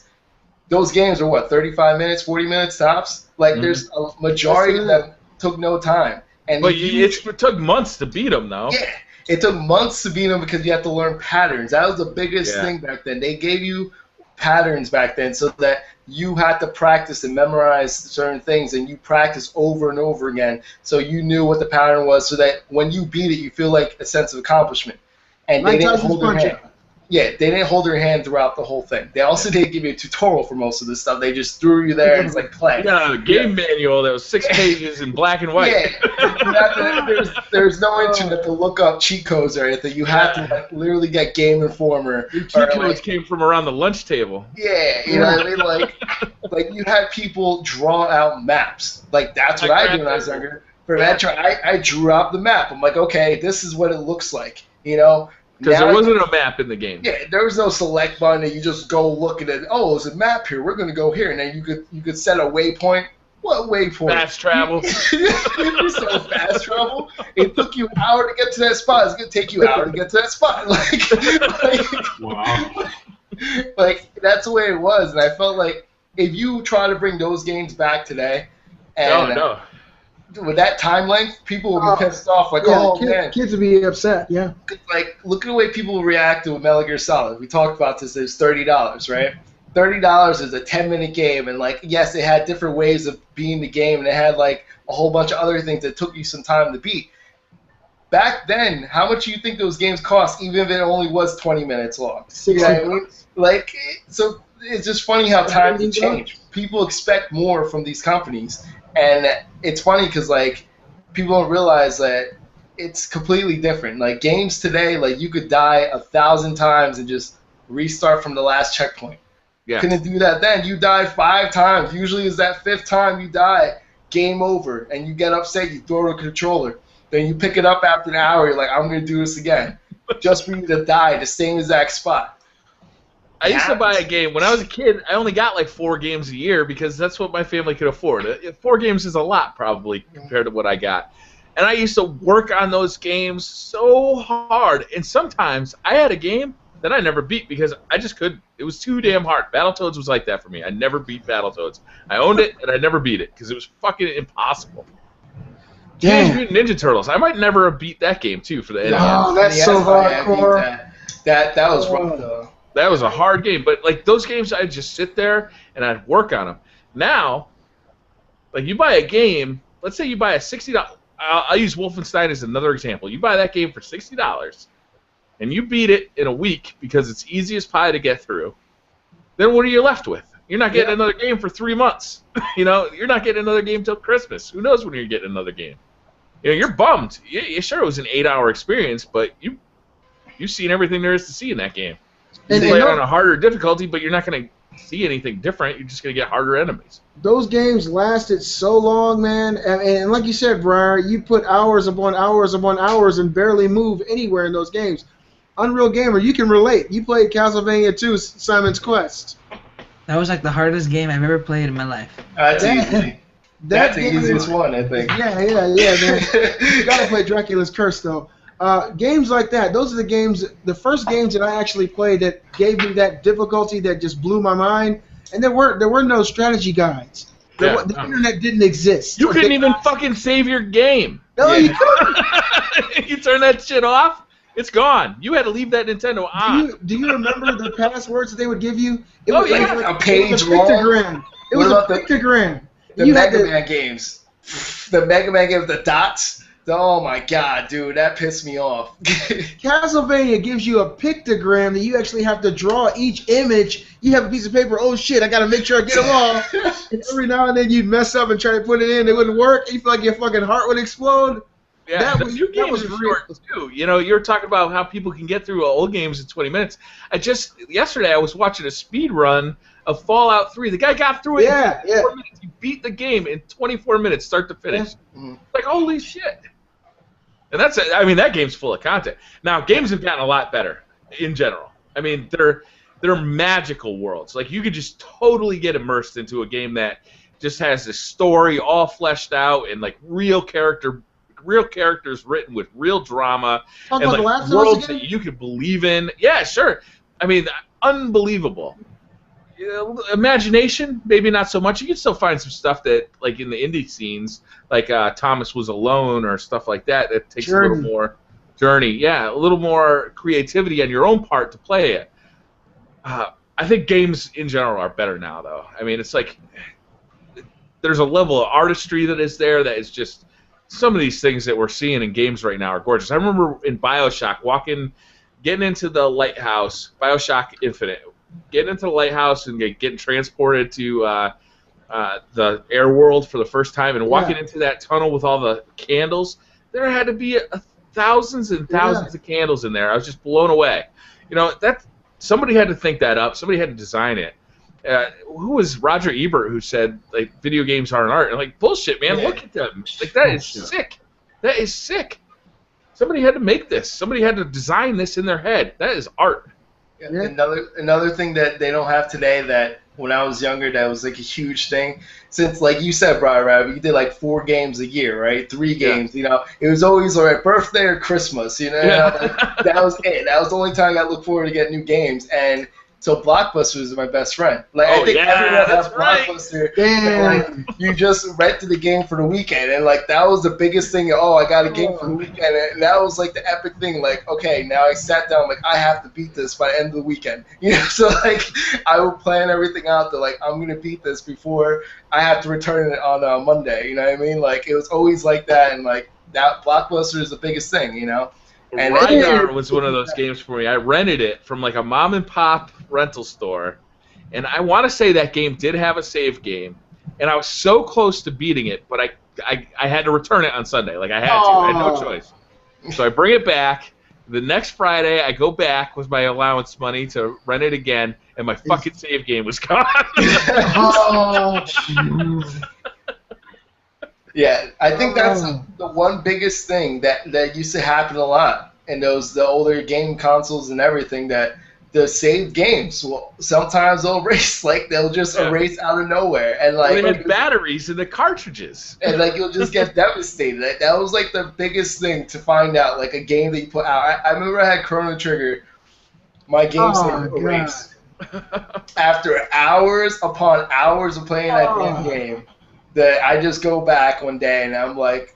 those games are, 35 minutes, 40 minutes tops? Like, there's a majority of them took no time. But it took months to beat them, though. Yeah, it took months to beat them because you had to learn patterns. That was the biggest thing back then. They gave you patterns back then so that you had to practice and memorize certain things, and you practice over and over again, so you knew what the pattern was, so that when you beat it, you feel like a sense of accomplishment. And they didn't hold their hand. Yeah, they didn't hold their hand throughout the whole thing. They also didn't give you a tutorial for most of this stuff. They just threw you there and it's like play. Yeah, a game manual that was 6 pages in black and white. Yeah, there's no internet to look up cheat codes or anything. You have to literally get Game Informer. Your cheat codes came from around the lunch table. Yeah, you know what I mean? Like you had people draw out maps. Like that's what I did when I was younger. For Metro, I drew out the map. I'm like, okay, this is what it looks like. You know. Because there wasn't a map in the game. Yeah, there was no select button that you just go look at it. Oh, there's a map here. We're going to go here. And then you could set a waypoint. What waypoint? Fast travel. So fast travel. It took you an hour to get to that spot. It's going to take you an hour to get to that spot. Wow. Like, that's the way it was. And I felt like if you try to bring those games back today, and no. With that time length, people will be pissed off. Like, man. Kids would be upset, yeah. Like, look at the way people react to Metal Gear Solid. We talked about this. It's $30, right? $30 is a 10-minute game, and, like, yes, it had different ways of beating the game, and it had, like, a whole bunch of other things that took you some time to beat. Back then, how much do you think those games cost, even if it only was 20 minutes long? You know what I mean? Like, so it's just funny how times have changed. People expect more from these companies. And it's funny because, like, people don't realize that it's completely different. Like, games today, like, you could die 1,000 times and just restart from the last checkpoint. Yeah. Couldn't do that then. You die 5 times. Usually it's that 5th time you die, game over. And you get upset, you throw the controller. Then you pick it up after an hour, you're like, I'm going to do this again. Just for you to die the same exact spot. I used to buy a game. When I was a kid, I only got like 4 games a year because that's what my family could afford. 4 games is a lot, probably, compared to what I got. And I used to work on those games so hard. And sometimes I had a game that I never beat because I just couldn't. It was too damn hard. Battletoads was like that for me. I never beat Battletoads. I owned it, and I never beat it because it was fucking impossible. Teenage Mutant Ninja Turtles. I might never have beat that game, too, for the NES. Oh, that's so hardcore. That was rough, though. That was a hard game, but like those games, I'd just sit there and I'd work on them. Now, like you buy a game, let's say you buy a $60. I'll use Wolfenstein as another example. You buy that game for $60, and you beat it in a week because it's easy as pie to get through. Then what are you left with? You're not getting another game for 3 months. You know, you're not getting another game till Christmas. Who knows when you're getting another game? You know, you're bummed. Yeah, sure, it was an 8-hour experience, but you've seen everything there is to see in that game. You play it on a harder difficulty, but you're not going to see anything different. You're just going to get harder enemies. Those games lasted so long, man. And like you said, Briar, you put hours upon hours upon hours and barely move anywhere in those games. Unreal Gamer, you can relate. You played Castlevania 2, Simon's Quest. That was like the hardest game I've ever played in my life. That's easy. That's the easiest one, I think. Yeah, man. You got to play Dracula's Curse, though. Games like that, those are the games, the first games that I actually played that gave me that difficulty that just blew my mind. And there were no strategy guides. The internet didn't exist. You couldn't even fucking save your game. No, you couldn't. You turn that shit off, it's gone. You had to leave that Nintendo on. Do you remember the passwords that they would give you? It was like a page long. Pictogram. It was a pictogram. The Mega Man games. The Mega Man games, the dots. Oh my god, dude, that pissed me off. Castlevania gives you a pictogram that you actually have to draw each image. You have a piece of paper, oh shit, I gotta make sure I get them all. And every now and then you'd mess up and try to put it in, it wouldn't work. You feel like your fucking heart would explode. Yeah, the new games are short too. You know, you're talking about how people can get through old games in 20 minutes. Yesterday I was watching a speed run of Fallout 3. The guy got through it in 24 minutes. He beat the game in 24 minutes, start to finish. Yeah. Like, holy shit. And that game's full of content. Now, games have gotten a lot better in general. I mean, they're magical worlds. Like, you could just totally get immersed into a game that just has this story all fleshed out and like real characters written with real drama and like worlds that you could believe in. Yeah, sure. I mean, unbelievable. Imagination, maybe not so much. You can still find some stuff that, like in the indie scenes, like Thomas Was Alone or stuff like that, that takes a little more journey. Yeah, a little more creativity on your own part to play it. I think games in general are better now, though. I mean, it's like there's a level of artistry that is there that is just some of these things that we're seeing in games right now are gorgeous. I remember in BioShock getting into the lighthouse, BioShock Infinite, getting into the lighthouse and getting transported to the air world for the first time and walking into that tunnel with all the candles. There had to be thousands and thousands of candles in there. I was just blown away. You know, somebody had to think that up. Somebody had to design it. Who was Roger Ebert who said like video games are an art? And like bullshit, man. Look at them. Like that is sick. That is sick. Somebody had to make this. Somebody had to design this in their head. That is art. Yeah. Another thing that they don't have today that when I was younger that was like a huge thing. Since like you said, Brian Rabbit, you did like 4 games a year, right? 3 games. You know, it was always like birthday or Christmas. You know, that was it. That was the only time I looked forward to get new games. And so Blockbuster was my best friend. Like I think everyone has Blockbuster. And, like, you just rented the game for the weekend, and like that was the biggest thing. Oh, I got a game for the weekend, and that was like the epic thing. Like, okay, now I sat down, like I have to beat this by the end of the weekend. You know, so like I would plan everything out that like I'm gonna beat this before I have to return it on Monday. You know what I mean? Like it was always like that, and like that Blockbuster is the biggest thing. You know. And Rygar was one of those games for me. I rented it from like a mom and pop rental store, and I want to say that game did have a save game, and I was so close to beating it, but I had to return it on Sunday. Like I had to. I had no choice. So I bring it back. The next Friday, I go back with my allowance money to rent it again, and my fucking save game was gone. Yeah, I think that's the one biggest thing that used to happen a lot in the older game consoles and everything, that the saved games, well, sometimes they'll erase, like they'll just erase out of nowhere, and like they had batteries in the cartridges, and like you'll just get devastated. That was like the biggest thing to find out, like a game that you put out. I remember I had Chrono Trigger, my game saved erased after hours upon hours of playing that damn game. That I just go back one day and I'm like,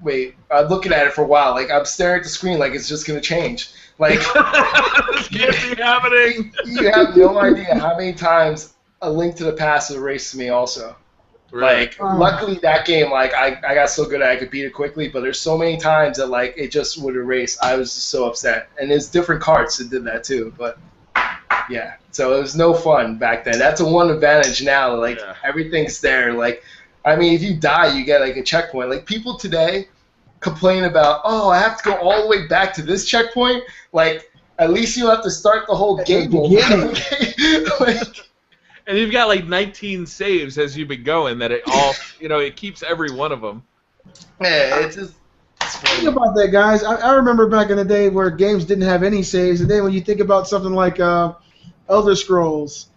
wait, I'm looking at it for a while. Like I'm staring at the screen like it's just gonna change. Like this can't be happening. You have no idea how many times A Link to the Past erased me also. Really? Like luckily that game, like I got so good at it, I could beat it quickly, but there's so many times that like it just would erase. I was just so upset. And there's different carts that did that too, but yeah, so it was no fun back then. That's a one advantage now. Like everything's there. Like, I mean, if you die, you get like a checkpoint. Like people today complain about, oh, I have to go all the way back to this checkpoint. Like, at least you have to start the whole game over. Like, and you've got like 19 saves as you've been going. That it all, it keeps every one of them. Yeah, it's just. Think about that, guys. I remember back in the day where games didn't have any saves, and then when you think about something like Elder Scrolls,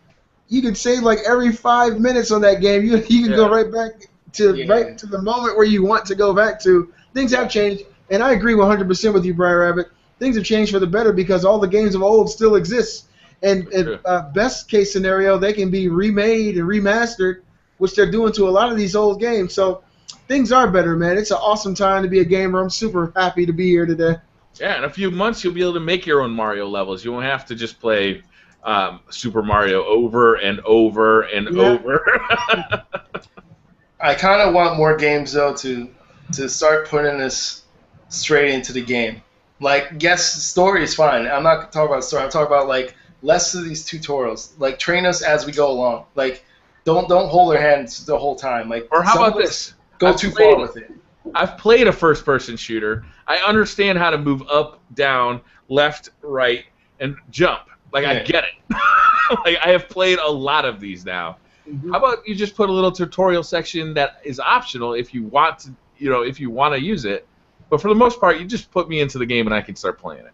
you could save like every 5 minutes on that game. You can go right back to the moment where you want to go back to. Things have changed, and I agree 100% with you, Brian Rabbit. Things have changed for the better because all the games of old still exist. And best case scenario, they can be remade and remastered, which they're doing to a lot of these old games. So things are better, man. It's an awesome time to be a gamer. I'm super happy to be here today. Yeah, in a few months you'll be able to make your own Mario levels. You won't have to just play Super Mario over and over and over. I kind of want more games, though, to start putting this straight into the game. Like, yes, the story is fine. I'm not talking about story. I'm talking about, like, less of these tutorials. Like, train us as we go along. Like, don't hold our hands the whole time. Like, or how about this? Go too far with it. I've played a first-person shooter. I understand how to move up, down, left, right, and jump. Like, I get it. Like, I have played a lot of these now. How about you just put a little tutorial section that is optional if you want to, if you want to use it. But for the most part, you just put me into the game and I can start playing it.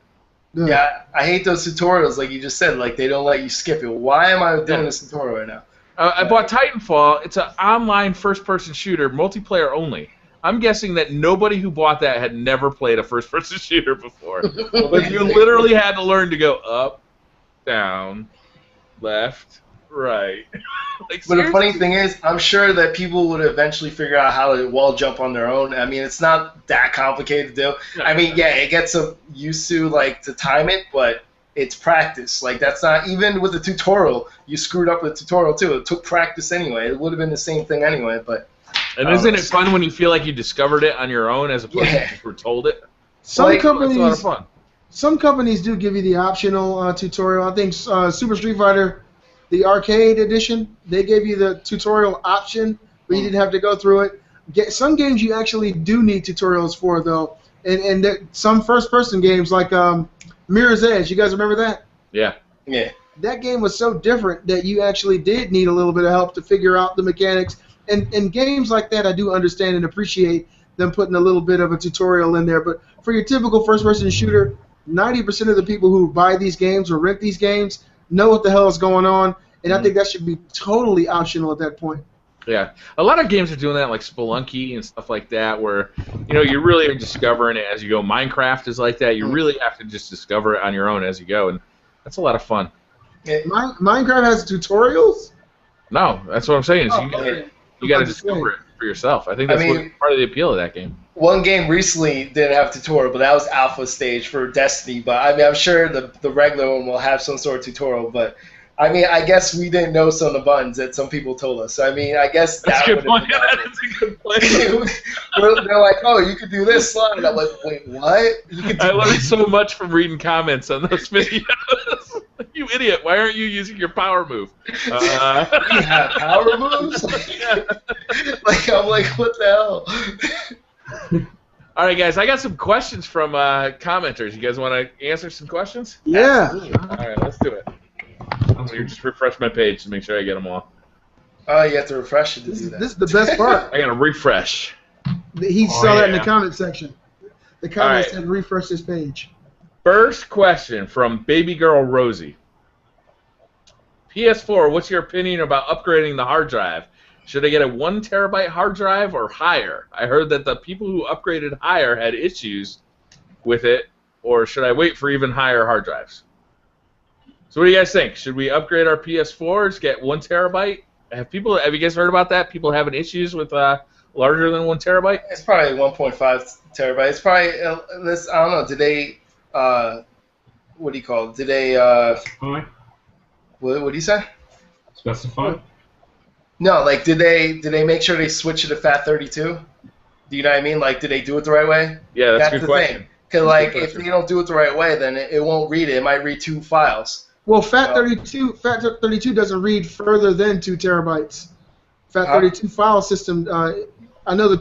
Yeah, I hate those tutorials, like you just said. Like, they don't let you skip it. Why am I doing this tutorial right now? I bought Titanfall. It's an online first-person shooter, multiplayer only. I'm guessing that nobody who bought that had never played a first-person shooter before. But you literally had to learn to go up, down, left, right. Like, but the funny thing is, I'm sure that people would eventually figure out how to wall jump on their own. I mean, it's not that complicated to do. I mean, yeah, it gets used to, like, to time it, but it's practice. Like, that's not, even with the tutorial, you screwed up with the tutorial too. It took practice anyway. It would have been the same thing anyway, but. And isn't it fun when you feel like you discovered it on your own as opposed to just were told it? Some companies, it's a lot of fun. Some companies do give you the optional tutorial. I think Super Street Fighter, the arcade edition, they gave you the tutorial option, but you didn't have to go through it. Some games you actually do need tutorials for, though, and some first-person games like Mirror's Edge. You guys remember that? Yeah. Yeah. That game was so different that you actually did need a little bit of help to figure out the mechanics. And games like that, I do understand and appreciate them putting a little bit of a tutorial in there. But for your typical first-person shooter, 90% of the people who buy these games or rent these games know what the hell is going on, and I think that should be totally optional at that point. Yeah, a lot of games are doing that, like Spelunky and stuff like that, where you really are discovering it as you go. Minecraft is like that. You really have to just discover it on your own as you go, and that's a lot of fun. Minecraft has tutorials? No, that's what I'm saying. You got to discover it for yourself. I think that's part of the appeal of that game. One game recently didn't have tutorial, but that was alpha stage for Destiny. But I'm sure the regular one will have some sort of tutorial. But I guess we didn't know some of the buttons that some people told us. So, I guess that's a good point. That is a good point. They're like, oh, you could do this slide. And I'm like, wait, what? I learned so much from reading comments on those videos. You idiot! Why aren't you using your power move? We have power moves? I'm like, what the hell? All right, guys, I got some questions from commenters. You guys want to answer some questions? Yeah. All right, let's do it. Let me just refresh my page to make sure I get them all. Oh, you have to refresh it to do that. This is the best part. I got to refresh. He saw that in the comment section. The comment said refresh this page. First question from Baby Girl Rosie. PS4, what's your opinion about upgrading the hard drive? Should I get a 1 terabyte hard drive or higher? I heard that the people who upgraded higher had issues with it, or should I wait for even higher hard drives? So what do you guys think? Should we upgrade our PS4s, get 1 terabyte? Have you guys heard about that? People having issues with larger than 1 terabyte? It's probably 1.5 terabyte. It's probably this. I don't know. Did they? What do you call it? Did they? What do you say? Specify? No, like did they make sure they switch it to FAT32? Do you know what I mean? Like, did they do it the right way? Yeah, that's a good question. Thing. Because like, if they don't do it the right way, then it won't read it. It might read 2 files. Well, FAT32 doesn't read further than 2 terabytes. FAT32 file system. I know the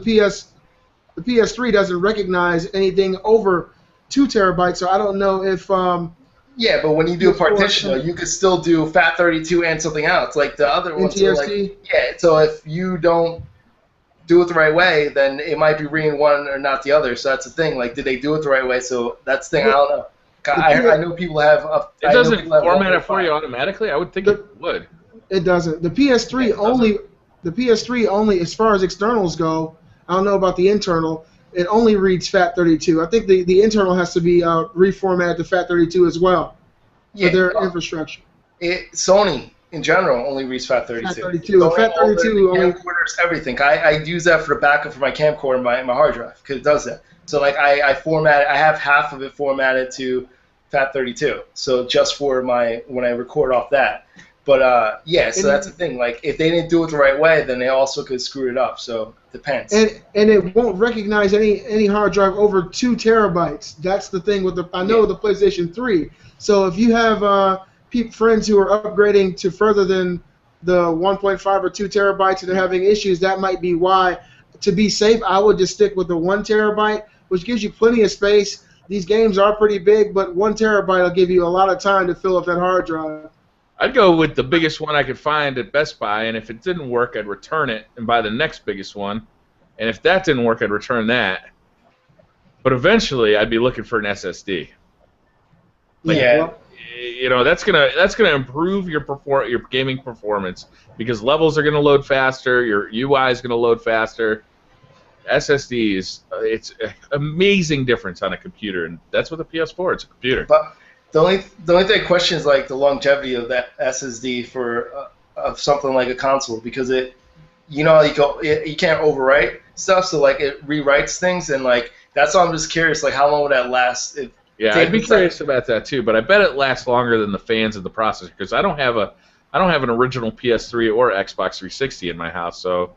PS3 doesn't recognize anything over 2 terabytes, so I don't know if. Yeah, but when you do a partition, you could still do FAT32 and something else, like the other ones. NTSC? So if you don't do it the right way, then it might be reading one or not the other. So that's the thing. Like, did they do it the right way? So that's the thing. I don't know. I know people have. It doesn't format it for you automatically. I would think it would. It doesn't. The PS3 only. The PS3 only, as far as externals go. I don't know about the internal. It only reads FAT32. I think the internal has to be reformatted to FAT32 as well for their infrastructure. Sony in general only reads FAT32. FAT32 only camcorders, everything. I use that for the backup for my camcorder and my hard drive because it does that. So like I have half of it formatted to FAT32. So just for when I record off that. But so that's the thing. Like if they didn't do it the right way, then they also could screw it up. So it depends. And it won't recognize any hard drive over 2 terabytes. That's the thing with the PlayStation 3. So if you have friends who are upgrading to further than the 1.5 or 2 terabytes and they're having issues, that might be why. To be safe, I would just stick with the 1 terabyte, which gives you plenty of space. These games are pretty big, but 1 terabyte will give you a lot of time to fill up that hard drive. I'd go with the biggest one I could find at Best Buy, and if it didn't work, I'd return it and buy the next biggest one. And if that didn't work, I'd return that. But eventually, I'd be looking for an SSD. That's gonna improve your gaming performance because levels are gonna load faster, your UI is gonna load faster. SSDs, it's an amazing difference on a computer, and that's what the PS4. It's a computer. But the only thing I question is like the longevity of that SSD for of something like a console because you can't overwrite stuff, so like it rewrites things and like that's why I'm just curious like how long would that last if Yeah, I'd be curious about that too, but I bet it lasts longer than the fans of the processor because I don't have an original PS3 or Xbox 360 in my house, so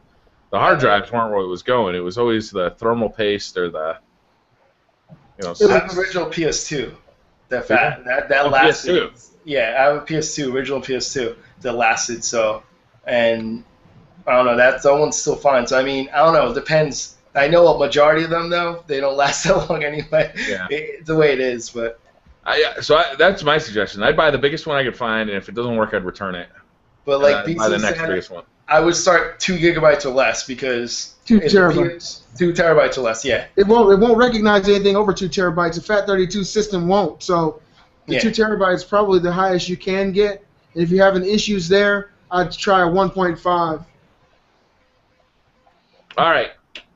the hard drives weren't where it was going. It was always the thermal paste or the I have an original PS2. That lasted. PS2. Yeah, I have a PS2, original PS2 that lasted. So, and I don't know, that one's still fine. So I mean, I don't know, it depends. I know a majority of them though, they don't last that long anyway. Yeah. The way it is, but. That's my suggestion. I'd buy the biggest one I could find, and if it doesn't work, I'd return it. But like buy the next biggest one. I would start 2 gigabytes or less because 2 terabytes. 2 terabytes or less, yeah. It won't recognize anything over 2 terabytes. The FAT32 system won't. So the 2 terabytes is probably the highest you can get. And if you're having issues there, I'd try a 1.5. All right.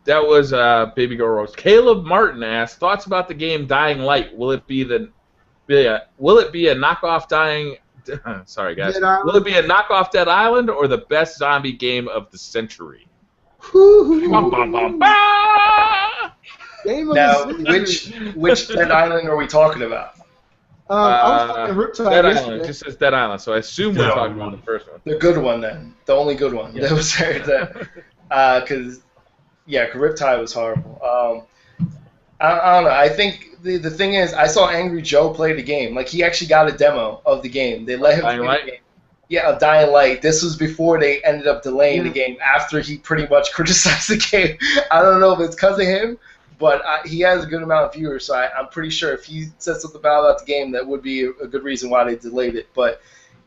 That was Baby Girl Rose. Caleb Martin asked, thoughts about the game Dying Light. Will it be a knockoff Dying? Sorry guys. Will it be a knockoff Dead Island or the best zombie game of the century? Bum, bum, bum, now, which Dead Island are we talking about? I was talking Riptide Dead yesterday. Island. It just says Dead Island, so I assume we're talking about the first one. The good one, then. The only good one. That was there. Because Riptide was horrible. I don't know. I think the thing is, I saw Angry Joe play the game. Like, he actually got a demo of the game. They let him play the game. Yeah, of Dying Light. This was before they ended up delaying the game after he pretty much criticized the game. I don't know if it's because of him, but he has a good amount of viewers, so I'm pretty sure if he said something bad about the game, that would be a good reason why they delayed it. But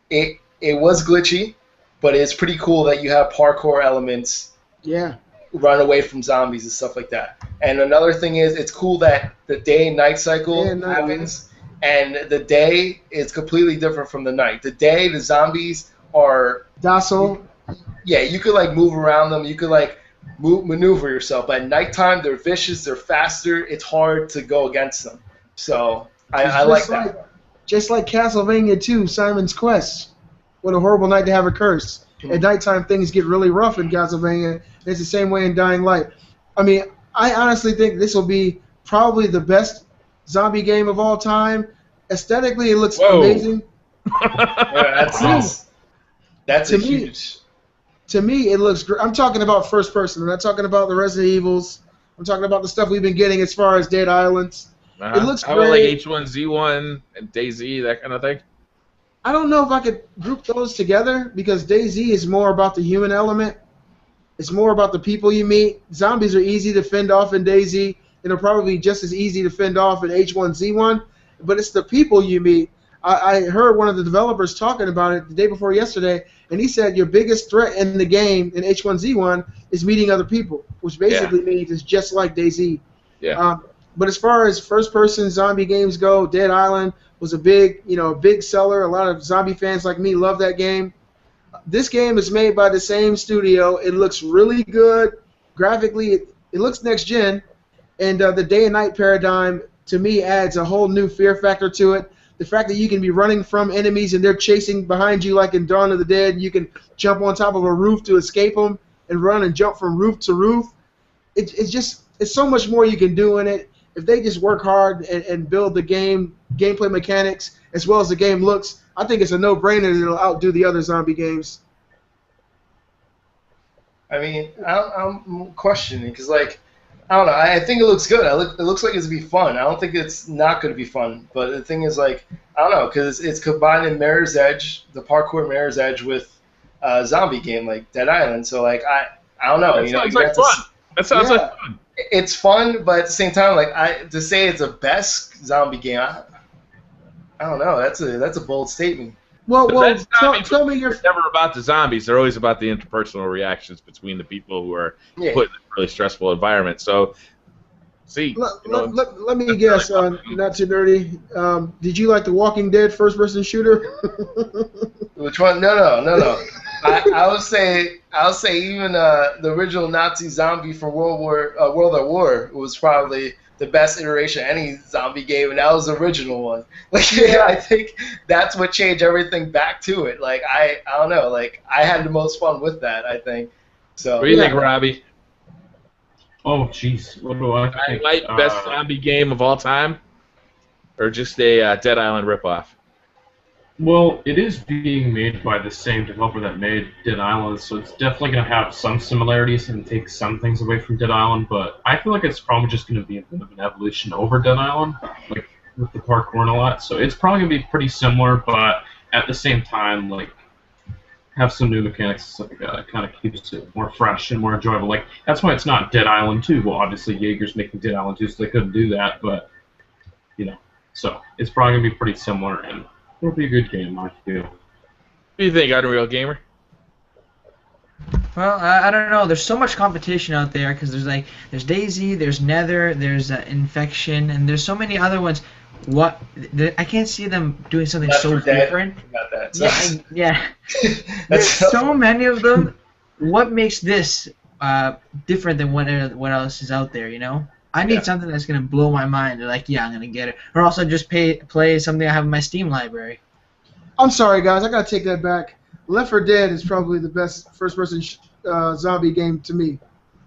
it was glitchy, but it's pretty cool that you have parkour elements. Yeah. Run away from zombies and stuff like that. And another thing is, it's cool that the day and night cycle happens, and the day is completely different from the night. The day, the zombies are docile. Yeah, you could like move around them. You could like maneuver yourself. But at nighttime, they're vicious. They're faster. It's hard to go against them. So I like that. Just like Castlevania 2, Simon's Quest. What a horrible night to have a curse. At nighttime, things get really rough in Castlevania. It's the same way in Dying Light. I mean, I honestly think this will be probably the best zombie game of all time. Aesthetically, it looks amazing. That's huge. To me, it looks great. I'm talking about first person. I'm not talking about the Resident Evils. I'm talking about the stuff we've been getting as far as Dead Islands. It looks great. How about like H1Z1 and DayZ, that kind of thing? I don't know if I could group those together because DayZ is more about the human element. It's more about the people you meet. Zombies are easy to fend off in DayZ. It'll probably be just as easy to fend off in H1Z1, but it's the people you meet. I heard one of the developers talking about it the day before yesterday, and he said your biggest threat in the game in H1Z1 is meeting other people, which basically means it's just like DayZ. Yeah. But as far as first-person zombie games go, Dead Island was a big seller. A lot of zombie fans like me love that game. This game is made by the same studio. It looks really good. Graphically, it looks next-gen. And the day and night paradigm, to me, adds a whole new fear factor to it. The fact that you can be running from enemies and they're chasing behind you like in Dawn of the Dead, and you can jump on top of a roof to escape them and run and jump from roof to roof. It's so much more you can do in it. If they just work hard and build the gameplay mechanics as well as the game looks, I think it's a no-brainer that it'll outdo the other zombie games. I mean, I'm questioning because, like, I don't know. I think it looks good. It looks like it's going to be fun. I don't think it's not going to be fun. But the thing is, like, I don't know, because it's combining Mirror's Edge, the parkour Mirror's Edge, with a zombie game like Dead Island. So, like, I don't know. That sounds like fun. That sounds like fun. It's fun, but at the same time, like, to say it's a best zombie game, I don't know. That's a bold statement. Well, tell me your. It's never about the zombies. They're always about the interpersonal reactions between the people who are put in a really stressful environment. So, let me guess. Not too nerdy. Did you like the Walking Dead first-person shooter? Which one? No. I'll say even the original Nazi zombie from World at War was probably the best iteration of any zombie game, and that was the original one. Like, I think that's what changed everything back to it. Like, I don't know. Like, I had the most fun with that, I think. So. What do you think, Robbie? Oh, jeez. What do I think? Best zombie game of all time? or just a Dead Island ripoff? Well, it is being made by the same developer that made Dead Island, so it's definitely going to have some similarities and take some things away from Dead Island, but I feel like it's probably just going to be a bit of an evolution over Dead Island, like with the parkour and all that. So it's probably going to be pretty similar, but at the same time, like, have some new mechanics like kind of keeps it more fresh and more enjoyable. Like, that's why it's not Dead Island 2. Well, obviously Jaeger's making Dead Island 2, so they couldn't do that, but, you know, so it's probably going to be pretty similar, and it'll be a good game, I feel. What do you think, Unreal Gamer? Well, I don't know. There's so much competition out there because there's Daisy, there's Nether, there's Infection, and there's so many other ones. I can't see them doing something Left so 4 Dead. different. About that. Yeah. There's so many of them. What makes this different than what else is out there? You know, I need something that's gonna blow my mind. Like, yeah, I'm gonna get it, or else I just play something I have in my Steam library. I'm sorry, guys. I gotta take that back. Left 4 Dead is probably the best first-person zombie game to me.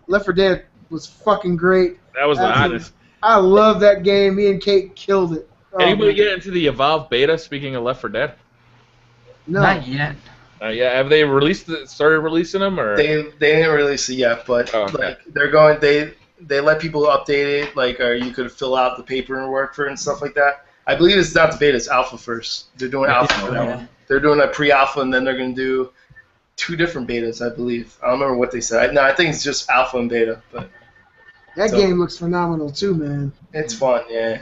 Left 4 Dead was fucking great. That was the hottest. I love that game. Me and Kate killed it. Anybody get into the Evolve beta? Speaking of Left 4 Dead. No. Not yet. Yeah, have they started releasing them, or They didn't release it yet, but like they're going. They let people update it, like, or you could fill out the paperwork for it and stuff like that. I believe it's not the beta; it's alpha first. They're doing alpha for that one. They're doing a pre-alpha, and then they're going to do 2 different betas, I believe. I don't remember what they said. No, I think it's just alpha and beta. But that game looks phenomenal too, man. It's fun, yeah.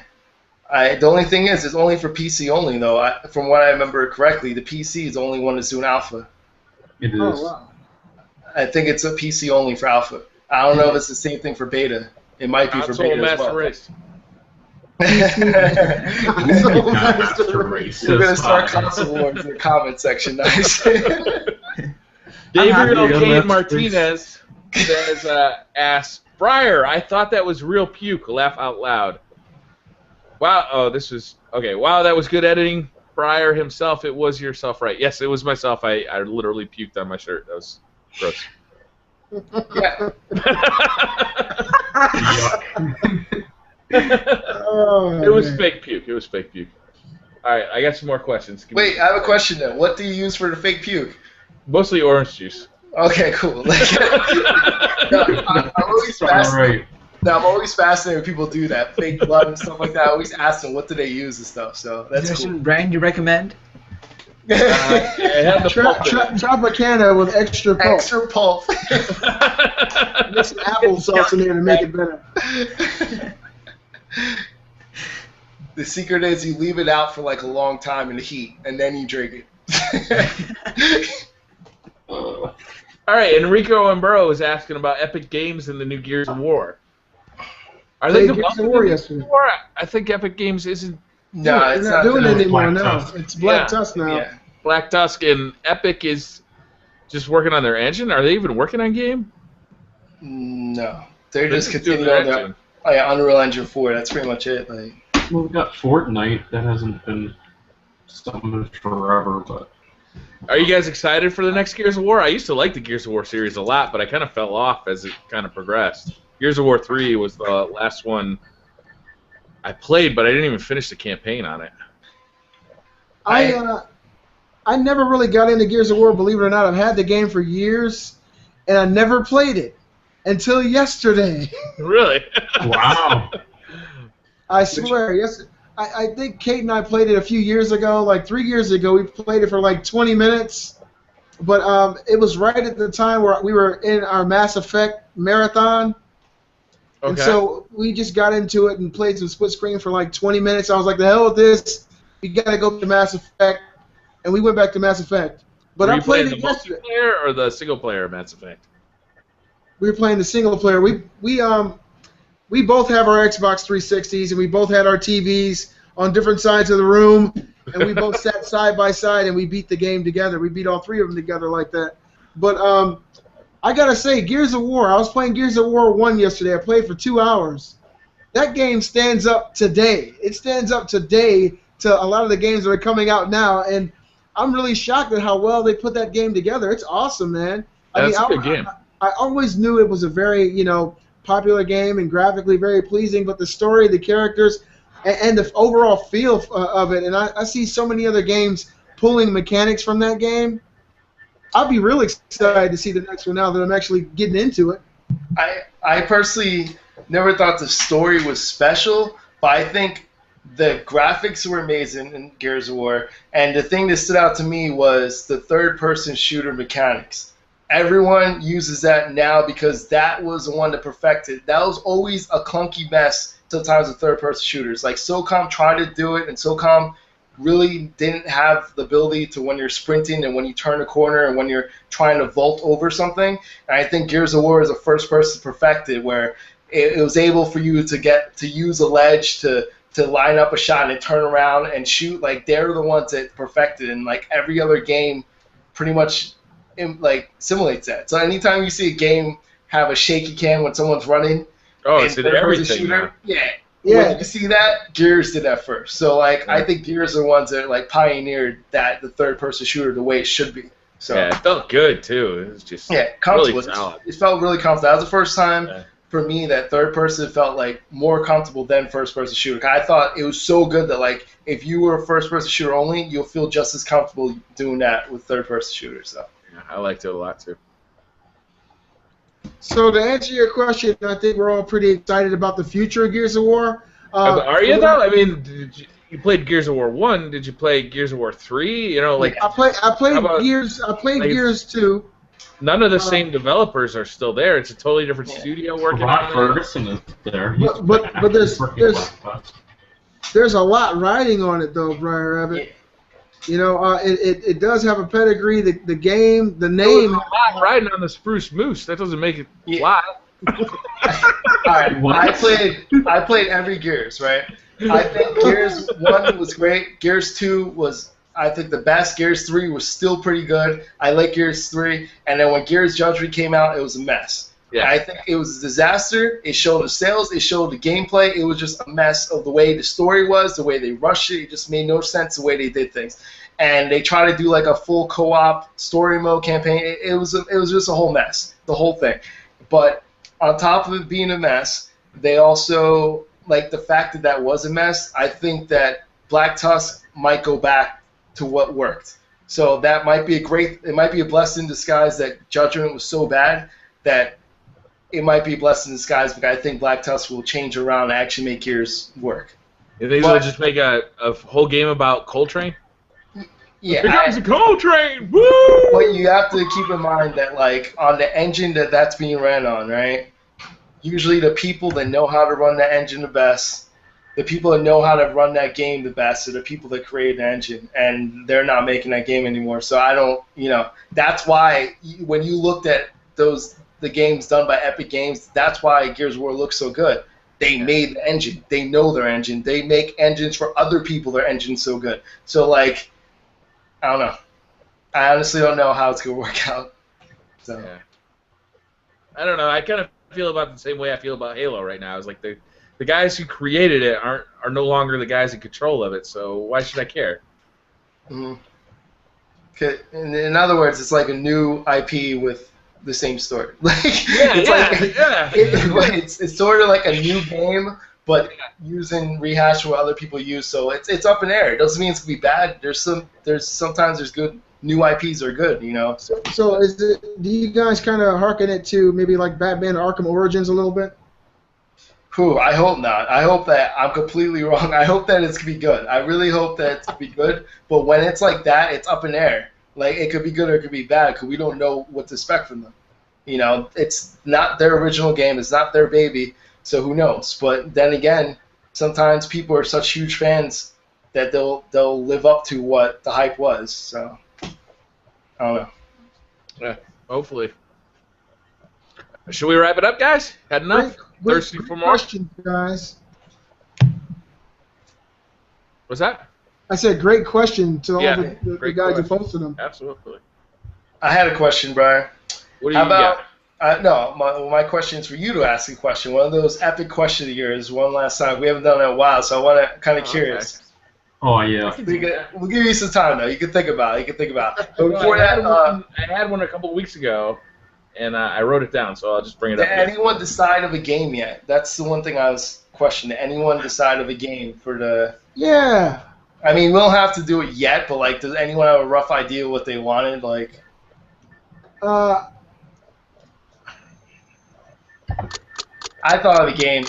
The only thing is, it's only for PC only, though. From what I remember correctly, the PC is the only one that's doing alpha. It is. Oh, wow. I think it's a PC only for alpha. I don't know if it's the same thing for beta. It might be for beta as well. Race. Master Race. You're going to start console wars in the comment section. Nice. Gabriel Kane Martinez asks, Briar, I thought that was real puke. Laugh out loud. Wow. Oh, this was okay. Wow, that was good editing. Briar himself. It was yourself, right? Yes, it was myself. I literally puked on my shirt. That was gross. Yeah. It was fake puke. It was fake puke. All right, I got some more questions. Wait, I have a question then. What do you use for the fake puke? Mostly orange juice. Okay, cool. I'm always fascinated. Now, I'm always fascinated when people do that, fake blood and stuff like that. I always ask them what do they use and stuff. So that's Is there cool. some brand you recommend? Tropicana with extra pulp. Extra pulp. Get some applesauce in there to make it better. The secret is you leave it out for like a long time in the heat, and then you drink it. All right, Enrico Ambro is asking about Epic Games and the new Gears of War. Are they Gears of War yesterday? I think Epic Games isn't. No, it's not doing it anymore. Black No, Tusk. it's Black Tusk now. Yeah. Black Tusk and Epic is just working on their engine. Are they even working on game? No, they're just doing continuing their on their engine. Unreal Engine 4. That's pretty much it. Like, Well, we got Fortnite. That hasn't been something forever, but. Are you guys excited for the next Gears of War? I used to like the Gears of War series a lot, but I kind of fell off as it kind of progressed. Gears of War 3 was the last one I played, but I didn't even finish the campaign on it. I never really got into Gears of War, believe it or not. I've had the game for years, and I never played it until yesterday. Really? Wow. I swear, yes. I think Kate and I played it a few years ago, like 3 years ago. We played it for like 20 minutes, but it was right at the time where we were in our Mass Effect marathon. Okay. And so we just got into it and played some split screen for like 20 minutes. I was like, the hell with this. We got to go to Mass Effect. And we went back to Mass Effect. But Were I you played playing it the yesterday. multiplayer or the single player Mass Effect? We were playing the single player. We both have our Xbox 360s, and we both had our TVs on different sides of the room, and we both sat side by side, and we beat the game together. We beat all 3 of them together like that. But I gotta say, Gears of War. I was playing Gears of War 1 yesterday. I played for 2 hours. That game stands up today. It stands up today to a lot of the games that are coming out now, and I'm really shocked at how well they put that game together. It's awesome, man. That's a good game. I always knew it was a very, popular game and graphically very pleasing, but the story, the characters, and the overall feel of it. And I see so many other games pulling mechanics from that game. I'll be really excited to see the next one now that I'm actually getting into it. I personally never thought the story was special, but I think the graphics were amazing in Gears of War, and the thing that stood out to me was the third-person shooter mechanics. Everyone uses that now because that was the one that perfected. That was always a clunky mess sometimes with third-person shooters. Like SOCOM tried to do it, and SOCOM really didn't have the ability to, when you're sprinting and when you turn a corner and when you're trying to vault over something. And I think Gears of War is the first person perfected where it was able for you to get to use a ledge to line up a shot and turn around and shoot. Like, they're the ones that perfected, and like every other game pretty much like simulates that. So anytime you see a game have a shaky cam when someone's running, it's in everything. Shooter, when you see that, Gears did that first. So like I think Gears are the ones that like pioneered that, the third person shooter, the way it should be. So yeah, it felt good too. It was just comfortable. Really solid. It felt really comfortable. That was the first time for me that third person felt like more comfortable than first person shooter. I thought it was so good that like if you were a first person shooter only, you'll feel just as comfortable doing that with third person shooters. So yeah, I liked it a lot too. So to answer your question, I think we're all pretty excited about the future of Gears of War. Are you though? I mean, you played Gears of War 1. Did you play Gears of War 3? You know, like I played Gears 2. None of the same developers are still there. It's a totally different studio working on it. Ferguson is there. But there's a lot riding on it though, Brian Rabbit. You know, it does have a pedigree. The game, the name. There's a lot riding on the Spruce Moose. That doesn't make it flat. All right, I played every Gears, right? I think Gears 1 was great. Gears 2 was, I think, the best. Gears 3 was still pretty good. I like Gears 3. And then when Gears Judgment came out, it was a mess. Yeah. I think it was a disaster. It showed the sales. It showed the gameplay. It was just a mess of the way the story was, the way they rushed it. It just made no sense the way they did things. And they tried to do like a full co-op story mode campaign. It was just a whole mess, the whole thing. But on top of it being a mess, they also, like the fact that that was a mess, I think that Black Tusk might go back to what worked. So that might be it might be a blessing in disguise that Judgment was so bad that it might be a blessing in disguise, but I think Black Tusk will change around and actually make Gears work. You think they'll just make a whole game about Coltrane? Yeah, here comes the Coltrane! Woo! But you have to keep in mind that, like, on the engine that's being ran on, right? Usually the people that know how to run that engine the best, the people that know how to run that game the best, are the people that create the engine, and they're not making that game anymore. So I don't, that's why when you looked at the games done by Epic Games, that's why Gears of War looks so good. They made the engine. They know their engine. They make engines for other people. Their engine's so good. So, like, I don't know. I honestly don't know how it's going to work out. So. Yeah. I don't know. I kind of feel about the same way I feel about Halo right now. It's like the guys who created it are no longer the guys in control of it, so why should I care? Mm-hmm. Okay. In other words, it's like a new IP with the same story. It's sort of like a new game, but using rehash what other people use. So it's up in the air. It doesn't mean it's gonna be bad. Sometimes there's good new IPs are good, So do you guys kind of hearken it to maybe like Batman Arkham Origins a little bit? I hope not. I hope that I'm completely wrong. I hope that it's gonna be good. I really hope that it's gonna be good. But when it's like that, it's up in the air. Like, it could be good or it could be bad because we don't know what to expect from them. It's not their original game. It's not their baby, so who knows? But then again, sometimes people are such huge fans that they'll live up to what the hype was. So, I don't know. Yeah, hopefully. Should we wrap it up, guys? Had enough? Thirsty for more? Question, guys. What's that? I said great question to all the guys who posted them. Absolutely. I had a question, Brian. What do you got? My question is for you to ask a question. One of those epic questions of yours, one last time. We haven't done it in a while, so I want to kind of curious. Okay. Oh, yeah. We'll give you some time, though. You can think about it. But before I had one a couple of weeks ago, and I wrote it down, so I'll just bring it up. Did anyone decide of a game yet? That's the one thing I was question. Did anyone decide of a game for the? Yeah. I mean, we don't have to do it yet, but like, does anyone have a rough idea what they wanted? Like, Uh, I thought of a game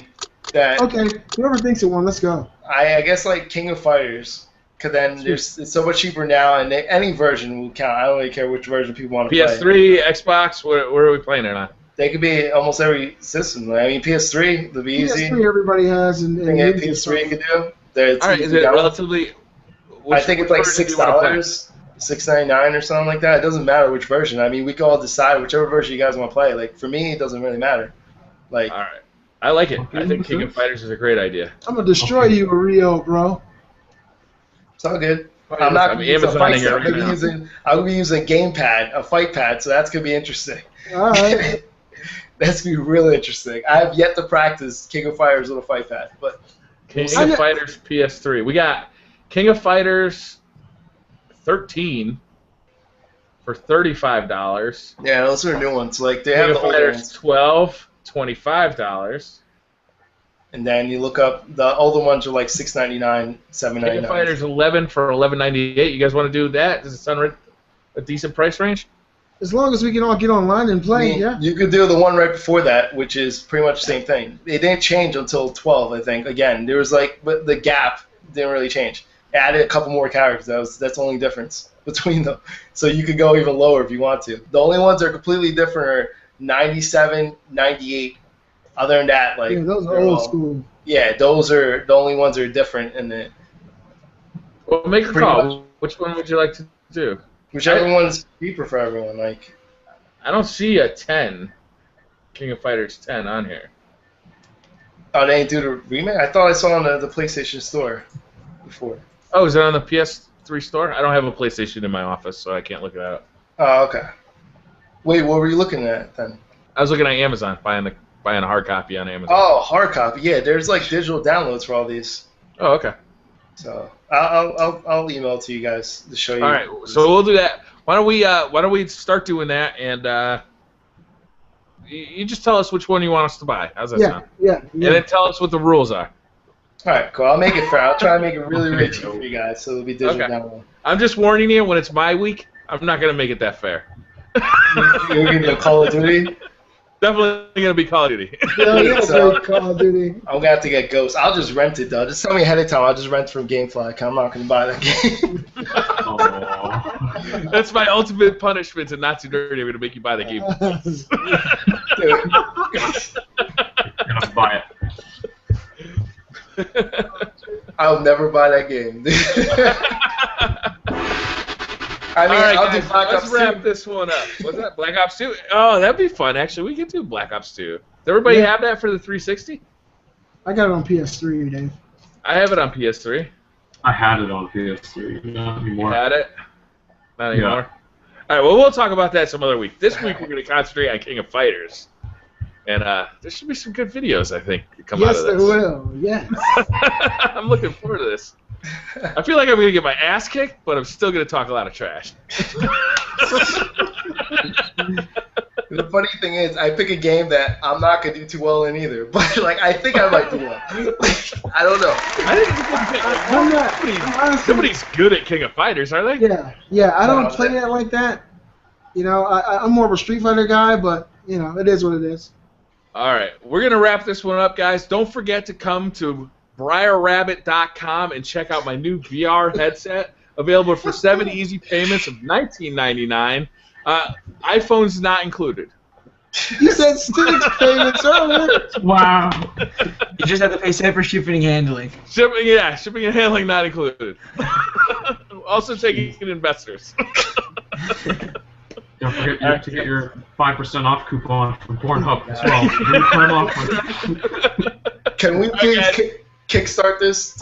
that okay. Whoever thinks of one, let's go. I guess like King of Fighters. Cause then it's so much cheaper now, and any version will count. I don't really care which version people want to play. PS3, Xbox, where are we playing it on? They could be almost every system. I mean, PS3 would be easy. PS3 everybody has, and PS3 you could do. All right, is it relatively? I think it's like $6, $6.99 or something like that. It doesn't matter which version. I mean, we can all decide whichever version you guys want to play. Like for me, it doesn't really matter. Like, all right, I like it. I think King of Fighters is a great idea. I'm gonna destroy you, Rio, bro. It's all good. I'm not going to use a fight set. I'm going to be using a gamepad, a fight pad, so that's going to be interesting. All right. That's going to be really interesting. I have yet to practice King of Fighters with a fight pad. But King of Fighters PS3. We got King of Fighters 13 for $35. Yeah, those are new ones. Like they King have of the older Fighters ones. 12, $25. And then you look up the older ones are like $6.99, $7.99. King of Fighters 11 for $11.98. You guys want to do that? Does it sound a decent price range? As long as we can all get online and play, yeah. You could do the one right before that, which is pretty much the same thing. It didn't change until 12, I think. Again, there was like, but the gap didn't really change. Added a couple more characters. That's the only difference between them. So you could go even lower if you want to. The only ones that are completely different are 97, 98. Other than that, like those are old school. Yeah, those are the only ones that are different in it. Well, make a call. Which one would you like to do? Whichever one's cheaper for everyone. Like, I don't see a 10, King of Fighters 10 on here. Oh, they didn't do the remake? I thought I saw it on the PlayStation Store before. Oh, is it on the PS3 store? I don't have a PlayStation in my office, so I can't look it up. Oh, okay. Wait, what were you looking at then? I was looking at Amazon, buying a hard copy on Amazon. Oh, hard copy. Yeah, there's like digital downloads for all these. Oh, okay. So I'll email it to you guys to show you. All right, so we'll do that. Why don't we start doing that, and you just tell us which one you want us to buy. How's that sound? Yeah. And then tell us what the rules are. All right, cool. I'll make it fair. I'll try to make it really, really cheap for you guys, so it'll be digital download. I'm just warning you, when it's my week, I'm not gonna make it that fair. You're gonna do Call of Duty? Definitely gonna be Call of Duty. So, Call of Duty. I'm gonna have to get Ghost. I'll just rent it though. Just tell me ahead of time. I'll just rent from GameFly. I'm not gonna buy that game. That's my ultimate punishment to not too dirty. I'm gonna make you buy the game. You're gonna buy it. I'll never buy that game. I mean, all right, I'll guys, do Black let's Ops wrap 2. this one up. What's that? Black Ops 2? Oh, that'd be fun, actually. We could do Black Ops 2. Does everybody have that for the 360? I got it on PS3, Dave. I have it on PS3. I had it on PS3. Not anymore. You had it? Not anymore? All right, well, we'll talk about that some other week. This week, we're going to concentrate on King of Fighters. And there should be some good videos, I think, that come out of this. Yes, there will. Yes. I'm looking forward to this. I feel like I'm going to get my ass kicked, but I'm still going to talk a lot of trash. The funny thing is, I pick a game that I'm not gonna do too well in either, but like I think I might do well. I don't know. Nobody's good at King of Fighters, are they? Yeah. I don't play it like that. You know, I'm more of a Street Fighter guy, but you know, it is what it is. All right, we're gonna wrap this one up, guys. Don't forget to come to BriarRabbit.com and check out my new VR headset, available for 7 easy payments of $19.99. iPhone's not included. You said 6 payments earlier. Wow. You just have to pay separate shipping and handling. Shipping and handling not included. Also taking investors. Don't forget to get your 5% off coupon from Pornhub as well. Can we please kickstart this?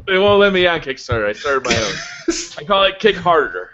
They won't let me on Kickstarter. I started my own. I call it Kick Harder.